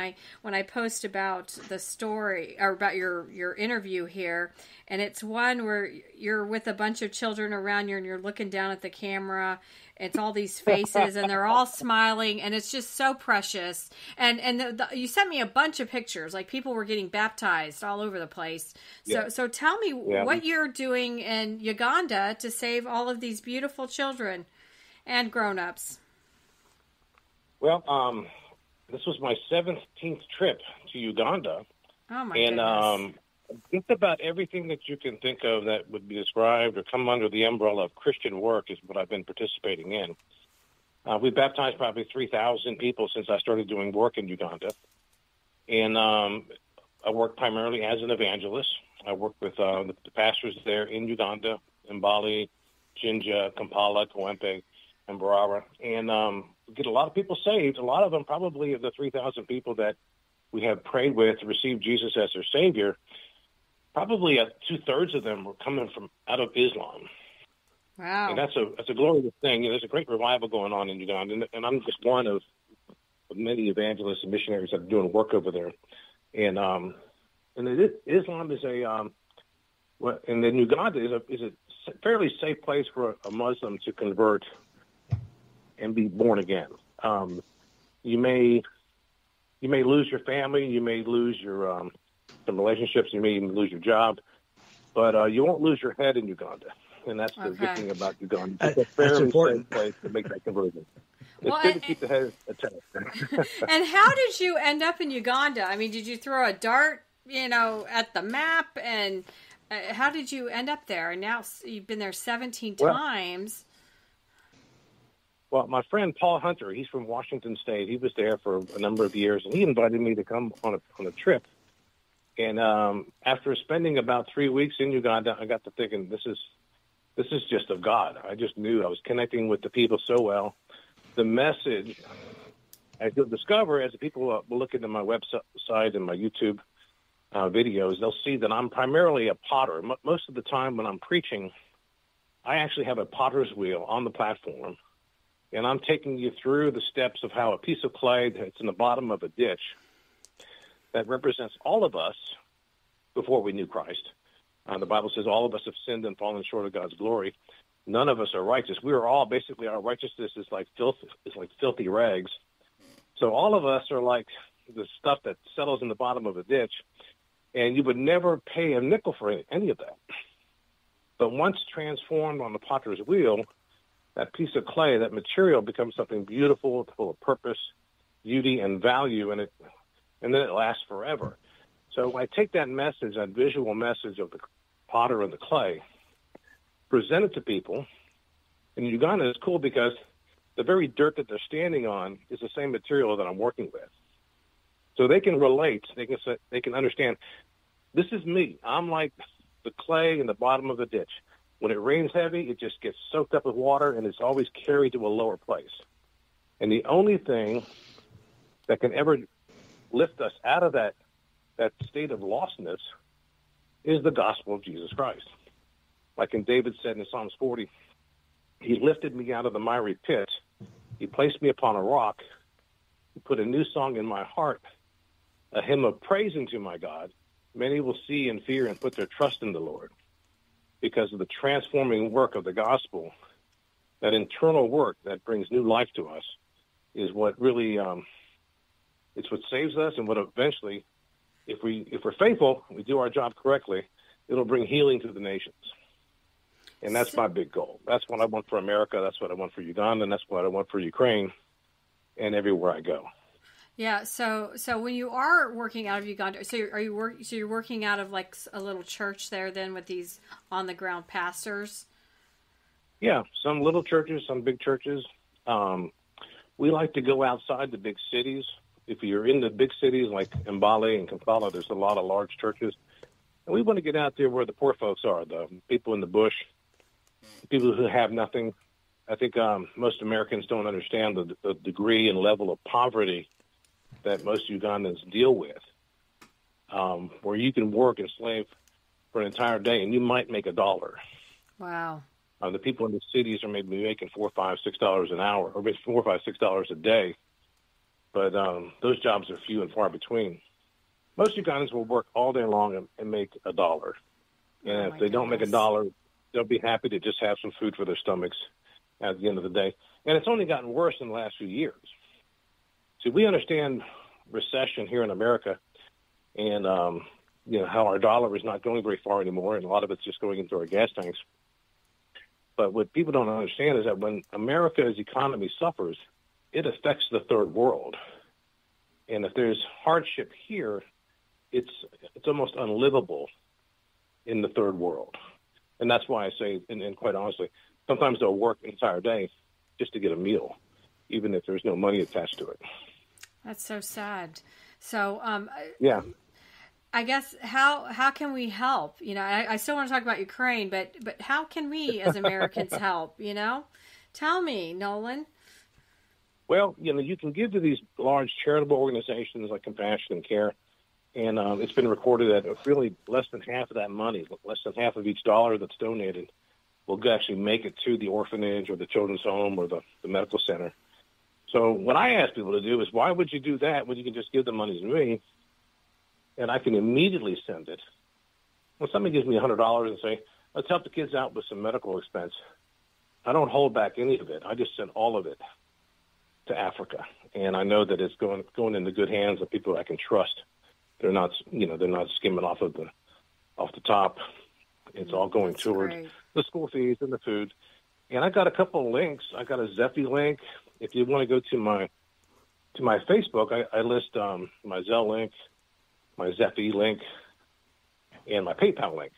I post about the story or about your interview here. And it's one where you're with a bunch of children around you, and you're looking down at the camera. It's all these faces, and they're all smiling, and it's just so precious. And you sent me a bunch of pictures, like people were getting baptized all over the place. So tell me what you're doing in Uganda to save all of these beautiful children and grown-ups. Well, this was my 17th trip to Uganda. Oh, my goodness. Just about everything that you can think of that would be described or come under the umbrella of Christian work is what I've been participating in. We've baptized probably 3,000 people since I started doing work in Uganda. And I work primarily as an evangelist. I work with the pastors there in Uganda, Mbale, Jinja, Kampala, Kawempe, and Mbarara. And get a lot of people saved. A lot of them, probably of the 3,000 people that we have prayed with to receive Jesus as their Savior, probably 2/3 of them were coming from out of Islam. Wow. And that's a glorious thing. There's a great revival going on in Uganda, and I'm just one of many evangelists and missionaries that are doing work over there. And Islam is and then Uganda is a fairly safe place for a Muslim to convert and be born again. You may lose your family, you may lose your some relationships, you may even lose your job, but you won't lose your head in Uganda. And that's the good thing about Uganda. It's a fairly safe place to make that conversion. It's good to keep the head attached. And how did you end up in Uganda? I mean, did you throw a dart, at the map? And how did you end up there? And now you've been there 17 times. Well, my friend Paul Hunter, he's from Washington State. He was there for a number of years, and he invited me to come on a trip. And after spending about 3 weeks in Uganda, I got to thinking, this is just of God. I just knew I was connecting with the people so well. The message as you'll discover, as people look into my website and my YouTube videos, they'll see that I'm primarily a potter. Most of the time when I'm preaching, I actually have a potter's wheel on the platform, and I'm taking you through the steps of how a piece of clay that's in the bottom of a ditch that represents all of us before we knew Christ. The Bible says all of us have sinned and fallen short of God's glory. None of us are righteous. We are all basically, our righteousness is like filthy rags. So all of us are like the stuff that settles in the bottom of a ditch, and you would never pay a nickel for any of that. But once transformed on the potter's wheel, that piece of clay, that material becomes something beautiful, full of purpose, beauty, and value, and then it lasts forever. So I take that message, that visual message of the potter and the clay, present it to people. In Uganda, it's cool because the very dirt that they're standing on is the same material that I'm working with. So they can relate. They can understand, this is me. I'm like the clay in the bottom of the ditch. When it rains heavy, it just gets soaked up with water, and it's always carried to a lower place. And the only thing that can ever lift us out of that state of lostness is the gospel of Jesus Christ. Like David said in Psalms 40, he lifted me out of the miry pit. He placed me upon a rock. He put a new song in my heart, a hymn of praise unto my God. Many will see and fear and put their trust in the Lord because of the transforming work of the gospel. That internal work that brings new life to us is what really, it's what saves us, and what eventually, if we're faithful, we do our job correctly, it'll bring healing to the nations. And that's my big goal. That's what I want for America. That's what I want for Uganda. And that's what I want for Ukraine and everywhere I go. Yeah. So when you are working out of Uganda, you're working out of like a little church there then with these on the ground pastors? Yeah. Some little churches, some big churches. We like to go outside the big cities. If you're in the big cities like Mbale and Kampala, there's a lot of large churches. And we want to get out there where the poor folks are, the people in the bush, people who have nothing. I think most Americans don't understand the degree and level of poverty that most Ugandans deal with, where you can work and slave for an entire day and you might make $1. Wow. The people in the cities are maybe making $4, $5, $6 an hour, or maybe $4, $5, $6 a day. But those jobs are few and far between. Most Ugandans will work all day long and make $1. And if they don't make $1, they'll be happy to just have some food for their stomachs at the end of the day. And it's only gotten worse in the last few years. See, we understand recession here in America and, how our dollar is not going very far anymore, and a lot of it's just going into our gas tanks. But what people don't understand is that when America's economy suffers, it affects the third world. And if there's hardship here, it's almost unlivable in the third world. And that's why I say, and quite honestly, sometimes they'll work an entire day just to get a meal, even if there's no money attached to it. That's so sad. So, yeah. I guess how can we help? I still want to talk about Ukraine, but how can we as Americans help? Tell me, Nolan. Well, you can give to these large charitable organizations like Compassion and Care, and it's been recorded that really less than half of that money, less than half of each dollar that's donated, will actually make it to the orphanage or the children's home or the medical center. So what I ask people to do is, why would you do that when you can just give the money to me, and I can immediately send it? When somebody gives me $100 and say, let's help the kids out with some medical expense, I don't hold back any of it. I just send all of it to Africa, and I know that it's going into good hands of people I can trust. They're not skimming off the top. It's all going toward the school fees and the food. And I got a couple of links. I got a Zephy link. If you want to go to my Facebook, I list my Zelle link, my Zephy link, and my PayPal link.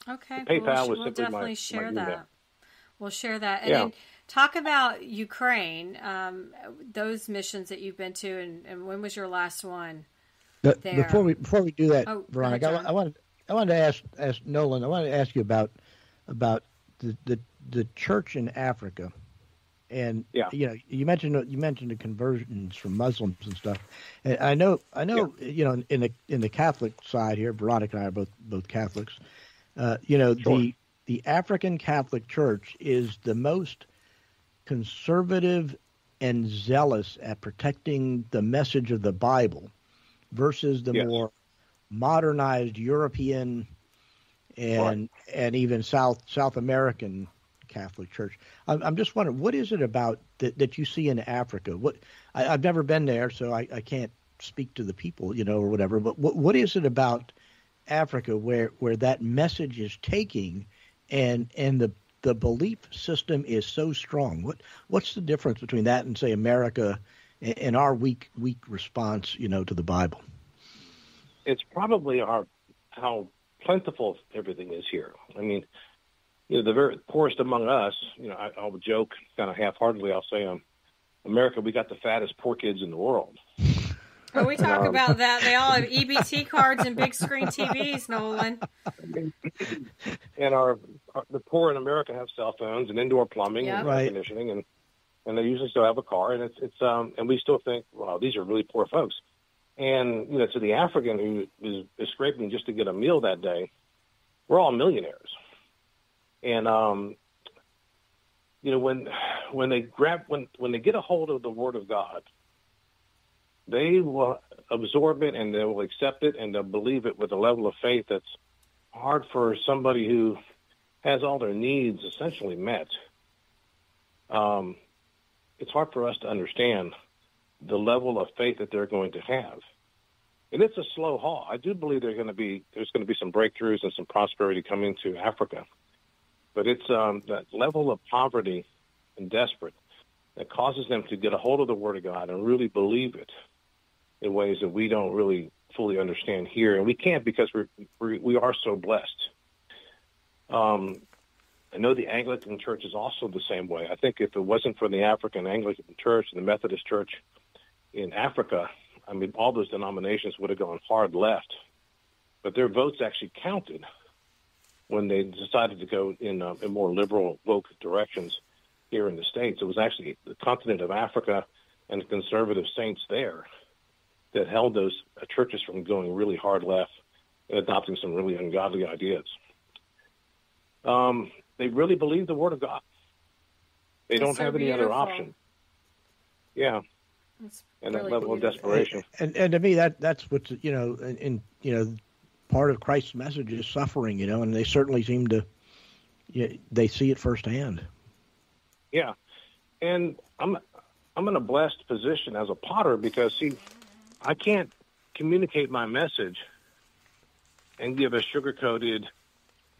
Okay, PayPal was we'll simply definitely share that. Email. We'll share that. And yeah. then talk about Ukraine, those missions that you've been to, and when was your last one? Before we do that, Veronica, ahead, I wanted to ask Nolan. I wanted to ask you about the church in Africa. And Yeah. you mentioned the conversions from Muslims and stuff. And I know, Yeah. in the Catholic side here, Veronica and I are both Catholics. Sure. The African Catholic Church is the most conservative and zealous at protecting the message of the Bible versus the Yes. more modernized European and even South American Catholic Church. I'm just wondering, what is it about that you see in Africa? I've never been there, so I can't speak to the people, or whatever. But what is it about Africa where that message is taking, and the belief system is so strong? What's the difference between that and, say, America and our weak response, to the Bible? It's probably how plentiful everything is here. I mean, the very poorest among us, I'll joke kind of half-heartedly, I'll say, America, we got the fattest poor kids in the world. When we talk about that, they all have EBT cards and big screen TVs, Nolan. And the poor in America have cell phones and indoor plumbing and air conditioning, and they usually still have a car, and it's and we still think, wow, these are really poor folks. And to the African who is scraping just to get a meal that day, we're all millionaires. And when they get a hold of the Word of God, they will absorb it and they will accept it and they'll believe it with a level of faith that's hard for somebody who has all their needs essentially met. It's hard for us to understand the level of faith that they're going to have. And it's a slow haul. I do believe there's going to be some breakthroughs and some prosperity coming to Africa. But it's that level of poverty and desperate that causes them to get a hold of the Word of God and really believe it in ways that we don't really fully understand here. And we can't because we are so blessed. I know the Anglican Church is also the same way. I think if it wasn't for the African Anglican Church and the Methodist Church in Africa, I mean, all those denominations would have gone hard left. But their votes actually counted when they decided to go in more liberal, woke directions here in the States. It was actually the continent of Africa and the conservative saints there that held those churches from going really hard left and adopting some really ungodly ideas. They really believe the Word of God. They don't have any other option. Yeah. And that level of desperation. And to me, that's what's, part of Christ's message is suffering, and they certainly seem to, they see it firsthand. Yeah. And I'm in a blessed position as a potter because, see, I can't communicate my message and give a sugar-coated,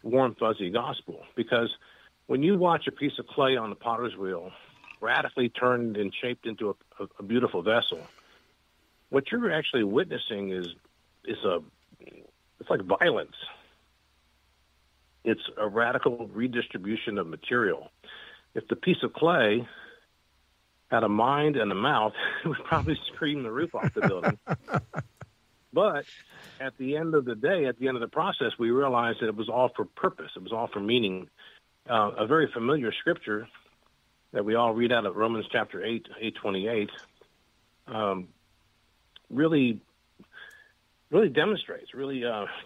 warm, fuzzy gospel, because when you watch a piece of clay on the potter's wheel radically turned and shaped into a beautiful vessel, what you're actually witnessing is it's like violence. It's a radical redistribution of material. If the piece of clay had a mind and a mouth, it would probably scream the roof off the building. But at the end of the day, at the end of the process, we realized that it was all for purpose. It was all for meaning. A very familiar scripture that we all read out of Romans chapter 8:28, really demonstrates,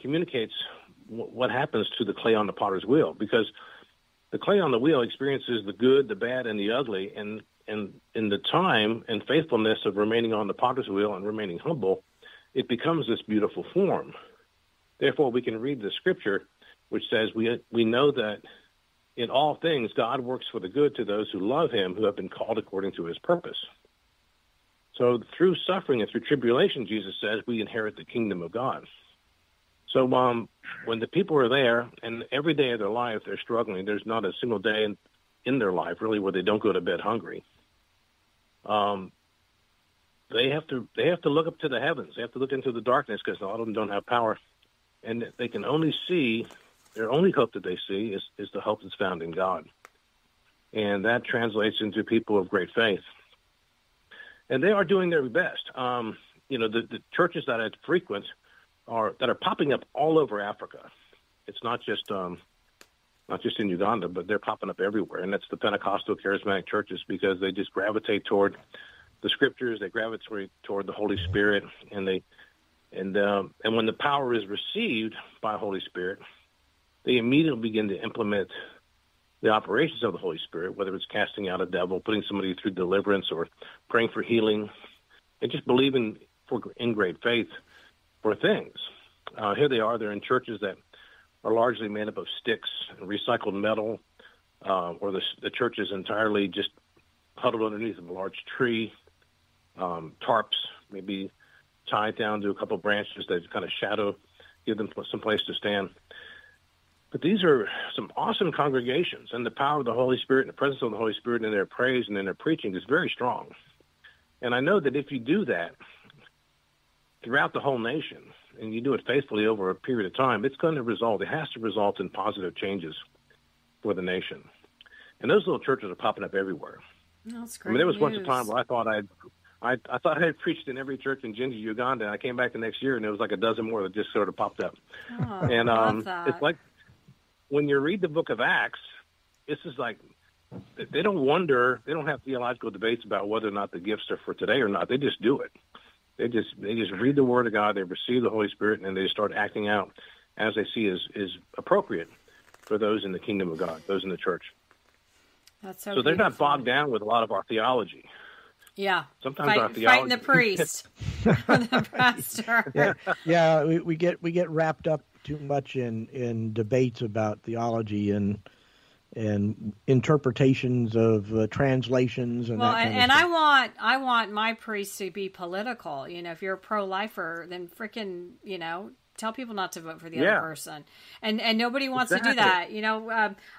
communicates what happens to the clay on the potter's wheel, because the clay on the wheel experiences the good, the bad, and the ugly, and in the time and faithfulness of remaining on the potter's wheel and remaining humble, it becomes this beautiful form. Therefore, we can read the scripture which says we know that in all things God works for the good to those who love him, who have been called according to his purpose. So through suffering and through tribulation, Jesus says, we inherit the kingdom of God. So when the people are there, and every day of their life they're struggling, there's not a single day in their life really where they don't go to bed hungry. They have to look up to the heavens. They have to look into the darkness because a lot of them don't have power, and they can only see. Their only hope that they see is the hope that's found in God, and that translates into people of great faith. And they are doing their best. The churches that I frequent that are popping up all over Africa. It's not just not just in Uganda, but they're popping up everywhere. And that's the Pentecostal charismatic churches, because they just gravitate toward the scriptures, they gravitate toward the Holy Spirit, and when the power is received by Holy Spirit, they immediately begin to implement the operations of the Holy Spirit, whether it's casting out a devil, putting somebody through deliverance, or praying for healing, and just believing in great faith for things. Here they are. They're in churches that are largely made up of sticks and recycled metal, or the church is entirely just huddled underneath a large tree, tarps maybe tied down to a couple of branches that kind of shadow, give them some place to stand. But these are some awesome congregations, and the power of the Holy Spirit and the presence of the Holy Spirit in their praise and in their preaching is very strong. And I know that if you do that throughout the whole nation, and you do it faithfully over a period of time, it has to result in positive changes for the nation. And those little churches are popping up everywhere. That's great. I mean, there was once a time where I thought I had preached in every church in Jinja, Uganda, and I came back the next year, and there was like a dozen more that just sort of popped up. Oh, and love that. It's like when you read the book of Acts, it's just like they don't have theological debates about whether or not the gifts are for today or not. They just do it. They just read the Word of God, they receive the Holy Spirit, and they start acting out as they see is appropriate for those in the kingdom of God, those in the church. That's so they're not bogged down with a lot of our theology. Yeah. Sometimes our theology. Fighting the priest or the pastor. Yeah, we get wrapped up too much in debates about theology and interpretations of translations and well, that kind and of stuff. I want my priest to be political. If you're a pro-lifer, then frickin', tell people not to vote for the other person. And nobody wants to do that.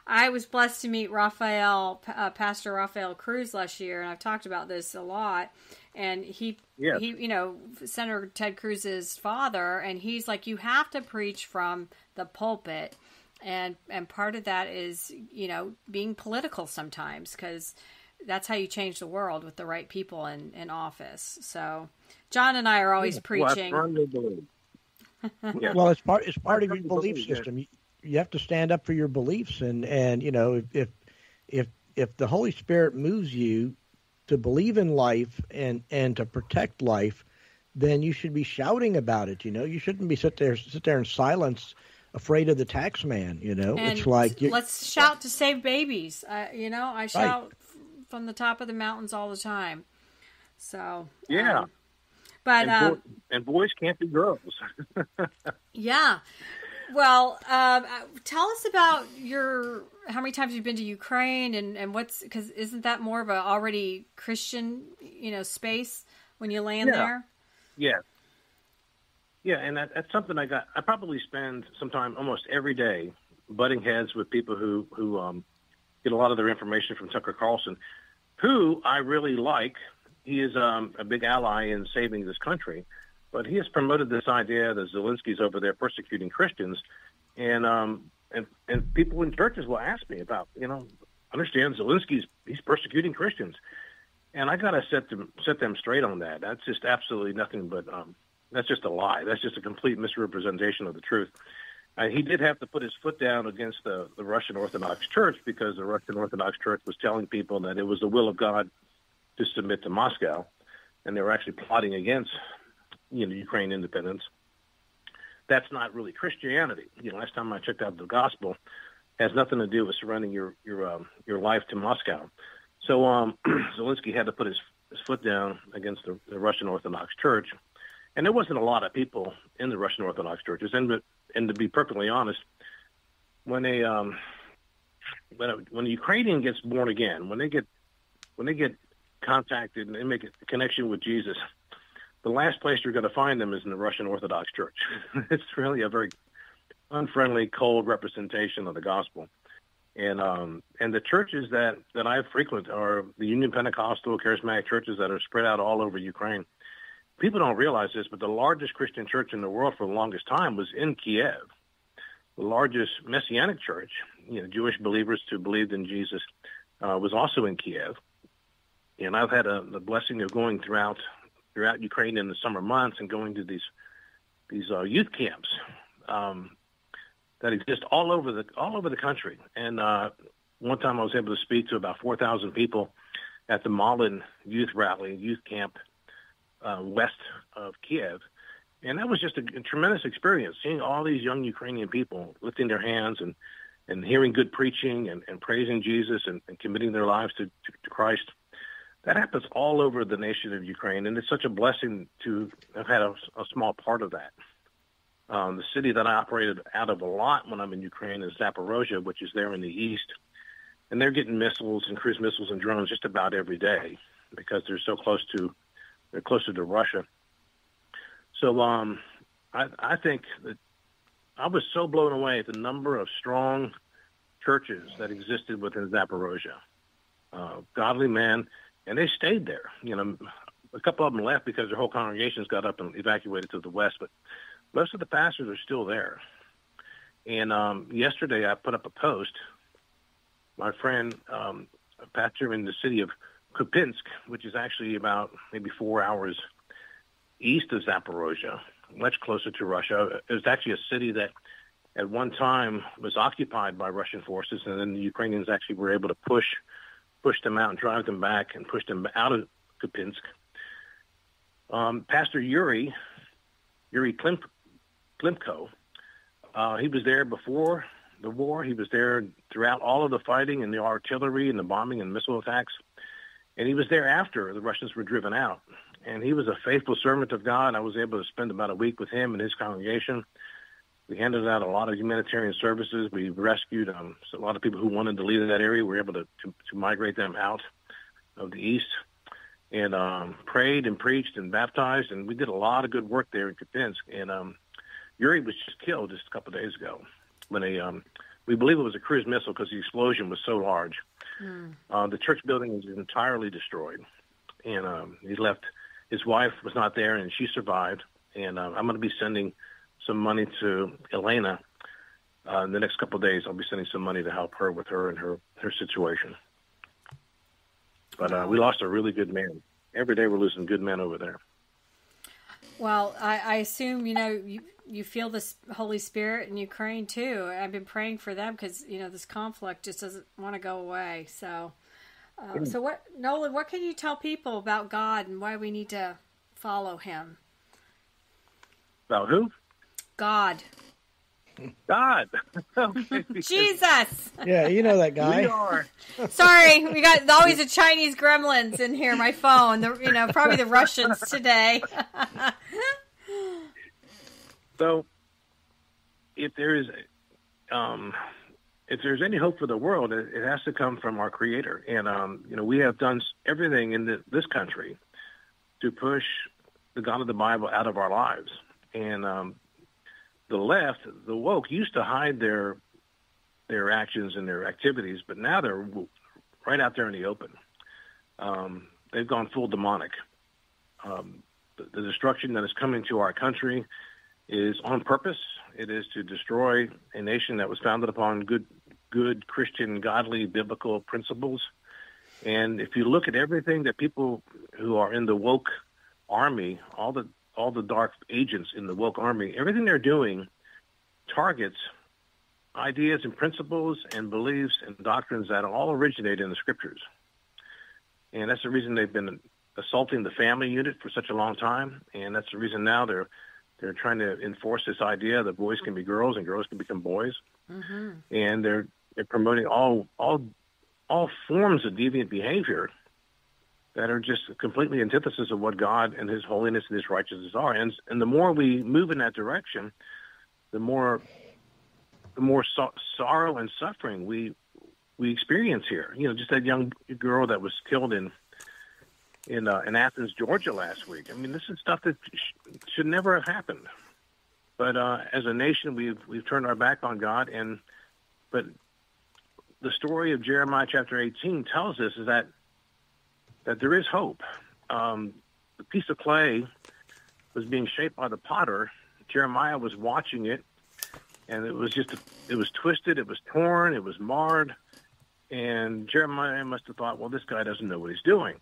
I was blessed to meet Pastor Rafael Cruz last year, and I've talked about this a lot. And he Senator Ted Cruz's father, and he's like, you have to preach from the pulpit. And part of that is, being political sometimes, because that's how you change the world, with the right people in office. So John and I are always preaching. Well, it's part of your belief system. You have to stand up for your beliefs, and if the Holy Spirit moves you to believe in life and to protect life, then you should be shouting about it. You shouldn't be sit there in silence, afraid of the tax man. And it's like let's shout to save babies. I shout from the top of the mountains all the time. So but and boys can't be girls. Yeah. Well, tell us about how many times you've been to Ukraine and because isn't that more of a already Christian, space when you land there? Yeah. Yeah, and that's something I probably spend some time almost every day butting heads with people who get a lot of their information from Tucker Carlson, who I really like. He is a big ally in saving this country, but he has promoted this idea that Zelensky's over there persecuting Christians, and people in churches will ask me about, understand he's persecuting Christians, and I got to set them straight on that. That's just absolutely nothing but that's just a lie. That's just a complete misrepresentation of the truth. He did have to put his foot down against the Russian Orthodox Church, because the Russian Orthodox Church was telling people that it was the will of God to submit to Moscow, and they were actually plotting against Ukraine independence. That's not really Christianity. Last time I checked out the gospel, it has nothing to do with surrendering your life to Moscow. So Zelensky had to put his foot down against the Russian Orthodox Church, and there wasn't a lot of people in the Russian Orthodox churches. And to be perfectly honest, when a Ukrainian gets born again, when they get contacted and they make a connection with Jesus, the last place you're going to find them is in the Russian Orthodox Church. It's really a very unfriendly, cold representation of the gospel. And the churches that I frequent are the Union Pentecostal charismatic churches that are spread out all over Ukraine. People don't realize this, but the largest Christian church in the world for the longest time was in Kiev. The largest Messianic church, Jewish believers who believed in Jesus, was also in Kiev. And I've had the blessing of going throughout Ukraine in the summer months and going to these youth camps. that exist all over the country. And one time I was able to speak to about 4,000 people at the Nolan youth camp west of Kiev. And that was just a tremendous experience, seeing all these young Ukrainian people lifting their hands and hearing good preaching and praising Jesus and committing their lives to Christ. That happens all over the nation of Ukraine, and it's such a blessing to have had a small part of that. The city that I operated out of a lot when I'm in Ukraine is Zaporozhye, which is there in the east. And they're getting missiles and cruise missiles and drones just about every day because they're closer to Russia. So I think that I was so blown away at the number of strong churches that existed within Zaporozhye. Godly men, and they stayed there. You know, a couple of them left because their whole congregations got up and evacuated to the west, but most of the pastors are still there. And yesterday I put up a post. My friend, a pastor in the city of Kupinsk, which is actually about maybe 4 hours east of Zaporozhye, much closer to Russia. It was actually a city that at one time was occupied by Russian forces, and then the Ukrainians actually were able to push them out and drive them back and push them out of Kupinsk. Pastor Yuri Klimko, he was there before the war. He was there throughout all of the fighting and the artillery and the bombing and missile attacks. And he was there after the Russians were driven out. And he was a faithful servant of God. I was able to spend about a week with him and his congregation. We handed out a lot of humanitarian services. We rescued a lot of people who wanted to leave that area. We were able to migrate them out of the east, and prayed and preached and baptized. And we did a lot of good work there in Kupinsk. And Yuri was just killed just a couple of days ago when we believe it was a cruise missile because the explosion was so large. The church building was entirely destroyed. And he left. His wife was not there, and she survived. And I'm going to be sending some money to Elena in the next couple of days. I'll be sending some money to help her with her and her situation. But we lost a really good man. Every day we're losing good men over there. Well, I assume, you feel this Holy Spirit in Ukraine too. I've been praying for them because, this conflict just doesn't want to go away. So, Nolan, what can you tell people about God and why we need to follow him? About who? God. Okay, Jesus. Yeah, you know that guy. We are. Sorry, we got always a Chinese gremlins in here. My phone, probably the Russians today. So, if there's any hope for the world, it has to come from our Creator. And we have done everything in this country to push the God of the Bible out of our lives. And the left, the woke, used to hide their actions and their activities, but now they're right out there in the open. They've gone full demonic. The destruction that is coming to our country is on purpose. It is to destroy a nation that was founded upon good Christian, godly, biblical principles. And if you look at everything that people who are in the woke army, all the dark agents in the woke army, everything they're doing targets ideas and principles and beliefs and doctrines that all originate in the scriptures. And that's the reason they've been assaulting the family unit for such a long time. And that's the reason now they're trying to enforce this idea that boys can be girls and girls can become boys. Mm-hmm. And they're promoting all forms of deviant behavior that are just completely antithesis of what God and his holiness and his righteousness are. And the more we move in that direction, the more sorrow and suffering we experience here. Just that young girl that was killed in Athens, Georgia last week. I mean, this is stuff that should never have happened. But as a nation, we've turned our back on God. But the story of Jeremiah chapter 18 tells us is that there is hope. The piece of clay was being shaped by the potter. Jeremiah was watching it, and it was twisted, it was torn, it was marred, and Jeremiah must have thought, well, this guy doesn't know what he's doing.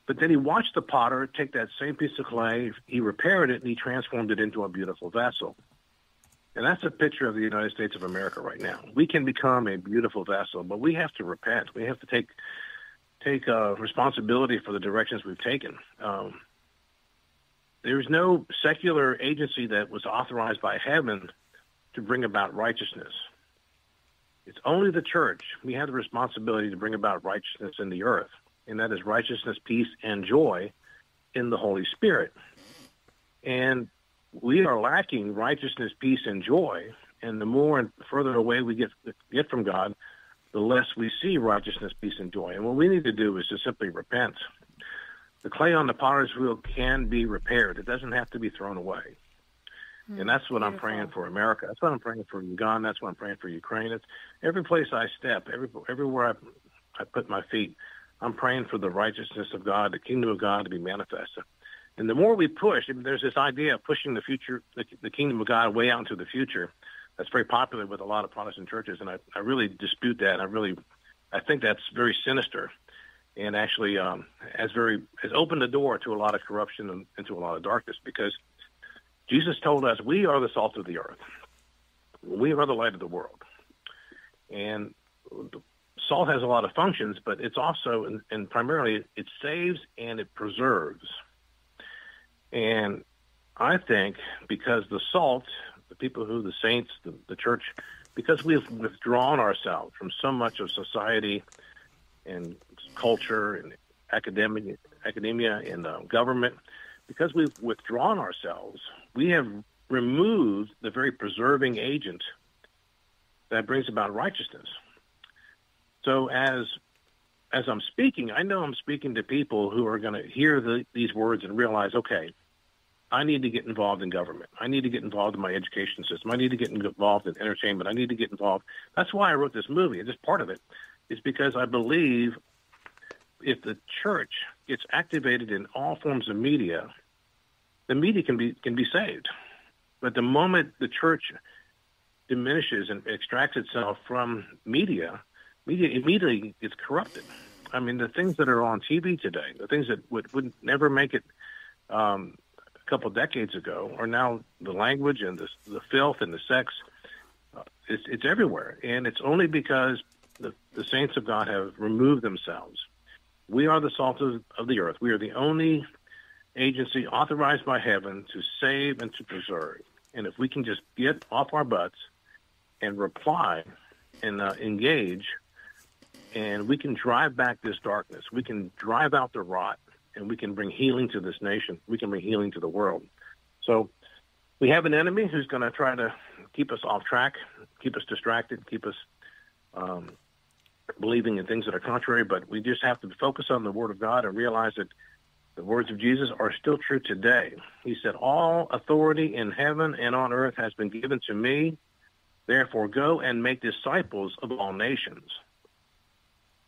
But then he watched the potter take that same piece of clay, he repaired it, and he transformed it into a beautiful vessel. And that's a picture of the United States of America right now. We can become a beautiful vessel, but we have to repent. We have to take responsibility for the directions we've taken. There's no secular agency that was authorized by heaven to bring about righteousness. It's only the church. We have the responsibility to bring about righteousness in the earth, and that is righteousness, peace, and joy in the Holy Spirit. And we are lacking righteousness, peace, and joy, and the more and further away we get from God, the less we see righteousness, peace, and joy. And what we need to do is to simply repent. The clay on the potter's wheel can be repaired. It doesn't have to be thrown away. And that's what I'm praying for America. That's what I'm praying for Uganda. That's what I'm praying for Ukraine. It's every place I step, everywhere I put my feet, I'm praying for the righteousness of God, the kingdom of God to be manifested. And the more we push, there's this idea of pushing the future, the kingdom of God way out into the future. That's very popular with a lot of Protestant churches, and I really dispute that. I think that's very sinister, and actually has opened the door to a lot of corruption and to a lot of darkness, because Jesus told us we are the salt of the earth. We are the light of the world. And salt has a lot of functions, but it's also, and primarily, it saves and it preserves. And I think because the salt, the saints, the church, because we've withdrawn ourselves from so much of society and culture and academia and government, because we've withdrawn ourselves, we have removed the very preserving agent that brings about righteousness. So as I'm speaking, I know I'm speaking to people who are going to hear these words and realize, okay, I need to get involved in government. I need to get involved in my education system. I need to get involved in entertainment. I need to get involved. That's why I wrote this movie. And just part of it is because I believe if the church gets activated in all forms of media, the media can be saved. But the moment the church diminishes and extracts itself from media immediately gets corrupted. I mean, the things that are on TV today, the things that would never make it a couple of decades ago, are now the language and the filth and the sex. It's everywhere, and it's only because the saints of God have removed themselves. We are the salt of the earth. We are the only agency authorized by heaven to save and to preserve. And if we can just get off our butts and reply and engage, and we can drive back this darkness, we can drive out the rot, and we can bring healing to this nation. We can bring healing to the world. So we have an enemy who's going to try to keep us off track, keep us distracted, keep us believing in things that are contrary, but we just have to focus on the Word of God and realize that the words of Jesus are still true today. He said, all authority in heaven and on earth has been given to me. Therefore, go and make disciples of all nations.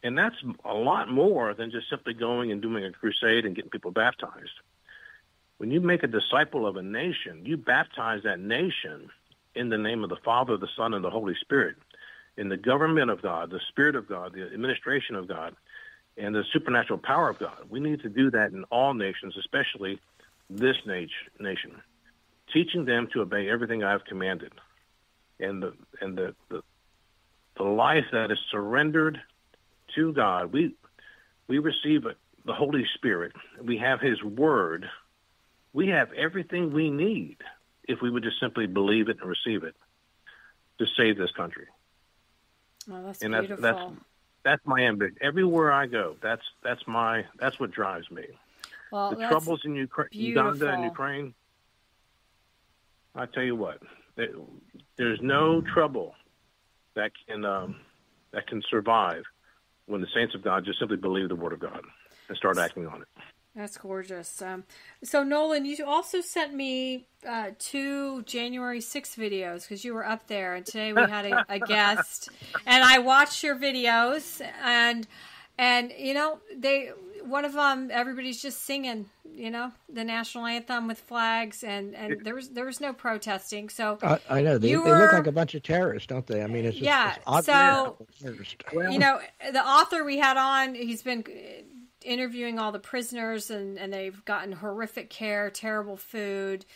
And that's a lot more than just simply going and doing a crusade and getting people baptized. When you make a disciple of a nation, you baptize that nation in the name of the Father, the Son, and the Holy Spirit, in the government of God, the Spirit of God, the administration of God, and the supernatural power of God. We need to do that in all nations, especially this nation, teaching them to obey everything I have commanded. And the life that is surrendered to God, we receive the Holy Spirit. We have His Word. We have everything we need if we would just simply believe it and receive it to save this country. Oh, that's beautiful. That's my ambition. Everywhere I go, that's what drives me. Well, the troubles in Uganda and Ukraine, I tell you what, there's no trouble that can survive when the saints of God just simply believe the Word of God and start acting on it. That's gorgeous. So, Nolan, you also sent me 2 January 6th videos because you were up there, and today we had a guest, and I watched your videos, and one of them, everybody's just singing, the national anthem with flags, and there was no protesting. So I know they look like a bunch of terrorists, don't they? I mean, it's just, it's so the author we had on, he's been interviewing all the prisoners, and they've gotten horrific care, terrible food.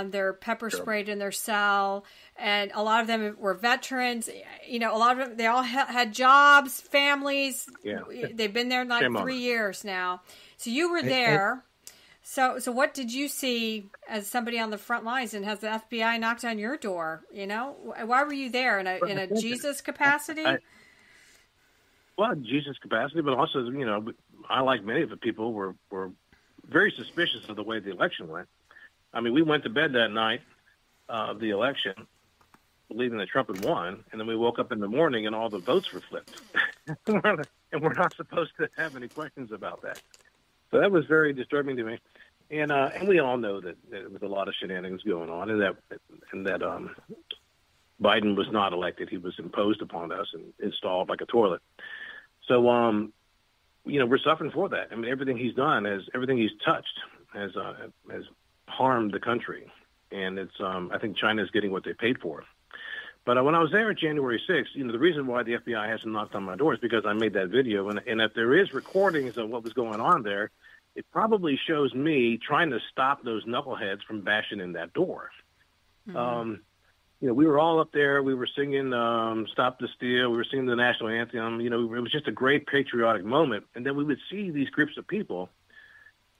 They're pepper sprayed in their cell, and a lot of them were veterans. A lot of them, they all had jobs, families. Yeah. They've been there like 3 years now. So you were there. So what did you see as somebody on the front lines, and has the FBI knocked on your door? Why were you there in a Jesus capacity? Jesus capacity, but also, I, like many of the people, were very suspicious of the way the election went. I mean, we went to bed that night of the election believing that Trump had won, and then we woke up in the morning and all the votes were flipped. And we're not supposed to have any questions about that. So that was very disturbing to me. And we all know that there was a lot of shenanigans going on, and that Biden was not elected. He was imposed upon us and installed like a toilet. So, we're suffering for that. I mean, everything he's done, everything he's touched has harmed the country. And it's, I think China's getting what they paid for. But when I was there January 6th, the reason why the FBI hasn't knocked on my door is because I made that video. And if there is recordings of what was going on there, it probably shows me trying to stop those knuckleheads from bashing in that door. Mm-hmm. We were all up there. We were singing Stop the Steal. We were singing the national anthem. It was just a great patriotic moment. And then we would see these groups of people,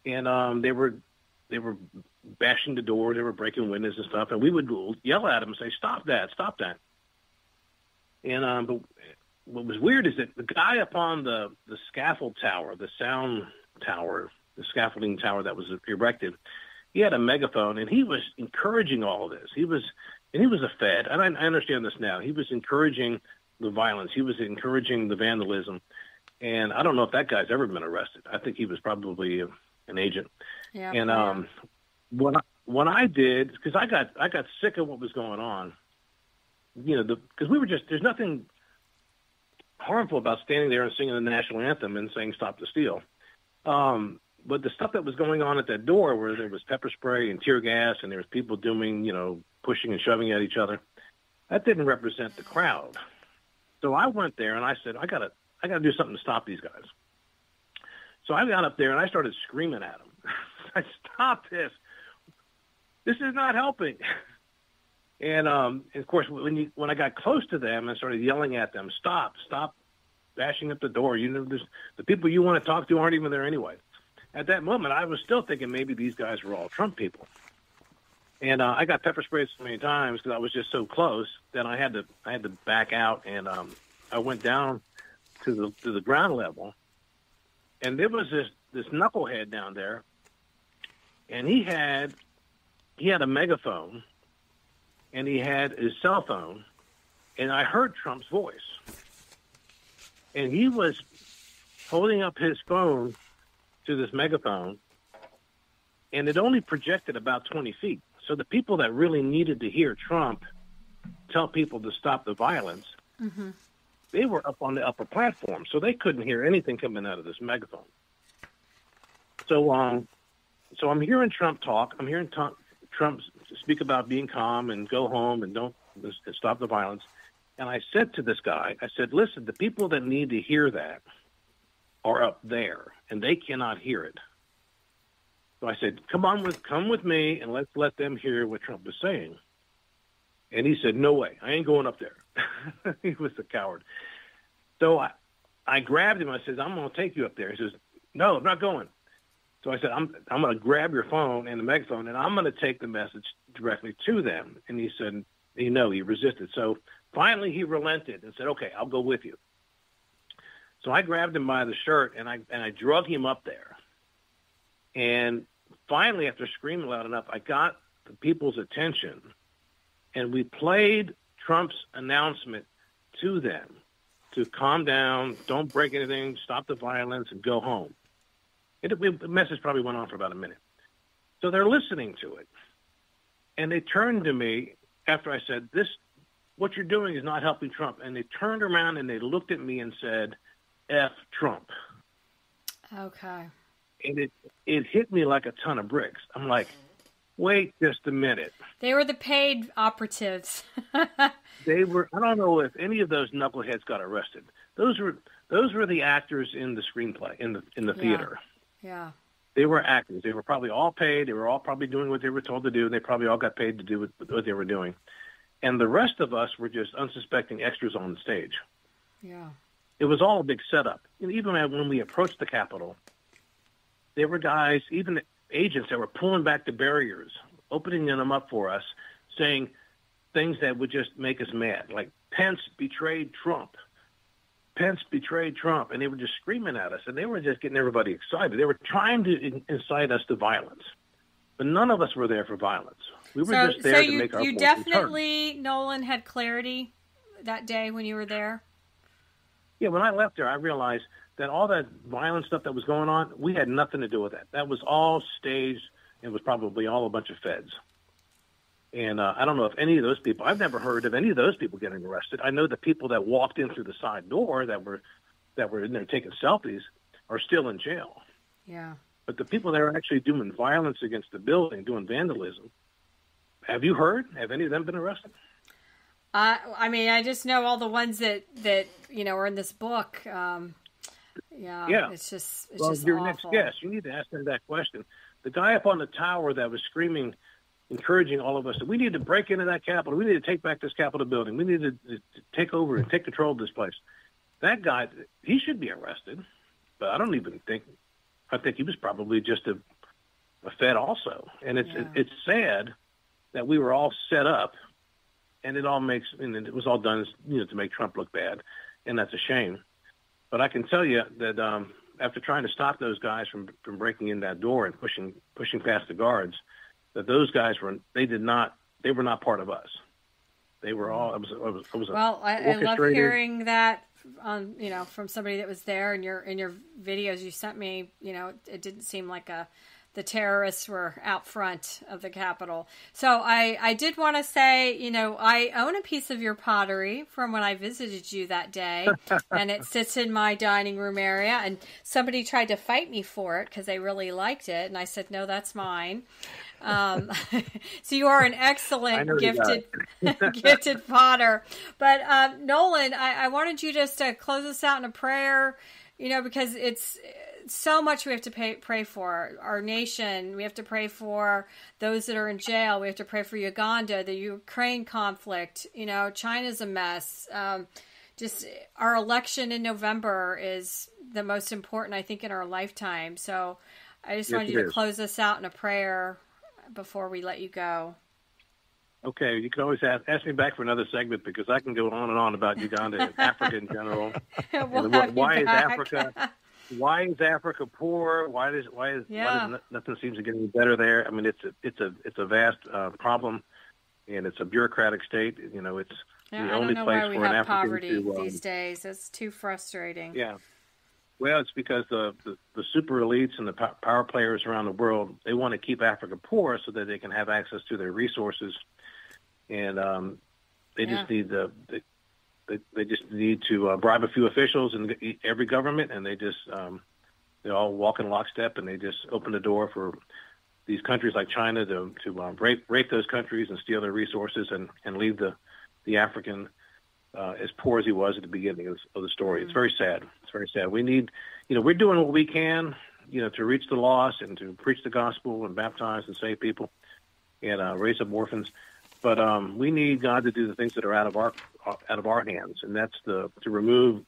and they were bashing the doors. They were breaking windows and stuff. And we would yell at them and say, "Stop that! Stop that!" And but what was weird is that the guy up on the scaffold tower, the sound tower, the scaffolding tower that was erected, he had a megaphone, and he was encouraging all of this. He was a Fed, and I understand this now. He was encouraging the violence. He was encouraging the vandalism. And I don't know if that guy's ever been arrested. I think he was probably an agent. Yeah. And what I did, because I got sick of what was going on, because we were there's nothing harmful about standing there and singing the national anthem and saying "Stop the Steal." But the stuff that was going on at that door, where there was pepper spray and tear gas, and there was people doing, pushing and shoving at each other, that didn't represent the crowd. So I went there and I said, I gotta do something to stop these guys. So I got up there and I started screaming at them. I said, "Stop this! This is not helping." And of course, when I got close to them and started yelling at them, "Stop! Bashing up the door! The people you want to talk to aren't even there anyway." At that moment, I was still thinking maybe these guys were all Trump people. And I got pepper sprayed so many times because I was just so close that I had to back out, and I went down to the ground level, and there was this knucklehead down there, and he had a megaphone, and he had his cell phone, and I heard Trump's voice, and he was holding up his phone to this megaphone, and it only projected about 20 feet. So the people that really needed to hear Trump tell people to stop the violence, mm-hmm. they were up on the upper platform, so they couldn't hear anything coming out of this megaphone. So I'm hearing Trump talk. I'm hearing Trump speak about being calm and go home and don't stop the violence. And I said to this guy, I said, "Listen, the people that need to hear that are up there, and they cannot hear it." So I said, come with me, and let's let them hear what Trump is saying. And he said, "No way, I ain't going up there." He was a coward. So I grabbed him. I said, "I'm going to take you up there." He says, "No, I'm not going." So I said, I'm going to grab your phone and the megaphone, and I'm going to take the message directly to them. And he said, he resisted. So finally he relented and said, "Okay, I'll go with you." So I grabbed him by the shirt, and I drug him up there. And finally, after screaming loud enough, I got the people's attention, and we played Trump's announcement to them to calm down, don't break anything, stop the violence, and go home. The message probably went on for about a minute. So they're listening to it. And they turned to me after I said, "What you're doing is not helping Trump." And they turned around and they looked at me and said, "F Trump." Okay. And it hit me like a ton of bricks. I'm like, wait just a minute. They were the paid operatives. They were. I don't know if any of those knuckleheads got arrested. Those were the actors in the screenplay in the theater. Yeah. They were actors. They were probably all paid. They were all probably doing what they were told to do, and they probably all got paid to do what they were doing. And the rest of us were just unsuspecting extras on the stage. Yeah. It was all a big setup. And even when we approached the Capitol, there were guys, even agents, that were pulling back the barriers, opening them up for us, saying things that would just make us mad, like Pence betrayed Trump. Pence betrayed Trump. And they were just screaming at us, and they were just getting everybody excited. They were trying to incite us to violence. But none of us were there for violence. We were just there to make our voices heard. So you definitely, Nolan, had clarity that day when you were there? Yeah, when I left there, I realized that all that violent stuff that was going on, we had nothing to do with that. That was all staged. It was probably all a bunch of feds. And I don't know if any of those people, I've never heard of any of those people getting arrested. I know the people that walked in through the side door that were in there taking selfies are still in jail. Yeah. But the people that are actually doing violence against the building, doing vandalism, have you heard? Have any of them been arrested? I mean, I just know all the ones that are in this book. Yeah. It's just your awful. Next guest, you need to ask them that question. The guy up on the tower that was screaming, encouraging all of us that we need to break into that Capitol. We need to take back this Capitol building. We need to take over and take control of this place. That guy, he should be arrested. But I don't even think. I think he was probably just a Fed also. And it's sad that we were all set up, and it was all done, to make Trump look bad, and that's a shame. But I can tell you that after trying to stop those guys from breaking in that door and pushing past the guards, that those guys were not part of us. They were all. It was well, I love hearing that. From somebody that was there, in your videos you sent me, it didn't seem like the terrorists were out front of the Capitol. So I did want to say, I own a piece of your pottery from when I visited you that day, and it sits in my dining room area, and somebody tried to fight me for it because they really liked it, and I said, no, that's mine. So you are an excellent, gifted potter. But Nolan, I wanted you just to close us out in a prayer, because it's so much we have to pray for our nation. We have to pray for those that are in jail. We have to pray for Uganda, the Ukraine conflict. China's a mess. Just our election in November is the most important, I think, in our lifetime. So I just wanted you to close us out in a prayer before we let you go. Okay, you can always ask me back for another segment, because I can go on and on about Uganda and Africa in general. Why is Africa poor? Why does nothing seems to get any better there? I mean, it's a vast problem, and it's a bureaucratic state. It's the only place for an African to. I don't know why we have poverty these days. It's too frustrating. Yeah. Well, it's because the super elites and the power players around the world, they want to keep Africa poor so that they can have access to their resources, and they just need they just need to bribe a few officials in every government, and they all walk in lockstep, and they just open the door for these countries like China to rape those countries and steal their resources and leave the African as poor as he was at the beginning of the story. It's very sad. It's very sad. We need, we're doing what we can, to reach the lost and to preach the gospel and baptize and save people and raise up orphans. But we need God to do the things that are out of our hands, and that's to remove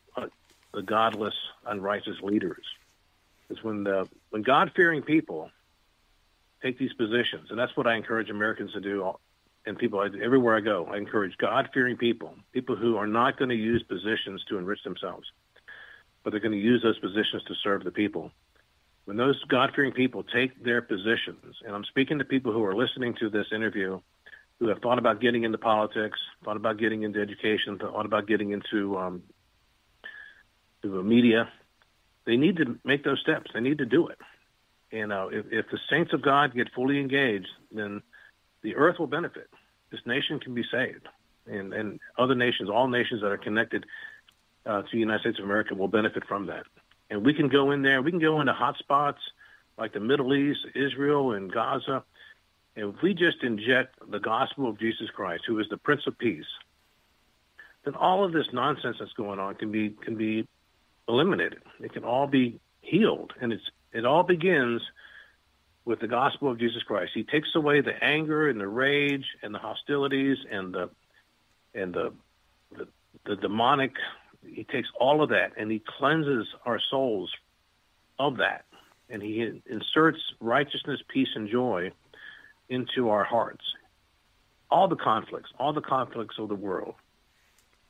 the godless, unrighteous leaders. It's when God-fearing people take these positions, and that's what I encourage Americans to do. And people, everywhere I go, I encourage God-fearing people who are not going to use positions to enrich themselves, but they're going to use those positions to serve the people. When those God-fearing people take their positions, and I'm speaking to people who are listening to this interview, who have thought about getting into politics, thought about getting into education, thought about getting into the media, they need to make those steps. They need to do it. And if the saints of God get fully engaged, then the earth will benefit. This nation can be saved. And other nations, all nations that are connected to the United States of America will benefit from that. And we can go in there. We can go into hot spots like the Middle East, Israel, and Gaza. And if we just inject the gospel of Jesus Christ, who is the Prince of Peace, then all of this nonsense that's going on can be eliminated. It can all be healed. And it all begins with the gospel of Jesus Christ. He takes away the anger and the rage and the hostilities and the demonic. He takes all of that and he cleanses our souls of that. And he inserts righteousness, peace, and joy into our hearts. All the conflicts of the world.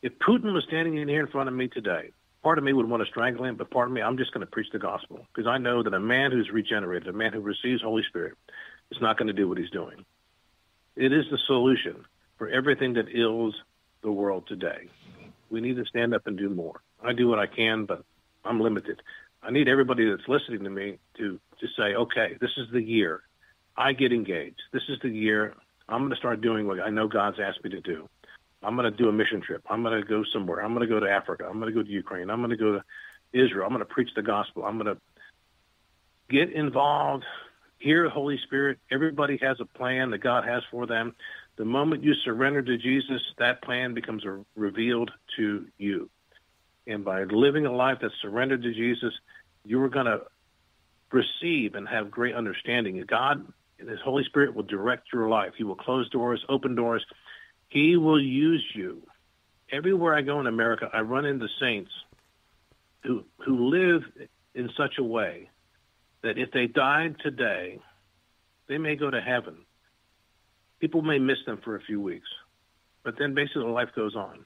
If Putin was standing in here in front of me today, part of me would want to strangle him, but part of me, I'm just going to preach the gospel because I know that a man who's regenerated, a man who receives Holy Spirit, is not going to do what he's doing. It is the solution for everything that ails the world today. We need to stand up and do more. I do what I can, but I'm limited. I need everybody that's listening to me to say, okay, this is the year I get engaged. This is the year I'm going to start doing what I know God's asked me to do. I'm going to do a mission trip. I'm going to go somewhere. I'm going to go to Africa. I'm going to go to Ukraine. I'm going to go to Israel. I'm going to preach the gospel. I'm going to get involved, hear the Holy Spirit. Everybody has a plan that God has for them. The moment you surrender to Jesus, that plan becomes revealed to you. And by living a life that's surrendered to Jesus, you are going to receive and have great understanding. God and His Holy Spirit will direct your life. He will close doors, open doors. He will use you. Everywhere I go in America, I run into saints who live in such a way that if they died today, they may go to heaven. People may miss them for a few weeks, but then basically life goes on.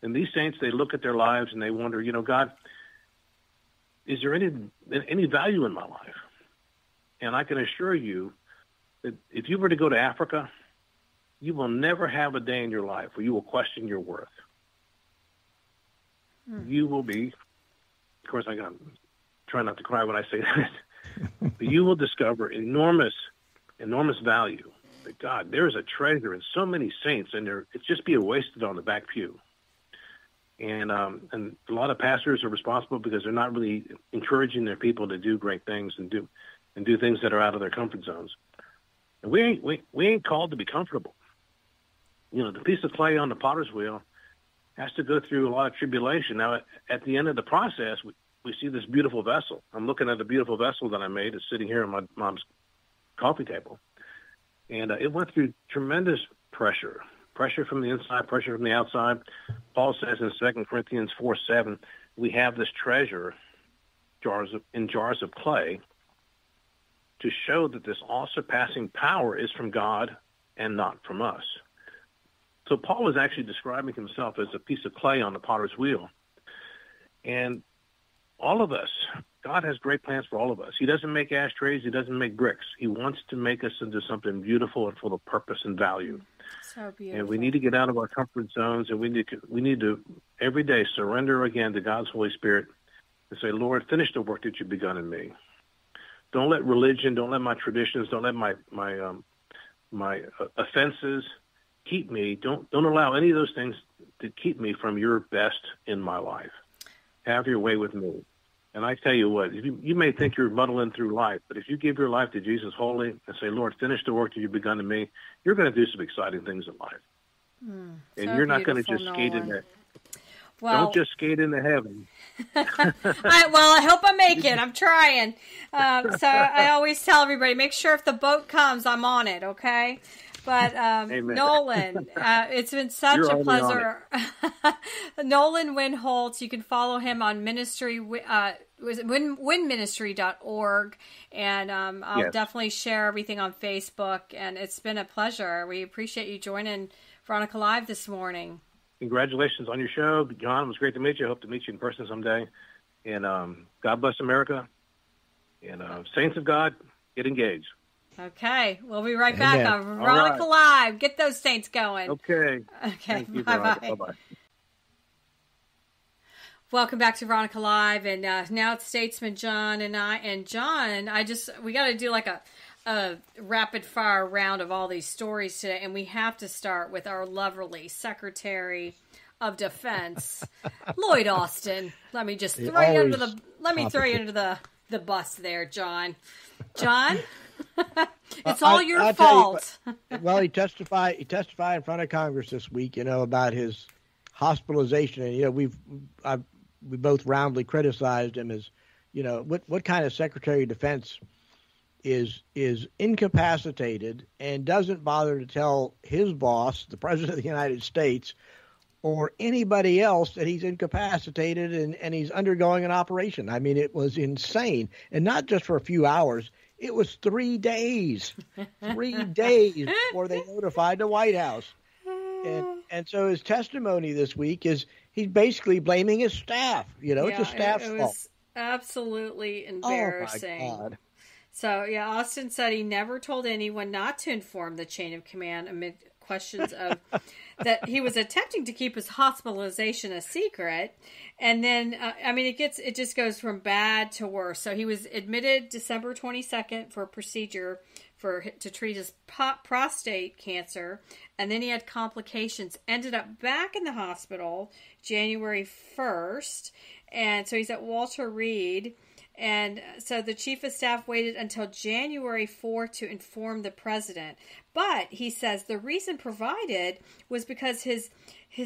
And these saints, they look at their lives and they wonder, God, is there any value in my life? And I can assure you that if you were to go to Africa, you will never have a day in your life where you will question your worth. You will be, of course, I try not to cry when I say that, but you will discover enormous value. That God, there is a treasure in so many saints, and it's just being wasted on the back pew. And a lot of pastors are responsible because they're not really encouraging their people to do great things and do things that are out of their comfort zones. And we ain't called to be comfortable. The piece of clay on the potter's wheel has to go through a lot of tribulation. Now, at the end of the process, we see this beautiful vessel. I'm looking at a beautiful vessel that I made. It's sitting here on my mom's coffee table. And it went through tremendous pressure from the inside, pressure from the outside. Paul says in 2 Corinthians 4:7, we have this treasure in jars of clay to show that this all-surpassing power is from God and not from us. So Paul is actually describing himself as a piece of clay on the potter's wheel. And all of us, God has great plans for all of us. He doesn't make ashtrays. He doesn't make bricks. He wants to make us into something beautiful and full of purpose and value. So beautiful. And we need to get out of our comfort zones, and we need to every day surrender again to God's Holy Spirit and say, Lord, finish the work that you've begun in me. Don't let religion, don't let my traditions, don't let my offenses keep me. Don't allow any of those things to keep me from your best in my life. Have your way with me. And I tell you what, you may think you're muddling through life, but if you give your life to Jesus wholly and say, Lord, finish the work that you've begun in me, you're going to do some exciting things in life. And you're not going to just skate in there. Well, don't just skate into heaven. I hope I make it. I'm trying. So I always tell everybody, make sure if the boat comes, I'm on it, okay? But Nolan, it's been such a pleasure. Nolan Windholtz, you can follow him on ministry, windministry.org, and I'll definitely share everything on Facebook, and it's been a pleasure. We appreciate you joining Veronica Live this morning. Congratulations on your show, John. It was great to meet you. I hope to meet you in person someday. And God bless America. And saints of God, get engaged. Okay, we'll be right back on Veronica Live. Get those saints going. Okay. Okay, bye-bye. Bye-bye. Welcome back to Veronica Live, and now it's Statesman John and I. And John, we got to do like a rapid fire round of all these stories today, and we have to start with our lovely Secretary of Defense, Lloyd Austin. Let me just throw you under the bus there, John. John, it's all your fault. Well, he testified in front of Congress this week, about his hospitalization, and we both roundly criticized him as, what kind of Secretary of Defense is incapacitated and doesn't bother to tell his boss, the President of the United States, or anybody else that he's incapacitated and he's undergoing an operation. I mean, it was insane. And not just for a few hours. It was 3 days. 3 days before they notified the White House. And so his testimony this week is he's basically blaming his staff. It's a staff's fault. It was absolutely embarrassing. Oh, my God. So, yeah, Austin said he never told anyone not to inform the chain of command amid questions of that he was attempting to keep his hospitalization a secret. And then, it just goes from bad to worse. So he was admitted December 22nd for a procedure to treat his prostate cancer. And then he had complications, ended up back in the hospital January 1st. And so he's at Walter Reed. And so the chief of staff waited until January 4th to inform the president. But he says the reason provided was because his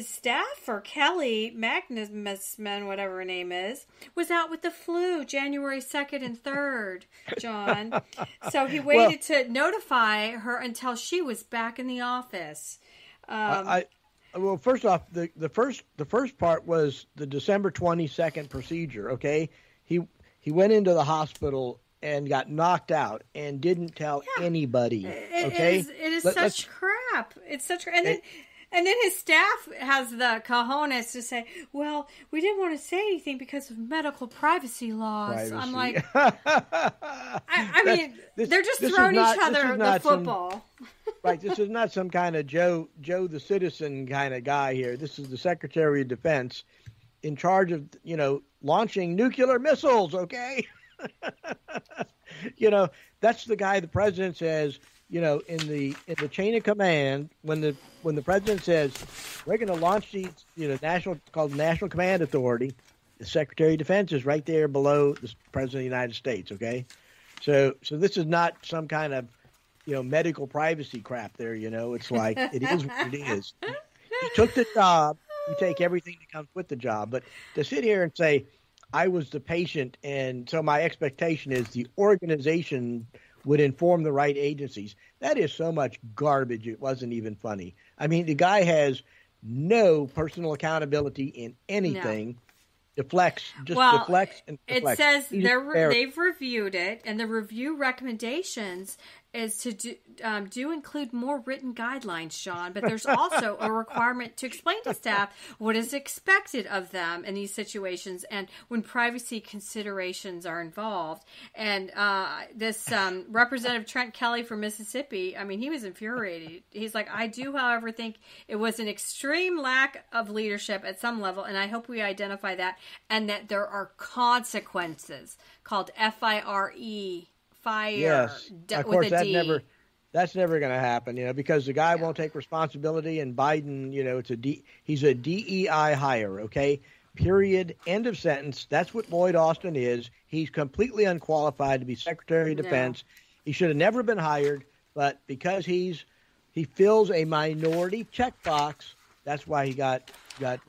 staffer, Kelly Magnuson, whatever her name is, was out with the flu January 2nd and 3rd, John. So he waited to notify her until she was back in the office. Well, first off, the first part was the December 22nd procedure, okay? He went into the hospital and got knocked out and didn't tell anybody. Okay, it is such crap. It's such crap. And then his staff has the cojones to say, "Well, we didn't want to say anything because of medical privacy laws." I'm like, I mean, they're just throwing each other the football. Right. This is not some kind of Joe the citizen kind of guy here. This is the Secretary of Defense in charge of, launching nuclear missiles, okay? That's the guy the president says, in the chain of command, when the president says we're going to launch these, called National Command Authority, the Secretary of Defense is right there below the President of the United States, okay? So this is not some kind of, medical privacy crap there, it's like it is what it is. He took the job. You take everything that comes with the job. But to sit here and say, I was the patient, and so my expectation is the organization would inform the right agencies, that is so much garbage it wasn't even funny. I mean, the guy has no personal accountability in anything. No. Deflects and deflects. It says they've reviewed it, and the review recommendations is to do include more written guidelines, John, but there's also a requirement to explain to staff what is expected of them in these situations and when privacy considerations are involved. And this Representative Trent Kelly from Mississippi, I mean, he was infuriated. He's like, I do, however, think it was an extreme lack of leadership at some level, and I hope we identify that, and that there are consequences called FIRE. Fire. Yes, of course that's never going to happen, because the guy won't take responsibility, and Biden, he's a DEI hire, okay? Period. End of sentence. That's what Lloyd Austin is. He's completely unqualified to be Secretary of Defense. He should have never been hired, but because he fills a minority checkbox, that's why he got.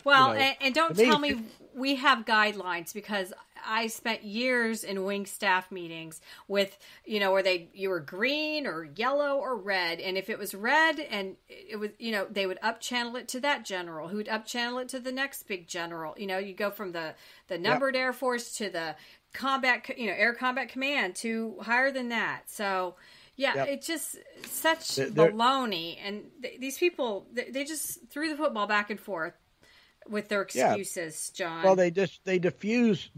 Well, and don't tell me we have guidelines, because I spent years in wing staff meetings with, where you were green or yellow or red. And if it was red and it was, they would up channel it to that general who would up channel it to the next big general. You go from the numbered Air Force to the combat, Air Combat Command to higher than that. So it's just such baloney. And these people, they just threw the football back and forth with their excuses, John. Well, they diffuse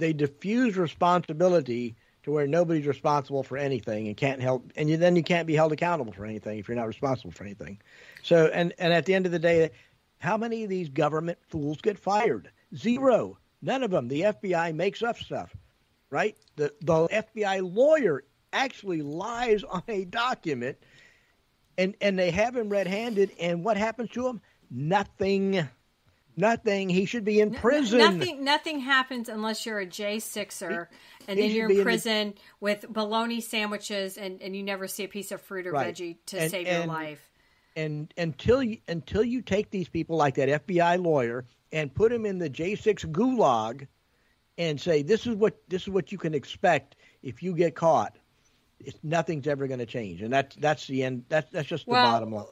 responsibility to where nobody's responsible for anything and can't help, and then you can't be held accountable for anything if you're not responsible for anything. So, and at the end of the day, how many of these government fools get fired? Zero. None of them. The FBI makes up stuff, right? The FBI lawyer actually lies on a document, and they have him red-handed, and what happens to him? Nothing. He should be in prison. Nothing happens unless you're a J6er, and then you're in prison with bologna sandwiches, and you never see a piece of fruit or veggie to save your life. And until you take these people like that FBI lawyer and put them in the J6 gulag, and say this is what you can expect if you get caught, nothing's ever going to change, and that's the end. That's just the bottom line.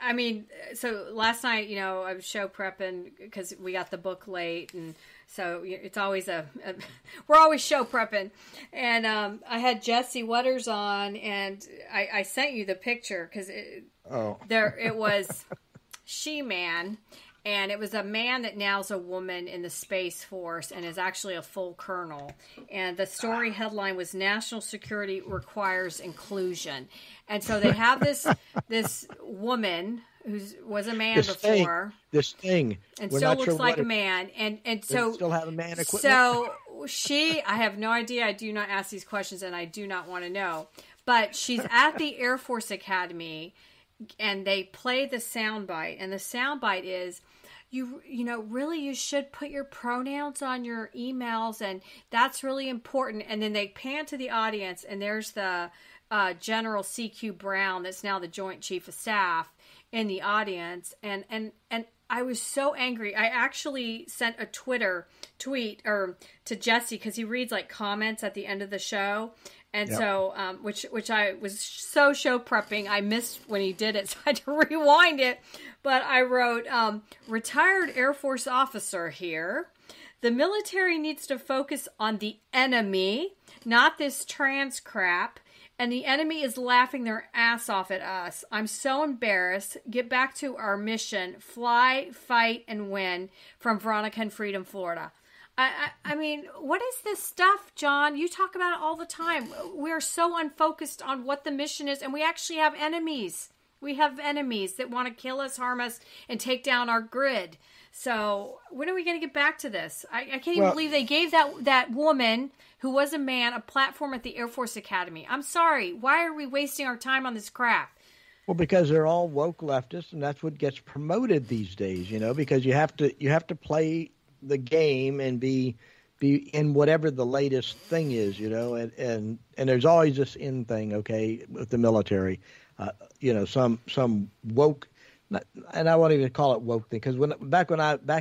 I mean, so last night, I was show prepping because we got the book late, and so it's always we're always show prepping, and I had Jesse Wetters on, and I sent you the picture because it was She-Man. And it was a man that now's a woman in the Space Force and is actually a full colonel. And the story headline was National Security Requires Inclusion. And so they have this woman who was a man before. This thing. And still looks like a man. And so still have a man equipment. So I have no idea. I do not ask these questions and I do not want to know. But she's at the Air Force Academy and they play the soundbite. And the soundbite is, really, you should put your pronouns on your emails, and that's really important. And then they pan to the audience, and there's the General C.Q. Brown, that's now the Joint Chief of Staff, in the audience. And I was so angry. I actually sent a Twitter tweet to Jesse because he reads like comments at the end of the show. And so, which I was so show prepping, I missed when he did it, so I had to rewind it. But I wrote, retired Air Force officer here. The military needs to focus on the enemy, not this trans crap. And the enemy is laughing their ass off at us. I'm so embarrassed. Get back to our mission. Fly, fight, and win. From Veronica in Freedom, Florida. I mean, what is this stuff, John? You talk about it all the time. We're so unfocused on what the mission is, and we actually have enemies. We have enemies that want to kill us, harm us, and take down our grid. So when are we going to get back to this? I can't even believe they gave that woman who was a man a platform at the Air Force Academy. I'm sorry. Why are we wasting our time on this crap? Well, because they're all woke leftists, and that's what gets promoted these days, because you have to play the game and be in whatever the latest thing is, and there's always this in thing, okay, with the military, some woke, and I won't even call it woke thing, because back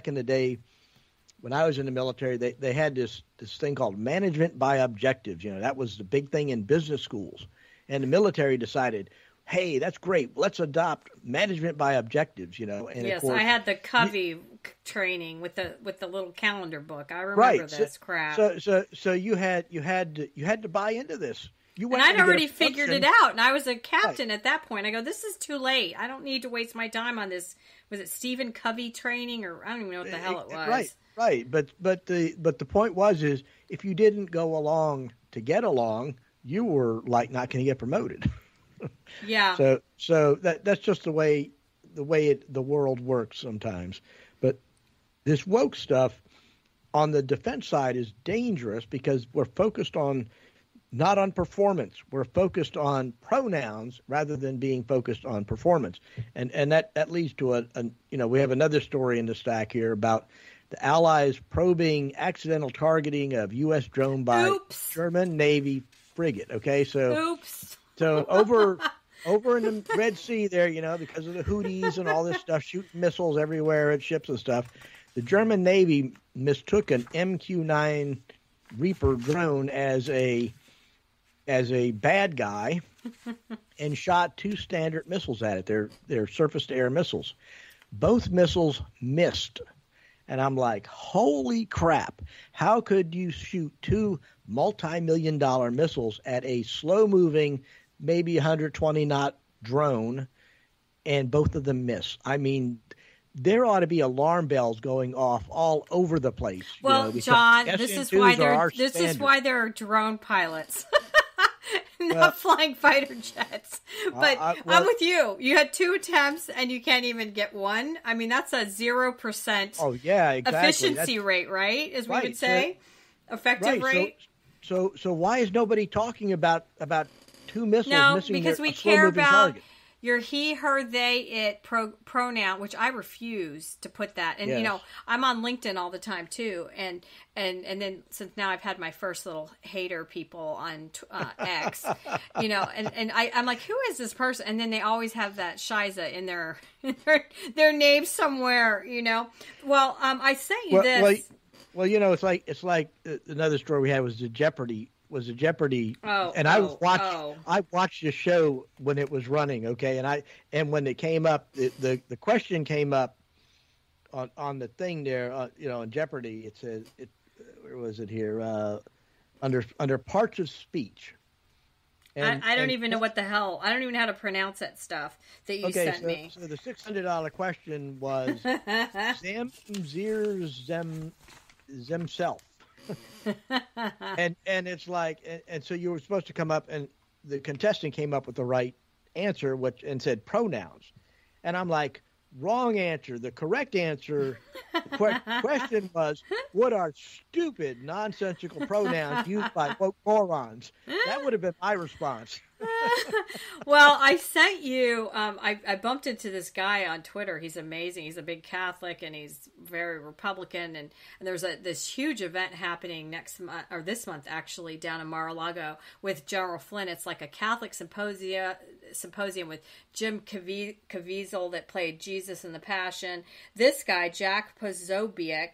in the day when I was in the military, they had this thing called management by objectives. That was the big thing in business schools, and the military decided, hey, that's great. Let's adopt management by objectives, And yes, of course, I had the Covey training with the little calendar book. I remember this crap. So you had to buy into this. And I'd already figured it out, and I was a captain at that point. I go, this is too late. I don't need to waste my time on this. Was it Stephen Covey training, or I don't even know what the hell it was. Right. But the point is if you didn't go along to get along, you were like not going to get promoted. Yeah. So that's just the way the world works sometimes. But this woke stuff on the defense side is dangerous because we're focused not on performance. We're focused on pronouns rather than being focused on performance. And that leads to we have another story in the stack here about the Allies probing accidental targeting of U.S. drone by German Navy frigate. Okay, so over in the Red Sea there, because of the Houthis and all this stuff, shooting missiles everywhere at ships and stuff, the German Navy mistook an MQ-9 Reaper drone as a bad guy and shot 2 Standard missiles at it. They're surface-to-air missiles. Both missiles missed. And I'm like, holy crap. How could you shoot 2 multi-million-dollar missiles at a slow-moving, maybe 120-knot drone, and both of them miss? I mean, there ought to be alarm bells going off all over the place. Well, John, this is why there are drone pilots. Not flying fighter jets. But I'm with you. You had 2 attempts and you can't even get one. I mean, that's a 0% efficiency rate, right? As we would say. Effective rate. So why is nobody talking about 2 missiles missing because we care about target? Your he, her, they, it pronoun, which I refuse to put that. And, I'm on LinkedIn all the time, too. And then since now I've had my first little hater people on X, and I'm like, who is this person? And then they always have that Shiza in their name somewhere, Well, I sent you this. Well, it's like another story we had was the Jeopardy was a Jeopardy, I watched the show when it was running. Okay, and when it came up, the question came up on the thing there, on Jeopardy. It says where was it here? Under parts of speech. And, I don't even know what the hell. I don't even know how to pronounce that stuff that you sent me. So the $600 question was zemself. and it's like, and so you were supposed to come up, and the contestant came up with the right answer, and said pronouns. And I'm like, wrong answer. The correct answer, question was, what are stupid, nonsensical pronouns used by woke morons? That would have been my response. Well, I sent you, I bumped into this guy on Twitter. He's amazing. He's a big Catholic, and he's very Republican. And there's this huge event happening next month, or this month actually, down in Mar-a-Lago with General Flynn. It's like a Catholic symposium with Jim Caviezel that played Jesus in the Passion. This guy, Jack Posobiec,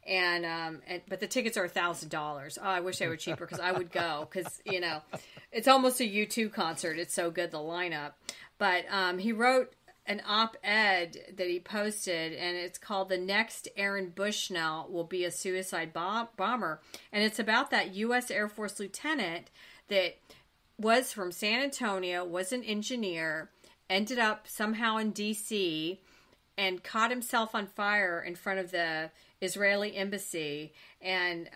but the tickets are $1,000. Oh, I wish they were cheaper because I would go because, it's almost a U2 concert. It's so good, the lineup. But he wrote an op-ed that he posted, and it's called "The Next Aaron Bushnell Will Be a Suicide Bomber." And it's about that U.S. Air Force lieutenant that was from San Antonio, was an engineer, ended up somehow in D.C., and caught himself on fire in front of the Israeli embassy, and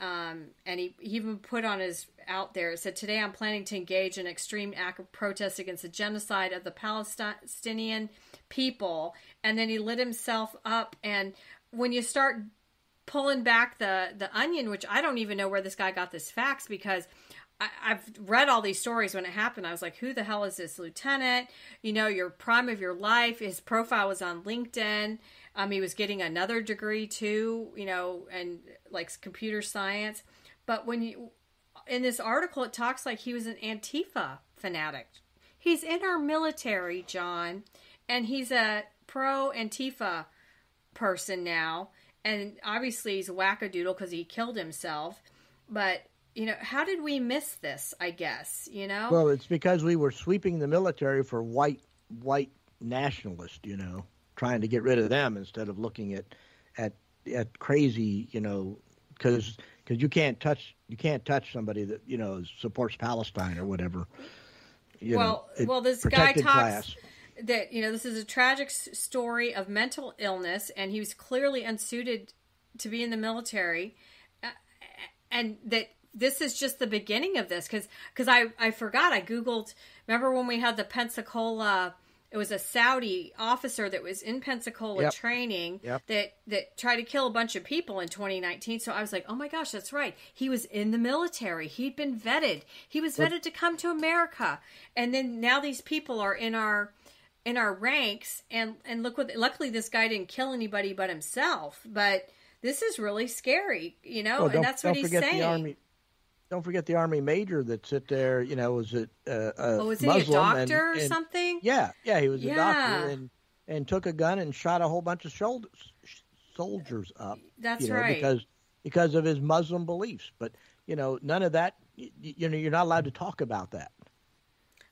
he even put on his out there. It said, "Today I'm planning to engage in an extreme act of protest against the genocide of the Palestinian people." And then he lit himself up. And when you start pulling back the onion, which I don't even know where this guy got this facts, because I've read all these stories when it happened. I was like, who the hell is this lieutenant? Your prime of your life. His profile was on LinkedIn. He was getting another degree too, and like computer science. But in this article, it talks like he was an Antifa fanatic. He's in our military, John, and he's a pro-Antifa person now. And obviously he's a wackadoodle because he killed himself. But how did we miss this, I guess, Well, it's because we were sweeping the military for white nationalists, trying to get rid of them instead of looking at crazy, because you can't touch somebody that, supports Palestine or whatever. Well, this guy talks that, this is a tragic story of mental illness, and he was clearly unsuited to be in the military, and that this is just the beginning of this, because I forgot, I Googled, remember when we had the Pensacola, it was a Saudi officer that was in Pensacola training that tried to kill a bunch of people in 2019. So I was like, oh my gosh, that's right. He was in the military. He'd been vetted. He was vetted to come to America. And then now these people are in our ranks, and luckily this guy didn't kill anybody but himself. But this is really scary, and that's what he's saying. Don't forget the Army major that sit there, was a was Muslim, he a doctor or something? Yeah, he was a doctor and took a gun and shot a whole bunch of soldiers up. That's right. Because of his Muslim beliefs. But, none of that, you're not allowed to talk about that.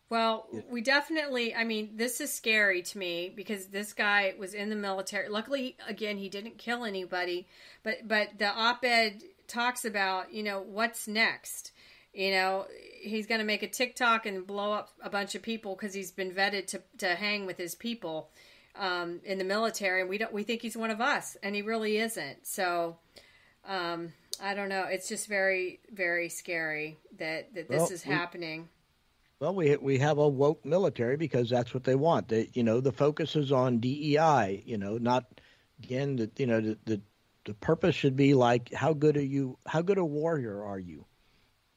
Well, we definitely, this is scary to me because this guy was in the military. Luckily, again, he didn't kill anybody, but the op-ed talks about, what's next. He's going to make a TikTok and blow up a bunch of people because he's been vetted to hang with his people in the military, and we think he's one of us, and he really isn't. So I don't know. It's just very, very scary that this is happening. Well, we have a woke military because that's what they want. The focus is on DEI. Not again the purpose should be like, how good are you? How good a warrior are you?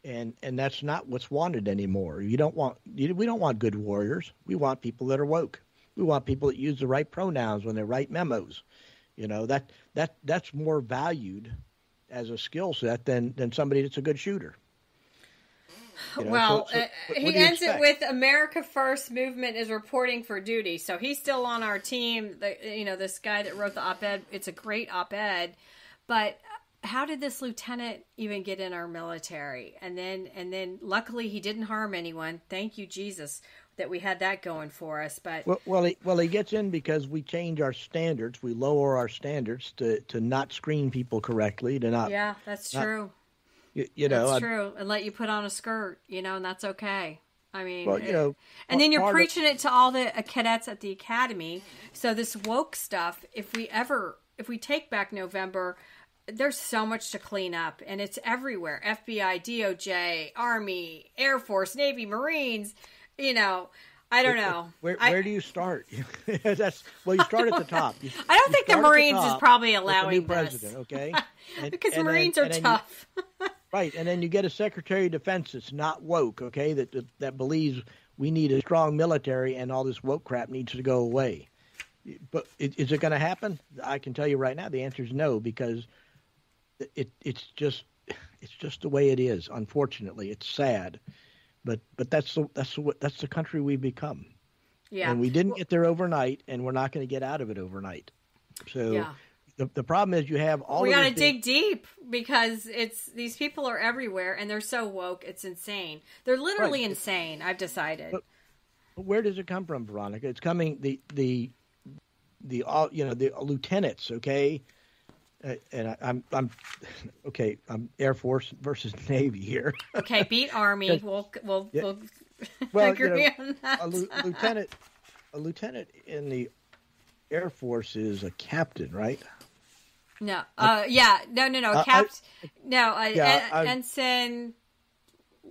And that's not what's wanted anymore. We don't want good warriors. We want people that are woke. We want people that use the right pronouns when they write memos. That's more valued as a skill set than somebody that's a good shooter. He ends it with America First movement is reporting for duty. So he's still on our team. This guy that wrote the op-ed, it's a great op-ed. But how did this lieutenant even get in our military? And then luckily he didn't harm anyone. Thank you, Jesus, that we had that going for us. But he gets in because we change our standards. We lower our standards to not screen people correctly. To not. Yeah, that's true. That's true. And let you put on a skirt, and that's okay. I mean, and then you're preaching it to all the cadets at the academy. So this woke stuff, if we take back November, there's so much to clean up, and it's everywhere. FBI, DOJ, Army, Air Force, Navy, Marines, I don't know. Where do you start? You start at the top. I don't think the Marines is probably allowing the new president, okay? Because Marines are tough. Right, and then you get a Secretary of Defense that's not woke, okay, that believes we need a strong military and all this woke crap needs to go away. But is it going to happen? I can tell you right now the answer is no, because it's just the way it is. Unfortunately, it's sad, but that's the country we've become. Yeah, and we didn't get there overnight, and we're not going to get out of it overnight. So. Yeah. The problem is you have all. We got to dig deep because these people are everywhere and they're so woke. It's insane. They're literally insane. I've decided. But where does it come from, Veronica? It's coming the lieutenants. Okay, and I'm okay. I'm Air Force versus Navy here. Okay, beat Army. We'll agree on that. A lieutenant in the Air Force is a captain, right? No. No. Ensign,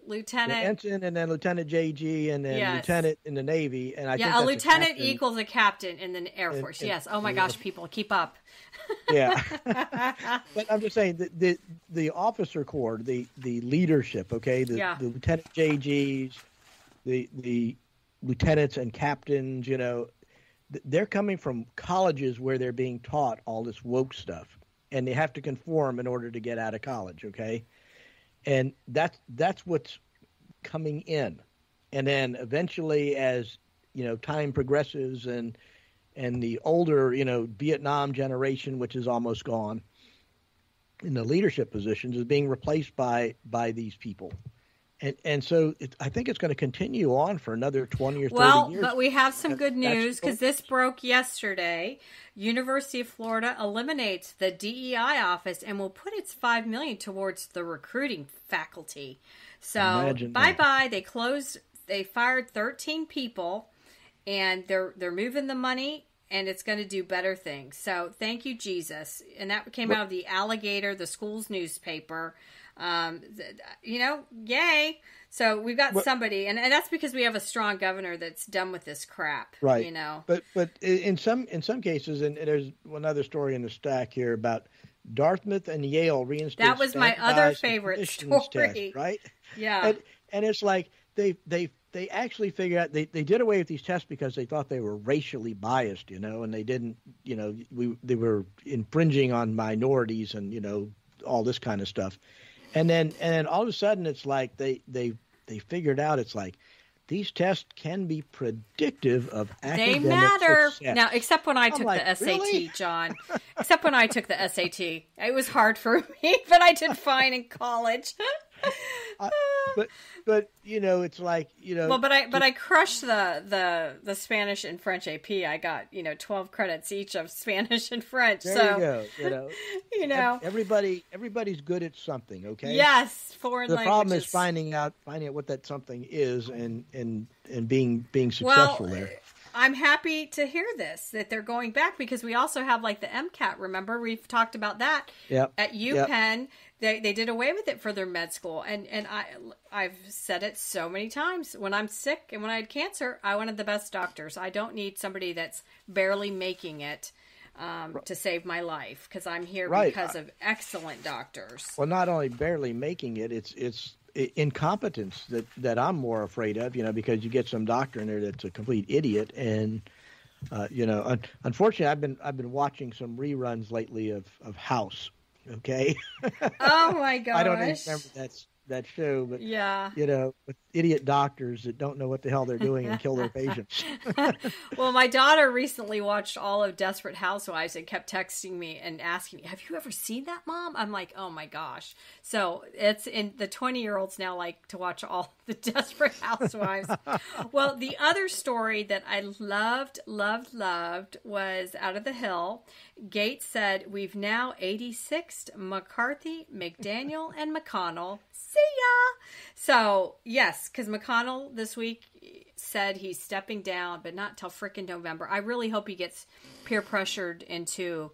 lieutenant. Ensign, and then Lieutenant JG, and then lieutenant in the Navy. And I think a lieutenant equals a captain in the Air Force. Yes. Oh my gosh, people, keep up. Yeah. But I'm just saying the officer corps, the leadership, okay, the Lieutenant JGs, the lieutenants and captains, they're coming from colleges where they're being taught all this woke stuff, and they have to conform in order to get out of college, okay? And that's what's coming in. And then eventually as, time progresses and the older, Vietnam generation, which is almost gone, in the leadership positions is being replaced by these people. And so I think it's going to continue on for another 20 or 30 years. Well, but we have some good news because this broke yesterday. University of Florida eliminates the DEI office and will put its $5 million towards the recruiting faculty. So bye-bye. They fired 13 people, and they're moving the money, and it's going to do better things. So thank you, Jesus. And that came out of the Alligator, the school's newspaper. Yay. So we've got somebody, and that's because we have a strong governor that's done with this crap, right? But in some cases, and there's one other story in the stack here about Dartmouth and Yale reinstated. That was my other favorite story, test, right? Yeah, and it's like they actually figured out they did away with these tests because they thought they were racially biased, and they didn't, they were infringing on minorities and all this kind of stuff. And then all of a sudden it's like they figured out it's like these tests can be predictive of academic They matter. success. Now, except when I took the SAT, really? John. Except when I took the SAT. It was hard for me, but I did fine in college. But it's like Well, but I crushed the Spanish and French AP. I got 12 credits each of Spanish and French. There you go. Everybody's good at something. Okay. Yes, foreign languages. The problem is finding out what that something is and being successful there. I'm happy to hear this, that they're going back, because we also have like the MCAT. Remember, we've talked about that at UPenn. Yep. They did away with it for their med school. And I've said it so many times. When I'm sick and when I had cancer, I wanted the best doctors. I don't need somebody that's barely making it to save my life, because I'm here because of excellent doctors. Well, not only barely making it, it's incompetence that I'm more afraid of, because you get some doctor in there that's a complete idiot. And, unfortunately I've been watching some reruns lately of House. Okay. Oh my gosh. I don't even remember that show, but yeah, with idiot doctors that don't know what the hell they're doing and kill their patients. Well, my daughter recently watched all of Desperate Housewives and kept texting me and asking me, "Have you ever seen that, Mom?" I'm like, "Oh my gosh!" So it's in the 20-year-olds now like to watch all the Desperate Housewives. Well, the other story that I loved was out of the Hill. Gates said, "We've now 86'd McCarthy, McDaniel, and McConnell. See ya." So, yes, because McConnell this week said he's stepping down, but not till frickin' November. I really hope he gets peer pressured into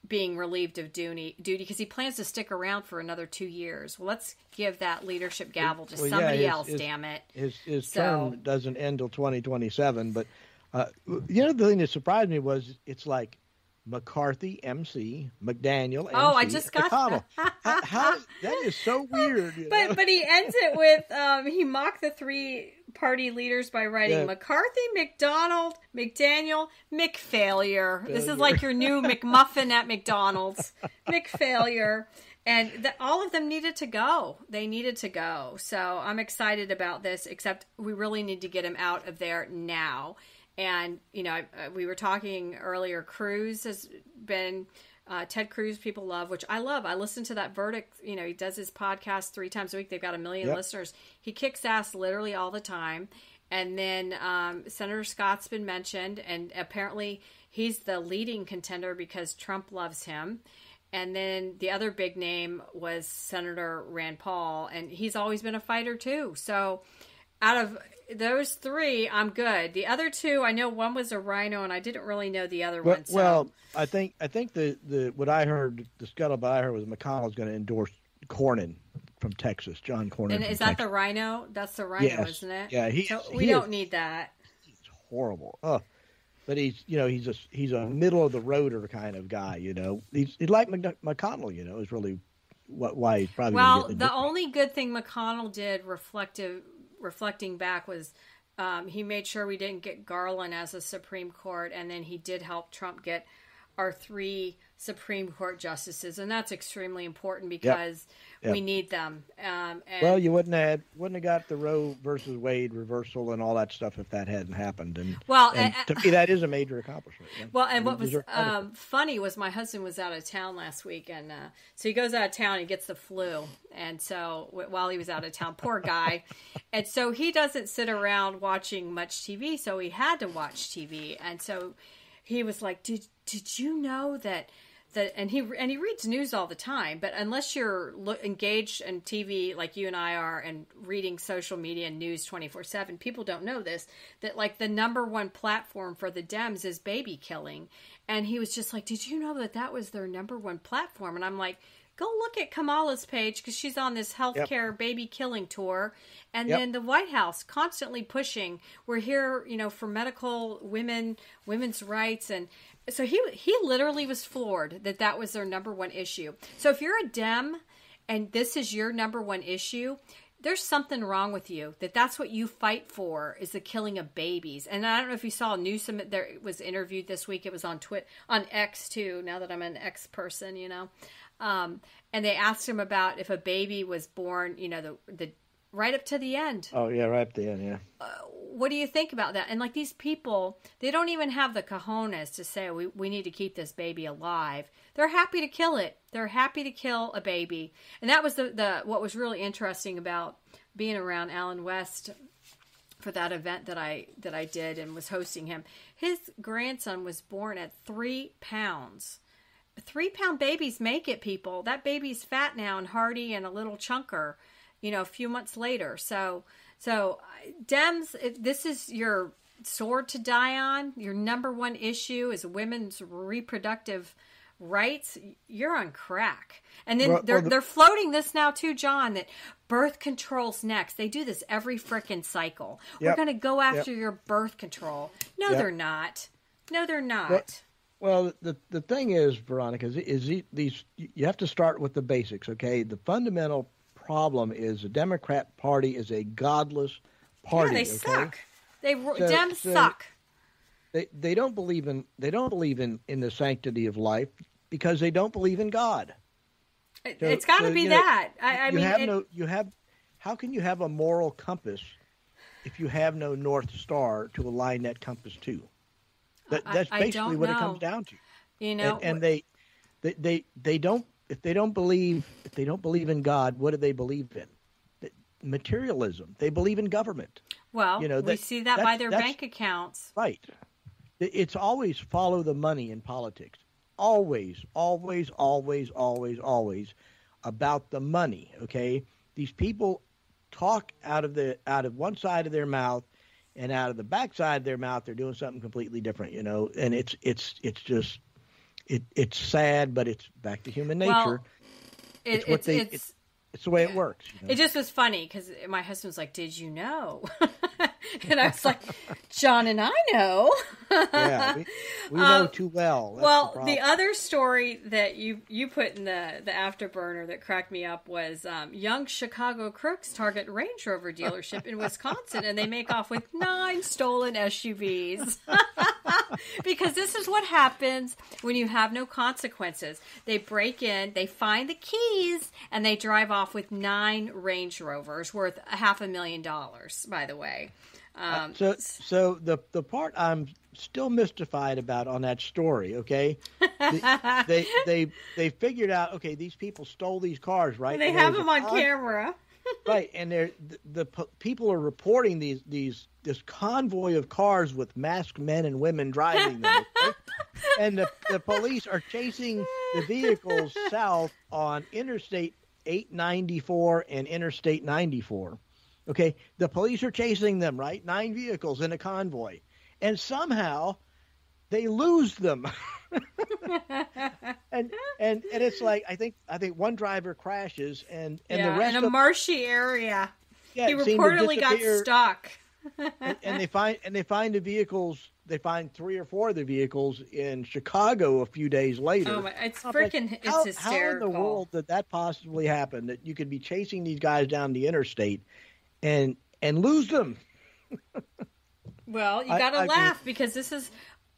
being relieved of duty because he plans to stick around for another 2 years. Well, let's give that leadership gavel to somebody else, damn it. His term doesn't end till 2027, but the thing that surprised me was it's like McCarthy, MC, McDaniel, MC, I just got McConnell. How that is so weird. But he ends it with he mocked the three party leaders by writing McCarthy, McDonald, McDaniel, McFailure. This is like your new McMuffin at McDonald's. McFailure. And all of them needed to go. They needed to go. So I'm excited about this, except we really need to get him out of there now. And, we were talking earlier, Cruz has been, Ted Cruz, people love, which I love. I listen to that Verdict. He does his podcast 3 times a week. They've got 1 million listeners. He kicks ass literally all the time. And then Senator Scott's been mentioned, and apparently he's the leading contender because Trump loves him. And then the other big name was Senator Rand Paul, and he's always been a fighter too. So out of those 3, I'm good. The other 2, I know one was a rhino, and I didn't really know the other one. So. Well, I think the what I heard, the scuttlebutt I heard was McConnell's going to endorse Cornyn from Texas, John Cornyn. And is that the rhino? That's the rhino, isn't it? Yeah, we don't need that. It's horrible. But he's a middle of the roader kind of guy. He's like McConnell. Is really why he's probably. Well, the only good thing McConnell did reflecting back was he made sure we didn't get Garland as a Supreme Court, and then he did help Trump get our 3 Supreme Court justices, and that's extremely important because we need them. Well, you wouldn't have got the Roe versus Wade reversal and all that stuff if that hadn't happened. And to me, that is a major accomplishment. Yeah. Well, and what was funny was my husband was out of town last week, and so he goes out of town and he gets the flu, and so while he was out of town, poor guy, and so he doesn't sit around watching much TV, so he had to watch TV, and so he was like, "Did you know that?" And he reads news all the time, but unless you're engaged in TV like you and I are and reading social media and news 24/7, people don't know this, that like the number 1 platform for the Dems is baby killing. And he was just like, "Did you know that was their number 1 platform?" And I'm like, go look at Kamala's page because she's on this healthcare baby killing tour. And then the White House constantly pushing, we're here, for medical women's rights. And so he literally was floored that was their number 1 issue. So if you're a Dem and this is your number 1 issue, there's something wrong with you. That's what you fight for, is the killing of babies. And I don't know if you saw Newsom there was interviewed this week. It was on on X too. Now that I'm an X person, and they asked him about if a baby was born, the right up to the end. Oh yeah, right up to the end. Yeah. What do you think about that? And like these people, they don't even have the cojones to say we need to keep this baby alive. They're happy to kill it. They're happy to kill a baby. And that was the what was really interesting about being around Alan West for that event that I did and was hosting him. His grandson was born at 3 pounds. 3-pound babies make it, people. That baby's fat now and hearty and a little chunker, a few months later. So Dems, if this is your sword to die on, your number 1 issue is women's reproductive rights, you're on crack. And then they're floating this now too, John, that birth control's next. They do this every frickin' cycle. We're going to go after your birth control. No, they're not. No, they're not. Well, the thing is, Veronica, is these you have to start with the basics, okay? The fundamental problem is the Democrat Party is a godless party. Yeah, they suck. Dems suck. They don't believe in the sanctity of life because they don't believe in God. It's got to be that. how can you have a moral compass if you have no North Star to align that compass to? That's basically what it comes down to. You know, and they don't, if they don't believe in God, what do they believe in? Materialism. They believe in government. Well, we see that by their bank accounts. Right. It's always follow the money in politics. Always, always, always, always, always about the money. Okay, these people talk out of one side of their mouth, and out of the back side of their mouth, they're doing something completely different. You know, and it's just it's sad, but it's back to human nature. Well, it's the way it works. You know? It just was funny because my husband's like, "Did you know?" And I was like, "John and I know." Yeah, we know too well. That's the other story that you put in the afterburner that cracked me up was young Chicago crooks target Range Rover dealership in Wisconsin, and they make off with 9 stolen SUVs. Because this is what happens when you have no consequences. They break in, they find the keys, and they drive off with 9 Range Rovers worth $500,000, by the way. So the part I'm still mystified about on that story, okay? They figured out, okay, these people stole these cars, right? And they have them on camera. Right, and the people are reporting this convoy of cars with masked men and women driving them, okay? And the police are chasing the vehicles south on Interstate 894 and Interstate 94. Okay, the police are chasing them, right? 9 vehicles in a convoy, and somehow they lose them. and it's like I think one driver crashes, and the rest in a marshy area. Yeah, he reportedly got stuck. and they find the vehicles. They find 3 or 4 of the vehicles in Chicago a few days later. Oh my! It's freaking! It's hysterical. How in the world did that possibly happen? That you could be chasing these guys down the interstate and lose them? Well, you got to laugh because this is.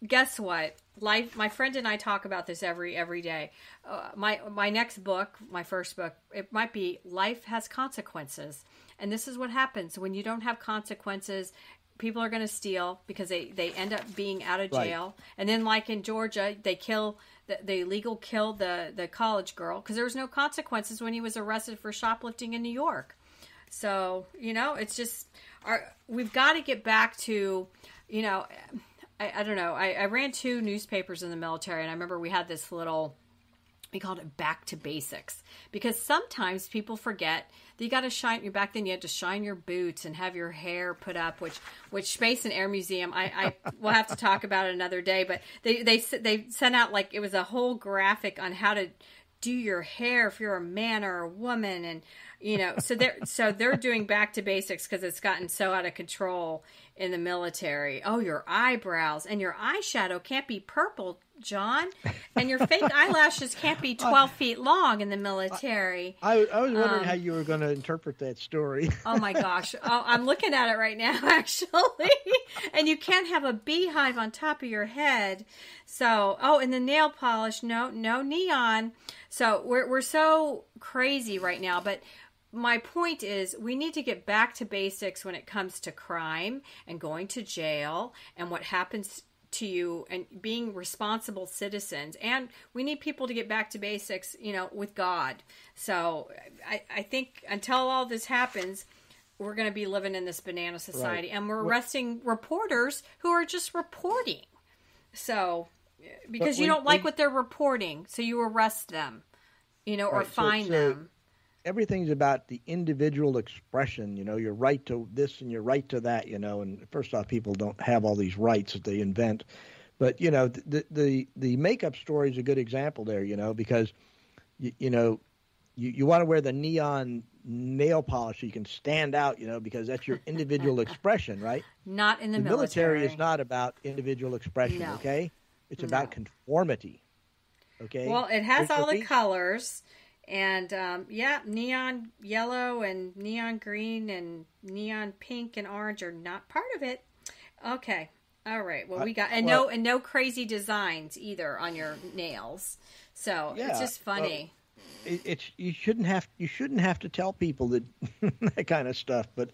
Guess what? Life. My friend and I talk about this every day. My next book, my first book, it might be Life Has Consequences, and this is what happens when you don't have consequences. People are going to steal because they end up being out of jail, right. And then like in Georgia, they killed the college girl because there was no consequences when he was arrested for shoplifting in New York. So it's just we've got to get back to I don't know. I ran 2 newspapers in the military, and I remember we had this little, we called it back to basics, because sometimes people forget that you got to shine. Back then, you had to shine your boots and have your hair put up, which Space and Air Museum, I we'll have to talk about it another day. But they sent out like it was a whole graphic on how to do your hair if you're a man or a woman, and so they're doing back to basics because it's gotten so out of control in the military. Oh, your eyebrows and your eyeshadow can't be purple, John, and your fake eyelashes can't be 12 feet long in the military. I was wondering how you were going to interpret that story. Oh my gosh. Oh, I'm looking at it right now, actually. And you can't have a beehive on top of your head. So, and the nail polish, no neon. So we're so crazy right now, but my point is we need to get back to basics when it comes to crime and going to jail and what happens to you and being responsible citizens. And we need people to get back to basics, with God. So I think until all this happens, we're going to be living in this banana society. Right. And we're arresting reporters who are just reporting. So because you don't like what they're reporting, so you arrest them, or fine them. Everything's about the individual expression, your right to this and your right to that, and first off, people don't have all these rights that they invent. But, the makeup story is a good example there, because, you want to wear the neon nail polish so you can stand out, because that's your individual expression, right? Not in the military. The military is not about individual expression, okay? It's about conformity, okay? Well, it has all the colors. And, neon yellow and neon green and neon pink and orange are not part of it. Okay. All right. Well, we got, no crazy designs either on your nails. So it's just funny. you shouldn't have to tell people that that kind of stuff, but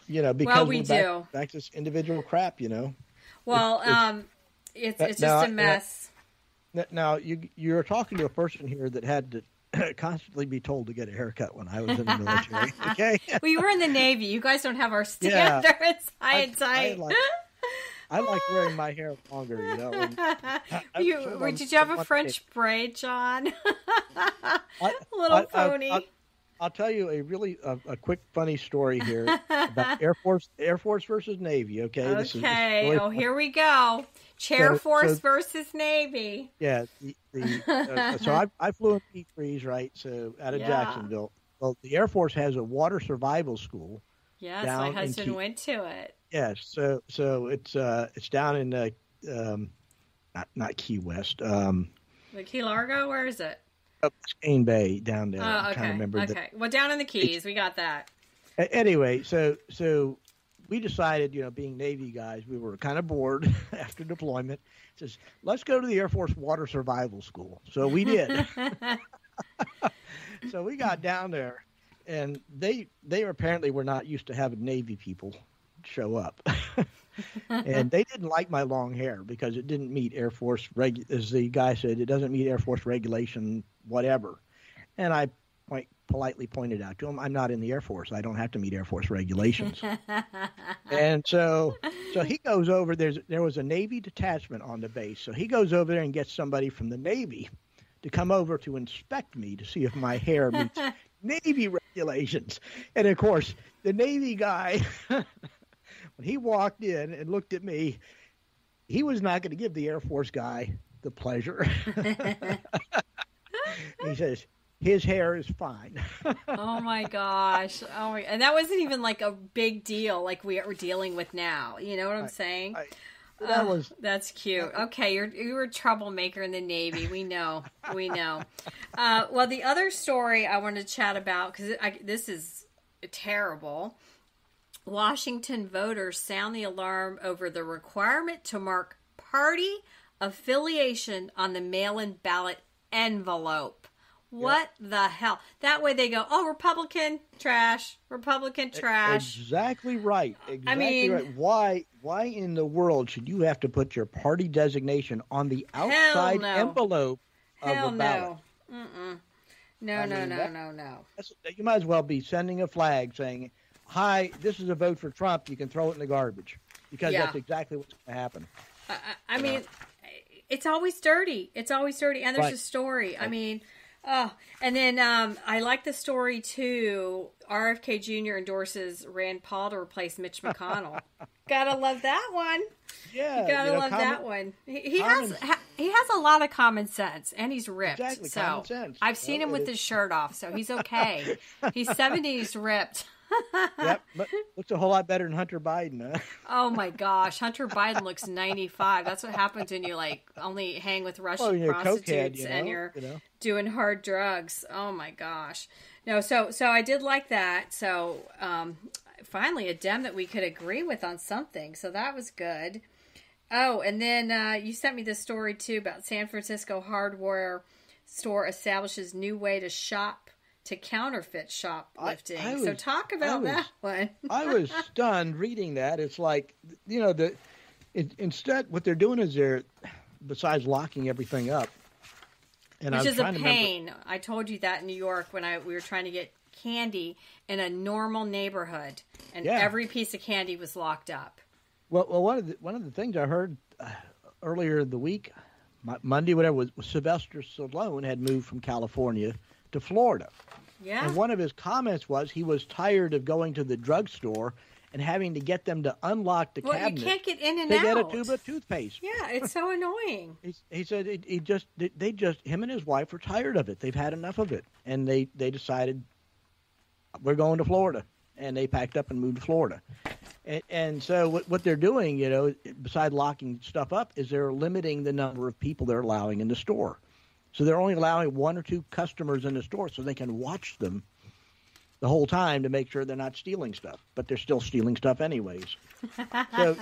because well, we do back to this individual crap, Well, it's just a mess. Now you're talking to a person here that had to constantly be told to get a haircut when I was in the military. Okay. Well, you were in the Navy. You guys don't have our standards high and tight. I like wearing my hair longer, Did you have a French braid, John? Little pony. I'll tell you a quick funny story here about Air Force versus Navy. Okay. Okay. Here we go. Force versus Navy. Yeah. So I flew in P-3s, right? So out of Jacksonville. Well, the Air Force has a water survival school. Yes, my husband went to it. Yes. So it's down in not Key West. The Key Largo. Where is it? Biscayne Bay down there. Oh, okay. Okay. Well, down in the Keys, we got that. Anyway, so we decided, being Navy guys, we were kind of bored after deployment. It says, let's go to the Air Force Water Survival School. So we did. So we got down there, and they apparently were not used to having Navy people show up. And they didn't like my long hair because it didn't meet Air Force as the guy said, it doesn't meet Air Force regulation, whatever. And I politely pointed out to him, I'm not in the Air Force. I don't have to meet Air Force regulations. And so he goes over. There was a Navy detachment on the base. So he goes over there and gets somebody from the Navy to come over to inspect me to see if my hair meets Navy regulations. And of course, the Navy guy, when he walked in and looked at me, he was not going to give the Air Force guy the pleasure. He says, his hair is fine. Oh my gosh. And that wasn't even like a big deal like we are dealing with now. You know what I'm saying? That's cute. Okay, you were a troublemaker in the Navy. We know. Well, the other story I wanted to chat about, because this is terrible. Washington voters sound the alarm over the requirement to mark party affiliation on the mail-in ballot envelope. What the hell? That way they go, Republican trash. Exactly right. Right. Why in the world should you have to put your party designation on the outside envelope of a ballot? No. You might as well be sending a flag saying, hi, this is a vote for Trump. You can throw it in the garbage, because that's exactly what's going to happen. I mean, it's always dirty. And there's a story. Right. I mean, and then I like the story too. RFK Jr. endorses Rand Paul to replace Mitch McConnell. Gotta love that one. Yeah, you gotta love that one. He has a lot of common sense, and he's ripped. Exactly, so common sense. I've seen him with his shirt off, so he's okay. He's 70s ripped. Yep, but looks a whole lot better than Hunter Biden, huh? Oh my gosh, Hunter Biden looks 95. That's what happens when you only hang with Russian prostitutes and you're doing hard drugs. Oh my gosh. No, so I did like that. So finally a Dem that we could agree with on something. So that was good. Oh, and then you sent me this story too about San Francisco hardware store establishes new way to shop to counterfeit shoplifting. So talk about that one. I was stunned reading that. It's like, instead what they're doing is besides locking everything up. Which is a pain. I told you that in New York when we were trying to get candy in a normal neighborhood, and every piece of candy was locked up. Well, one of the things I heard earlier in the week, Monday, whatever, was Sylvester Stallone had moved from California to Florida. Yeah. And one of his comments was he was tired of going to the drugstore and having to get them to unlock the cabinet. You can't get in and out. To get a tube of toothpaste. Yeah, it's so annoying. He said him and his wife were tired of it. They've had enough of it. And they decided, we're going to Florida. And they packed up and moved to Florida. And so what they're doing, besides locking stuff up, is they're limiting the number of people they're allowing in the store. So they're only allowing one or two customers in the store so they can watch them the whole time to make sure they're not stealing stuff. But they're still stealing stuff anyways. So,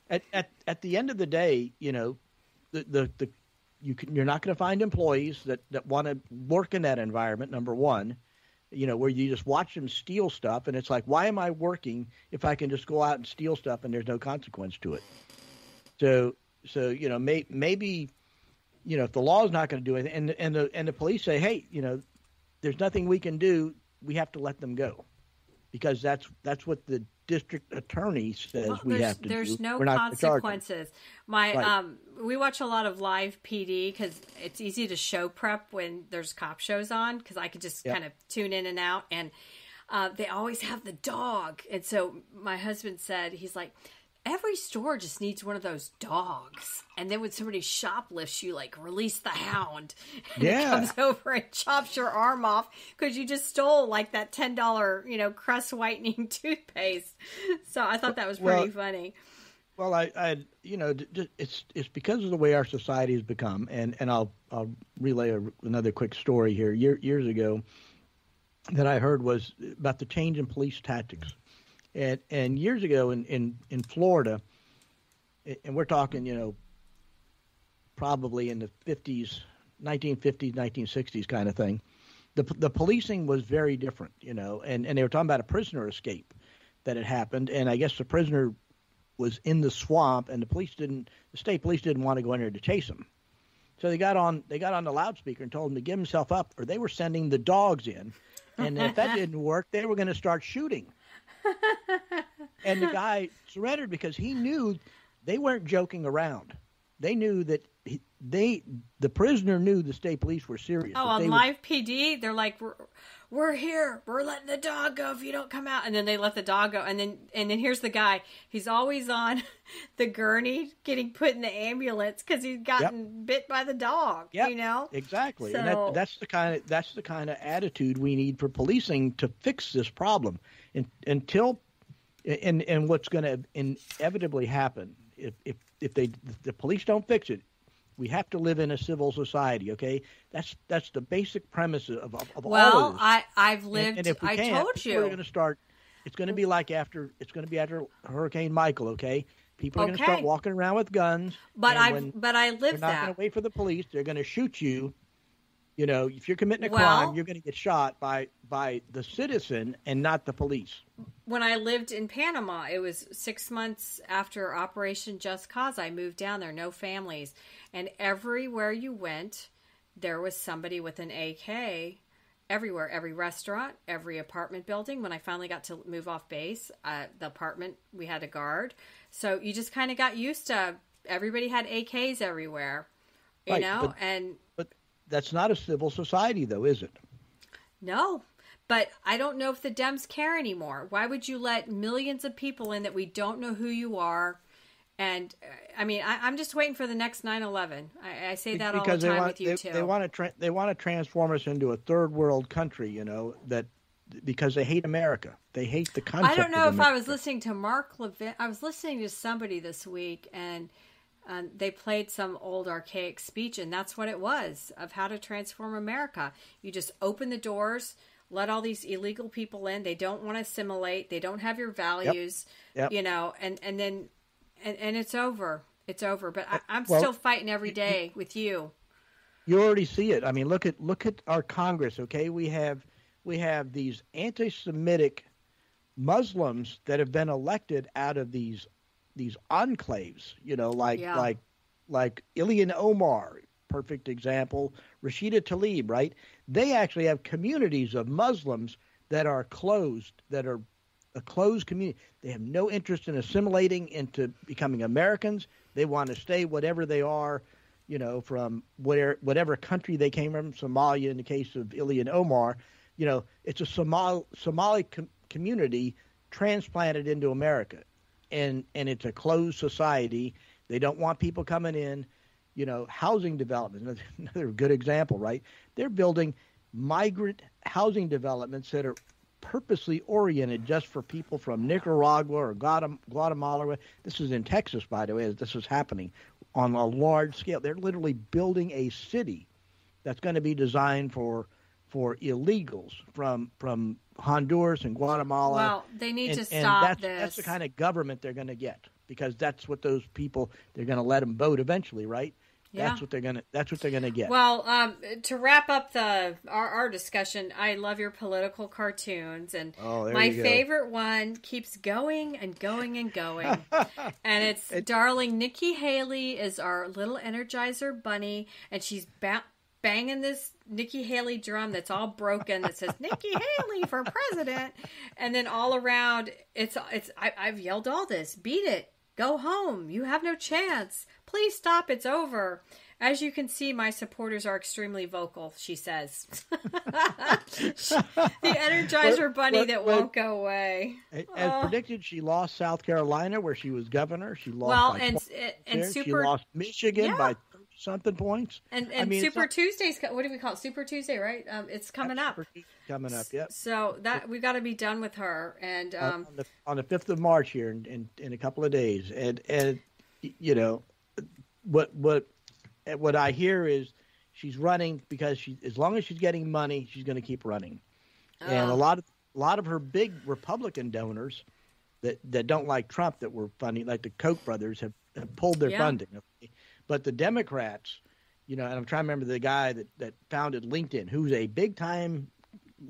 at the end of the day, the you're not going to find employees that want to work in that environment. Number one, where you just watch them steal stuff, and it's like, why am I working if I can just go out and steal stuff and there's no consequence to it? So maybe if the law is not going to do anything, and the police say, hey, there's nothing we can do, we have to let them go, because that's what the district attorney says we have to do. There's no consequences. We watch a lot of live PD because it's easy to show prep when there's cop shows on, because I could just kind of tune in and out, and they always have the dog. And so my husband said, he's like, every store just needs one of those dogs. And then when somebody shoplifts, you release the hound. And it comes over and chops your arm off because you just stole that $10, Crest whitening toothpaste. So I thought that was pretty funny. Well, it's because of the way our society has become. And I'll relay another quick story here. Years ago that I heard was about the change in police tactics. And years ago in Florida, and we're talking, probably in the 1950s, 1960s kind of thing, the policing was very different, and they were talking about a prisoner escape that had happened. And I guess the prisoner was in the swamp, and the state police didn't want to go in there to chase him. So they got on the loudspeaker and told him to give himself up, or they were sending the dogs in. And if that didn't work, they were going to start shooting. And the guy surrendered because he knew they weren't joking around. They knew that the prisoner knew the state police were serious. Oh, on live PD, they're like, we're here. We're letting the dog go if you don't come out. And then they let the dog go. And then here's the guy. He's always on the gurney getting put in the ambulance because he's gotten bit by the dog. Yep. Exactly. So, and that's the kind of attitude we need for policing to fix this problem. Until what's going to inevitably happen if the police don't fix it, we have to live in a civil society. Okay, that's the basic premise of all of this. Well, I've lived. And if we told you, we're going to start. It's going to be after Hurricane Michael. Okay, people are going to start walking around with guns. But I lived that. They're not going to wait for the police. They're going to shoot you. If you're committing a crime, you're going to get shot by the citizen and not the police. When I lived in Panama, it was 6 months after Operation Just Cause. I moved down there, no families. And everywhere you went, there was somebody with an AK everywhere. Every restaurant, every apartment building. When I finally got to move off base, the apartment, we had a guard. So you just kind of got used to everybody had AKs everywhere, But that's not a civil society, though, is it? No, but I don't know if the Dems care anymore. Why would you let millions of people in that we don't know who you are? And I'm just waiting for the next 9/11. I say that all the time with you too. They want to transform us into a third world country, that because they hate America. They hate the concept. I don't know of if America. I was listening to Mark Levin. I was listening to somebody this week, and they played some old archaic speech, and that's what it was, of how to transform America. You just open the doors, let all these illegal people in. They don't want to assimilate. They don't have your values, Yep. And then it's over. It's over. But I'm still fighting every day with you. You already see it. I mean, look at our Congress. Okay, we have these anti-Semitic Muslims that have been elected out of these enclaves, like Ilhan Omar, perfect example, Rashida Tlaib, right? They actually have communities of Muslims that are closed, that are a closed community. They have no interest in assimilating into becoming Americans. They want to stay whatever they are, from whatever country they came from, Somalia in the case of Ilhan Omar. It's a Somali community transplanted into America. And it's a closed society. They don't want people coming in. Housing development, another good example, right? They're building migrant housing developments that are purposely oriented just for people from Nicaragua or Guatemala. This is in Texas, by the way, as this is happening on a large scale. They're literally building a city that's going to be designed for illegals from Honduras and Guatemala. Well, they need to stop this. That's the kind of government they're going to get, because that's what those people, they're going to let them vote eventually, right? Yeah. That's what they're gonna get. Well, to wrap up our discussion, I love your political cartoons, and my favorite one keeps going and going and going, and it's darling Nikki Haley is our little Energizer bunny, and she's banging this Nikki Haley drum that's all broken that says Nikki Haley for president, and then all around I've yelled all this, beat it. Go home. You have no chance. Please stop. It's over. As you can see, my supporters are extremely vocal, she says. The Energizer bunny that won't go away. As predicted, she lost South Carolina, where she was governor. She lost she lost Michigan by something points. And Super Tuesday's, what do we call it? Super Tuesday, right? It's coming up. Coming up, yep. So that we've got to be done with her. And on the 5th of March here in a couple of days. And you know, what I hear is she's running because as long as she's getting money, she's going to keep running. And a lot of her big Republican donors that don't like Trump, that were funding, like the Koch brothers, have pulled their funding. But the Democrats, you know, and I'm trying to remember the guy that founded LinkedIn, who's a big time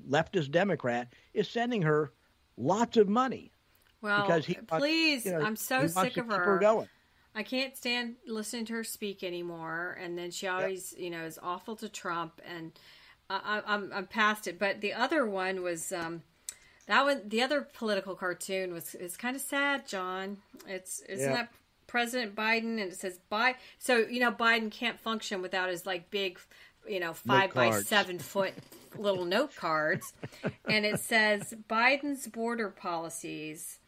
leftist Democrat, is sending her lots of money. Well, because I'm so sick of her. Going. I can't stand listening to her speak anymore, and then she always, you know, is awful to Trump, and I'm past it. But the other one was the other political cartoon is kind of sad, John. Isn't that President Biden, and it says so you know Biden can't function without his like big, you know, 5 by 7 foot little note cards, and it says Biden's border policies.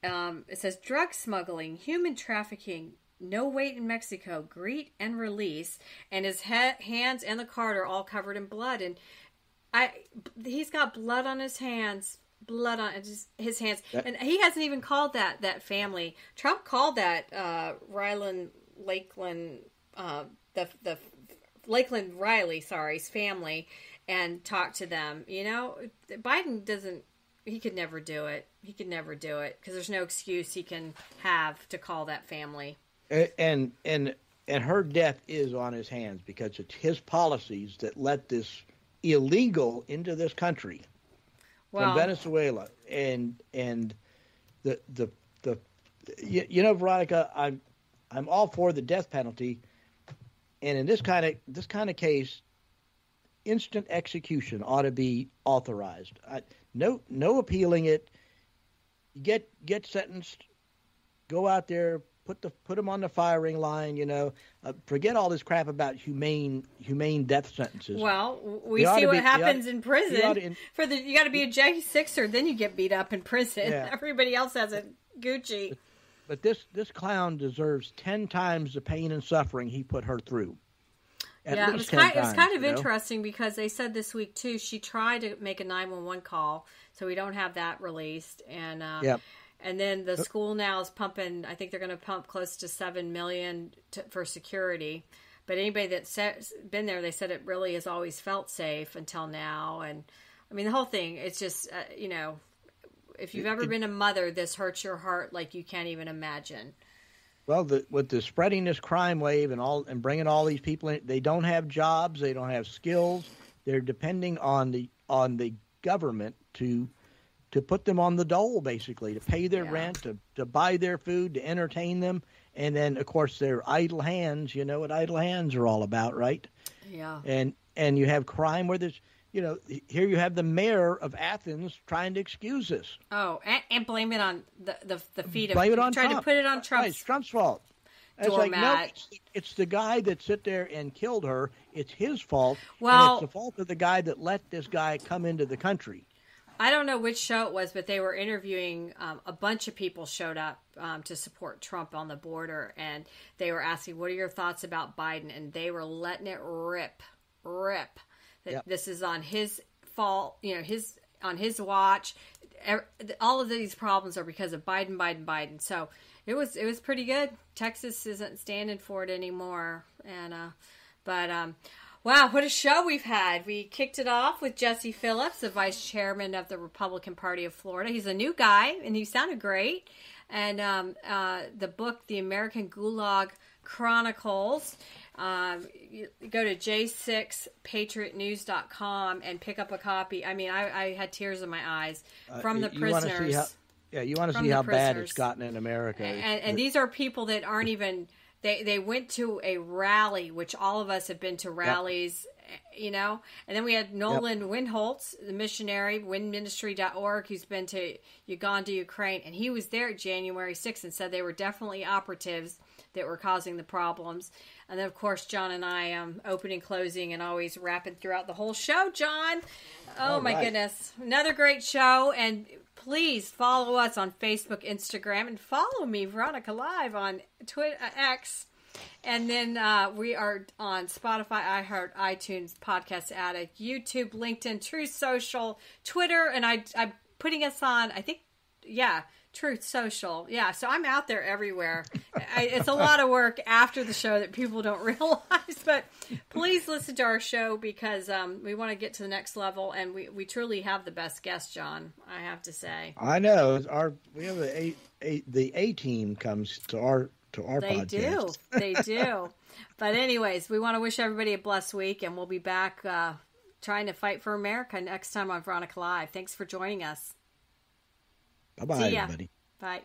It says drug smuggling, human trafficking, no wait in Mexico, greet and release, and his hands and the card are all covered in blood, and he's got blood on his hands. Blood on his hands, and he hasn't even called that family. Trump called that Lakeland, the Lakeland Riley's family, and talked to them. You know, Biden doesn't. He could never do it. He could never do it because there's no excuse he can have to call that family. And her death is on his hands because it's his policies that let this illegal into this country. From Venezuela, and the you know, Veronica, I'm all for the death penalty, and in this kind of case, instant execution ought to be authorized. No appealing it. You get sentenced, go out there, put them on the firing line. You know, forget all this crap about humane death sentences. Well, we see what happens in prison. You got to be a J6er, then you get beat up in prison. Yeah. Everybody else has it Gucci. But this clown deserves 10 times the pain and suffering he put her through. It was kind of interesting because they said this week too. She tried to make a 911 call, so we don't have that released, and And then the school now is pumping, I think they're going to pump close to $7 million for security. But anybody that's been there, they said it really has always felt safe until now. And I mean, the whole thing, it's just, you know, if you've ever been a mother, this hurts your heart like you can't even imagine. Well, with the spreading this crime wave and bringing all these people in, they don't have jobs, they don't have skills. They're depending on the government to put them on the dole, basically, to pay their rent, to buy their food, to entertain them. And then, of course, their idle hands. You know what idle hands are all about, right? Yeah. And you have crime where there's, you know, here you have the mayor of Athens trying to excuse this. Oh, and blame it on the feet of... Blame it on Trump. Trump. To put it on Trump's... Right, it's Trump's fault. It's like, no, it's the guy that sit there and killed her. It's his fault. Well, and it's the fault of the guy that let this guy come into the country. I don't know which show it was, but they were interviewing a bunch of people showed up to support Trump on the border, and they were asking, what are your thoughts about Biden? And they were letting it rip. That This is on his fault, you know, on his watch. All of these problems are because of Biden. So it was pretty good. Texas isn't standing for it anymore. And wow, what a show we've had. We kicked it off with Jesse Phillips, the vice chairman of the Republican Party of Florida. He's a new guy, and he sounded great. and the book, The American Gulag Chronicles. You go to j6patriotnews.com and pick up a copy. I mean, I had tears in my eyes from the prisoners. You want to see how bad it's gotten in America. And these are people that aren't even, they went to a rally, which all of us have been to rallies, you know. And then we had Nolan Windholtz, the missionary, windministry.org, who's been to Uganda, Ukraine. And he was there January 6th and said they were definitely operatives that were causing the problems. And then, of course, John and I opening, closing, and always rapping throughout the whole show, John. Oh, my goodness. Another great show. And please follow us on Facebook, Instagram, and follow me, Veronica Live, on Twitter, X. And then we are on Spotify, iHeart, iTunes, Podcast Addict, YouTube, LinkedIn, Truth Social, Twitter, and I'm putting us on, I think, Truth Social. Yeah, so I'm out there everywhere. It's a lot of work after the show that people don't realize, but please listen to our show because we want to get to the next level, and we truly have the best guest, John, I have to say. I know. We have the A team comes to our podcast. They do. But anyways, we want to wish everybody a blessed week, and we'll be back trying to fight for America next time on Veronica Live. Thanks for joining us. Bye-bye, everybody. Bye.